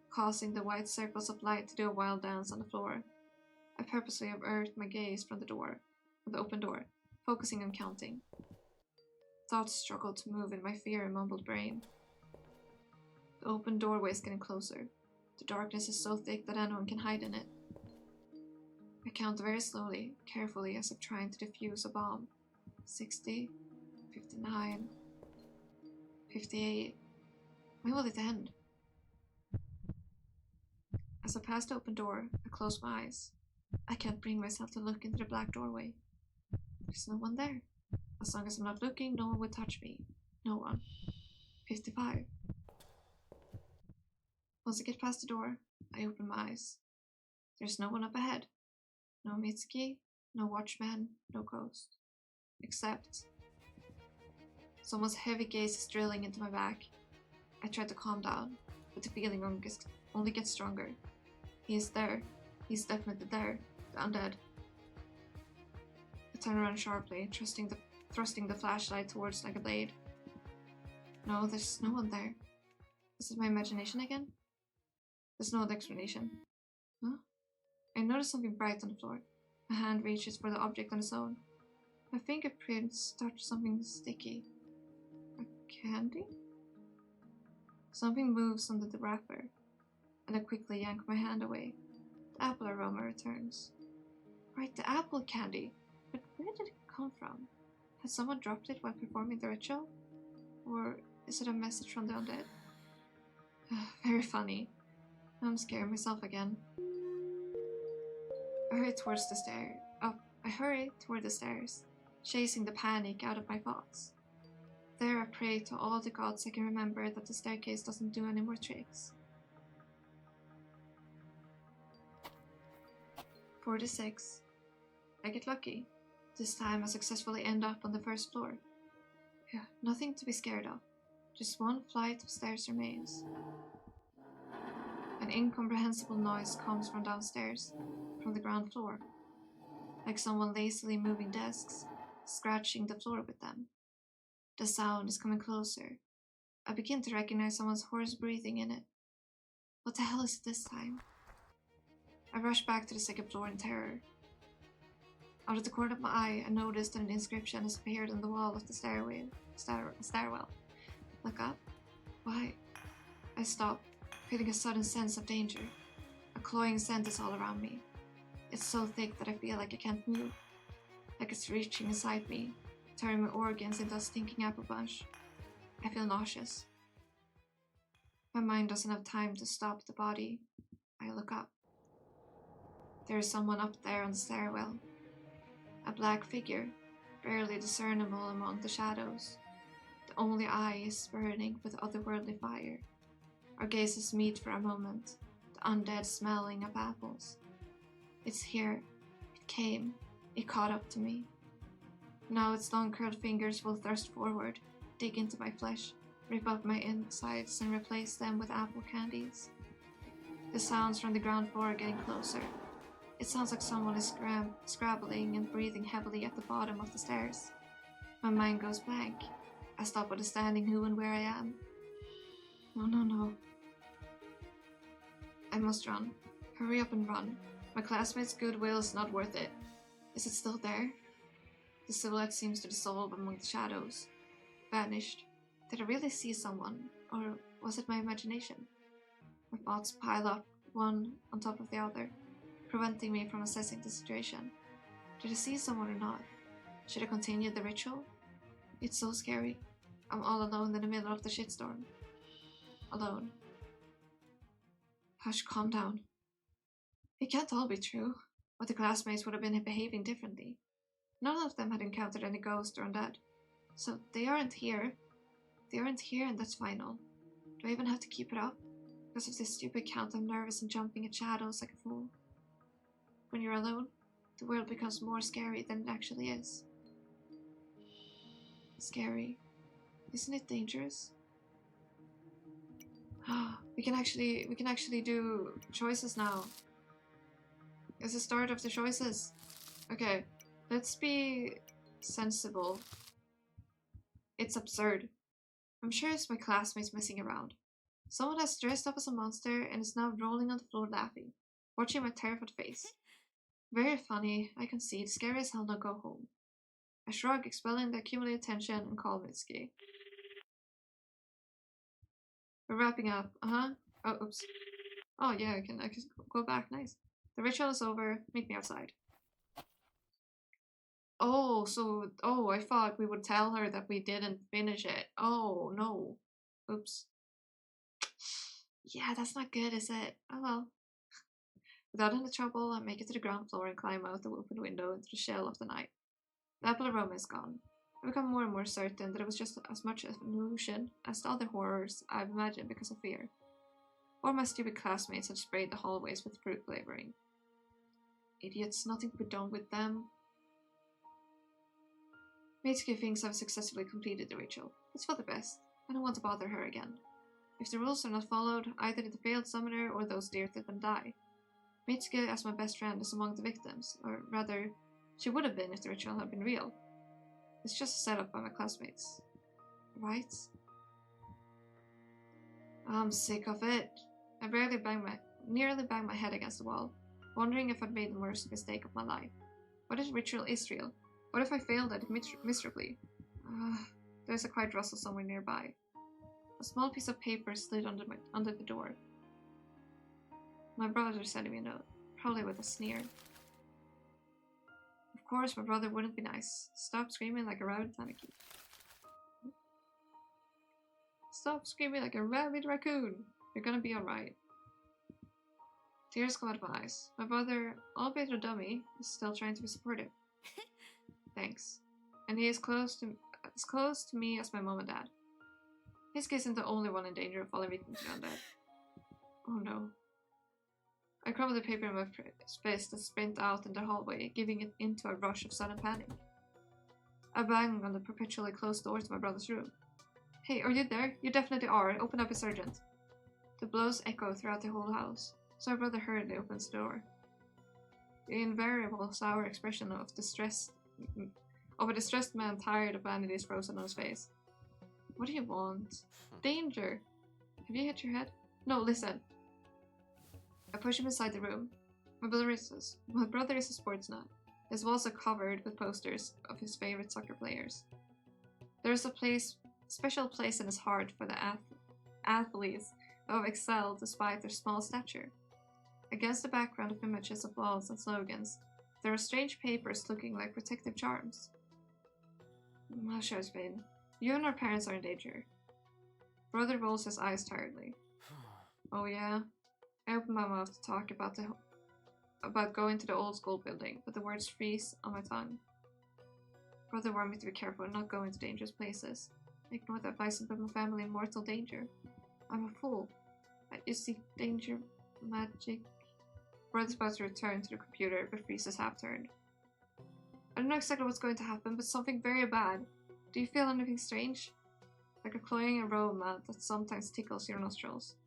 causing the white circles of light to do a wild dance on the floor. I purposely avert my gaze from the open door, focusing on counting. Thoughts struggle to move in my fear and mumbled brain. The open doorway is getting closer. The darkness is so thick that anyone can hide in it. I count very slowly, carefully, as if trying to defuse a bomb. 60, 59, 58. When will it end? As I pass the open door, I close my eyes. I can't bring myself to look into the black doorway. There's no one there. As long as I'm not looking, no one would touch me. No one. 55. Once I get past the door, I open my eyes. There's no one up ahead. No Mitsuki, no watchman, no ghost. Except someone's heavy gaze is drilling into my back. I try to calm down, but the feeling only gets stronger. He is there. He's definitely there. The undead. I turn around sharply, thrusting the flashlight towards like a blade. No, there's no one there. Is it my imagination again? There's no other explanation. Huh? I notice something bright on the floor. My hand reaches for the object on its own. My fingerprints touch something sticky. A candy? Something moves under the wrapper, and I quickly yank my hand away. The apple aroma returns. Right, the apple candy. But where did it come from? Has someone dropped it while performing the ritual? Or is it a message from the undead? Very funny. I'm scaring myself again. I hurry toward the stairs, chasing the panic out of my thoughts. There I pray to all the gods I can remember that the staircase doesn't do any more tricks. 46. I get lucky. This time I successfully end up on the first floor. Nothing to be scared of. Just one flight of stairs remains. An incomprehensible noise comes from downstairs, from the ground floor, like someone lazily moving desks, scratching the floor with them. The sound is coming closer. I begin to recognize someone's hoarse breathing in it. What the hell is it this time? I rushed back to the second floor in terror. Out of the corner of my eye, I noticed that an inscription has appeared on the wall of the stairwell. Look up. Why? I stopped, feeling a sudden sense of danger. A cloying scent is all around me. It's so thick that I feel like I can't move. Like it's reaching inside me, turning my organs into a stinking apple bunch. I feel nauseous. My mind doesn't have time to stop the body. I look up. There is someone up there on the stairwell. A black figure, barely discernible among the shadows. The only eye is burning with otherworldly fire. Our gazes meet for a moment, the undead smelling of apples. It's here. It came. It caught up to me. Now its long curled fingers will thrust forward, dig into my flesh, rip up my insides and replace them with apple candies. The sounds from the ground floor are getting closer. It sounds like someone is scrabbling and breathing heavily at the bottom of the stairs. My mind goes blank. I stop understanding who and where I am. No. I must run. Hurry up and run. My classmates' goodwill is not worth it. Is it still there? The silhouette seems to dissolve among the shadows. Vanished. Did I really see someone? Or was it my imagination? My thoughts pile up, one on top of the other, preventing me from assessing the situation. Did I see someone or not? Should I continue the ritual? It's so scary. I'm all alone in the middle of the shitstorm. Alone. Hush, calm down. It can't all be true, but the classmates would have been behaving differently. None of them had encountered any ghosts or undead. So they aren't here. They aren't here, and that's final. Do I even have to keep it up? Because of this stupid count, I'm nervous and jumping at shadows like a fool. When you're alone, the world becomes more scary than it actually is. Scary. Isn't it dangerous? We can actually do choices now. It's the start of the choices. Okay, let's be sensible. It's absurd. I'm sure it's my classmates messing around. Someone has dressed up as a monster and is now rolling on the floor laughing, watching my terrified face. Very funny, I concede. Scary as hell, now go home. I shrug, expelling the accumulated tension, and call Mitsuki. We're wrapping up. Oh, oops. Oh yeah, I can go back. Nice. The ritual is over. Meet me outside. Oh, I thought we would tell her that we didn't finish it. Oh, no. Oops. Yeah, that's not good, is it? Oh well. Without any trouble, I make it to the ground floor and climb out the open window into the shell of the night. The apple aroma is gone. I become more and more certain that it was just as much of an illusion as the other horrors I've imagined because of fear. Or my stupid classmates had sprayed the hallways with fruit flavoring. Idiots, nothing to be done with them. Mitsuki thinks I've successfully completed the ritual. It's for the best. I don't want to bother her again. If the rules are not followed, either the failed summoner or those dear to them die. Mitsuki, as my best friend, is among the victims, or rather, she would have been if the ritual had been real. It's just a setup by my classmates. Right? I'm sick of it. I nearly banged my head against the wall, wondering if I'd made the worst mistake of my life. What if the ritual is real? What if I failed at it miserably? There's a quiet rustle somewhere nearby. A small piece of paper slid under the door. My brother sent me a note, probably with a sneer. Of course, my brother wouldn't be nice. Stop screaming like a rabid tanuki. Stop screaming like a rabid raccoon. You're gonna be alright. Tears come out of my eyes. My brother, albeit a dummy, is still trying to be supportive. Thanks. And he is close to me as my mom and dad. His kid isn't the only one in danger of falling victim to undead. Oh no. I crumble the paper in my fist and sprint out in the hallway, giving it into a rush of sudden panic. I bang on the perpetually closed door to my brother's room. Hey, are you there? You definitely are. Open up, it's urgent. The blows echo throughout the whole house, so my brother hurriedly opens the door. The invariable sour expression of a distressed man tired of vanity is frozen on his face. What do you want? Danger! Have you hit your head? No, listen. I push him inside the room. My brother is a sports nut. His walls are covered with posters of his favorite soccer players. There is a special place in his heart for the athletes who have excelled despite their small stature. Against the background of images of walls and slogans, there are strange papers looking like protective charms. I'll show Spain. You and our parents are in danger. Brother rolls his eyes tiredly. Oh yeah? I open my mouth to talk about going to the old school building, but the words freeze on my tongue. Brother warned me to be careful and not go into dangerous places. I ignore the advice and put my family in mortal danger. I'm a fool. You see danger, magic. Brother's about to return to the computer, but freezes half-turned. I don't know exactly what's going to happen, but something very bad. Do you feel anything strange? Like a cloying aroma that sometimes tickles your nostrils.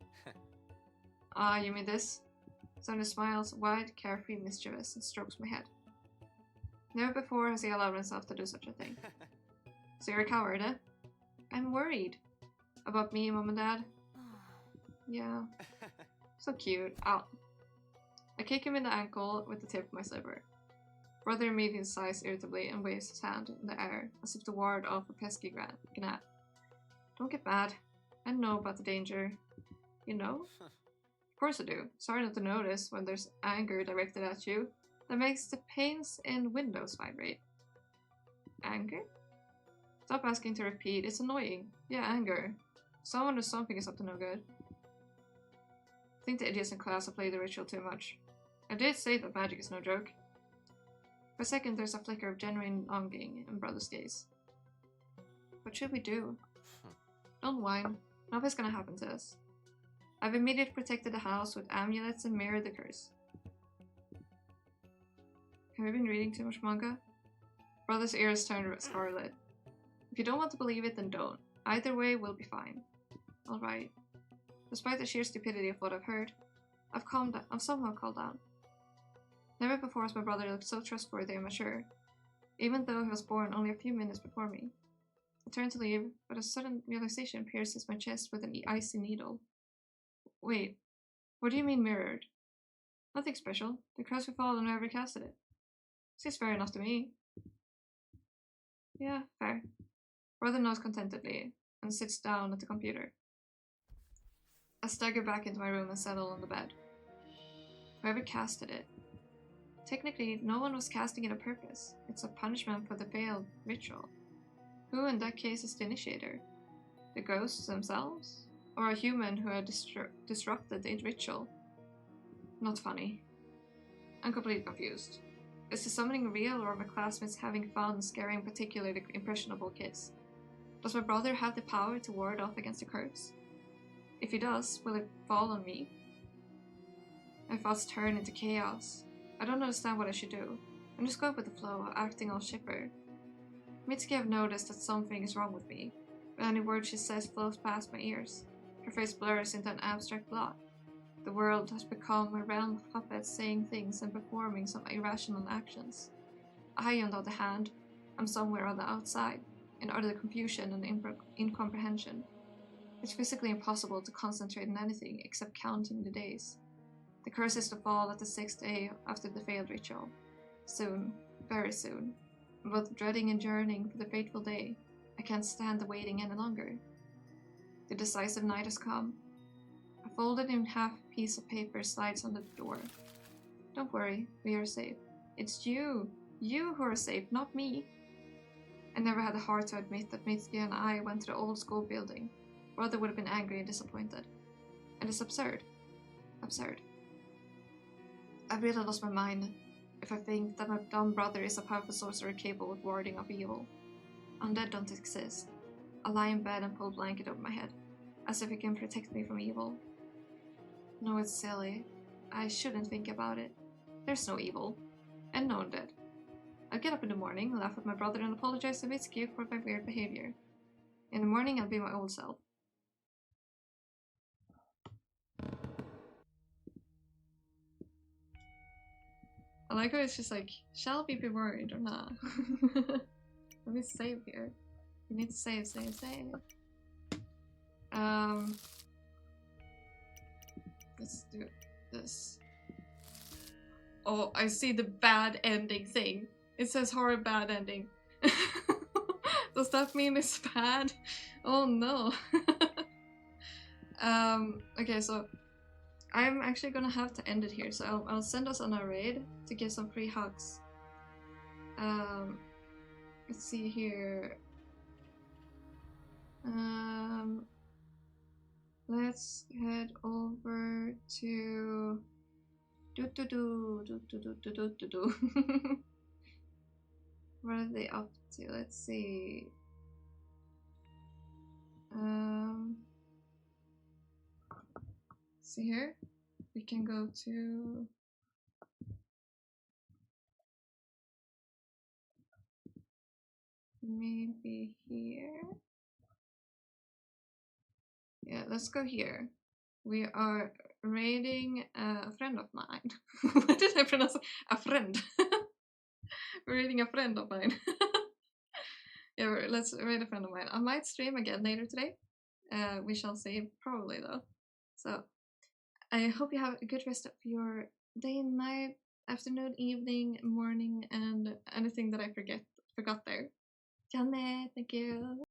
You mean this? Sonny smiles, wide, carefree, mischievous, and strokes my head. Never before has he allowed himself to do such a thing. So you're a coward, eh? I'm worried. About me, Mom and Dad? Yeah. So cute. Ow. I kick him in the ankle with the tip of my slipper. Brother immediately sighs irritably and waves his hand in the air as if to ward off a pesky gnat. Don't get mad. I know about the danger. You know? Of course I do. Sorry not to notice when there's anger directed at you. That makes the panes in windows vibrate. Anger? Stop asking to repeat. It's annoying. Yeah, anger. Someone or something is up to no good. I think the idiots in class have played the ritual too much. I did say that magic is no joke. For a second, there's a flicker of genuine longing in Brother's gaze. What should we do? Don't whine. Nothing's gonna happen to us. I've immediately protected the house with amulets and mirrored the curse. Have you been reading too much manga? Brother's ears turned scarlet. If you don't want to believe it, then don't. Either way, we'll be fine. Alright. Despite the sheer stupidity of what I've heard, I've somehow calmed down. Never before has my brother looked so trustworthy and mature, even though he was born only a few minutes before me. I turn to leave, but a sudden realization pierces my chest with an icy needle. Wait, what do you mean mirrored? Nothing special. The curse we followed whenever we casted it. Seems fair enough to me. Yeah, fair. Brother nods contentedly and sits down at the computer. I stagger back into my room and settle on the bed. Whoever casted it. Technically, no one was casting it on purpose. It's a punishment for the failed ritual. Who in that case is the initiator? The ghosts themselves? Or a human who had disrupted the ritual? Not funny. I'm completely confused. Is the summoning real, or are my classmates having fun scaring particularly impressionable kids? Does my brother have the power to ward off against the curse? If he does, will it fall on me? My thoughts turn into chaos. I don't understand what I should do. I'm just going with the flow, acting all chipper. Mitsuki have noticed that something is wrong with me, but any word she says flows past my ears. Her face blurs into an abstract blot. The world has become a realm of puppets saying things and performing some irrational actions. I, on the other hand, am somewhere on the outside, in utter confusion and incomprehension. It's physically impossible to concentrate on anything except counting the days. The curse is to fall at the 6th day after the failed ritual. Soon, very soon. I'm both dreading and yearning for the fateful day. I can't stand the waiting any longer. The decisive night has come. A folded in half piece of paper slides under the door. Don't worry, we are safe. It's you who are safe, not me. I never had the heart to admit that Mitsuki and I went to the old school building. Brother would have been angry and disappointed. And it's absurd. Absurd. I've really lost my mind if I think that my dumb brother is a powerful sorcerer capable of warding off evil. Undead don't exist. I lie in bed and pull a blanket over my head, as if it can protect me from evil. No, it's silly. I shouldn't think about it. There's no evil. And no undead. I'll get up in the morning, laugh at my brother, and apologize to Mitsuki for my weird behavior. In the morning, I'll be my old self. I like how it's just like, shall we be worried or not? Let me save here. We need to save. Let's do it. this. Oh, I see the bad ending thing. It says horror bad ending. Does that mean it's bad? Oh no. Okay, so I'm actually gonna have to end it here, so I'll send us on a raid to give some free hugs. Let's see here. Let's head over to What are they up to? Let's see. See here? We can go to maybe here. Yeah, let's go here. We are raiding a friend of mine. What did I pronounce? A friend. We're raiding a friend of mine. Yeah, let's raid a friend of mine. I might stream again later today. We shall see, probably though. So I hope you have a good rest of your day, night, afternoon, evening, morning, and anything that I forgot there. Janne, thank you.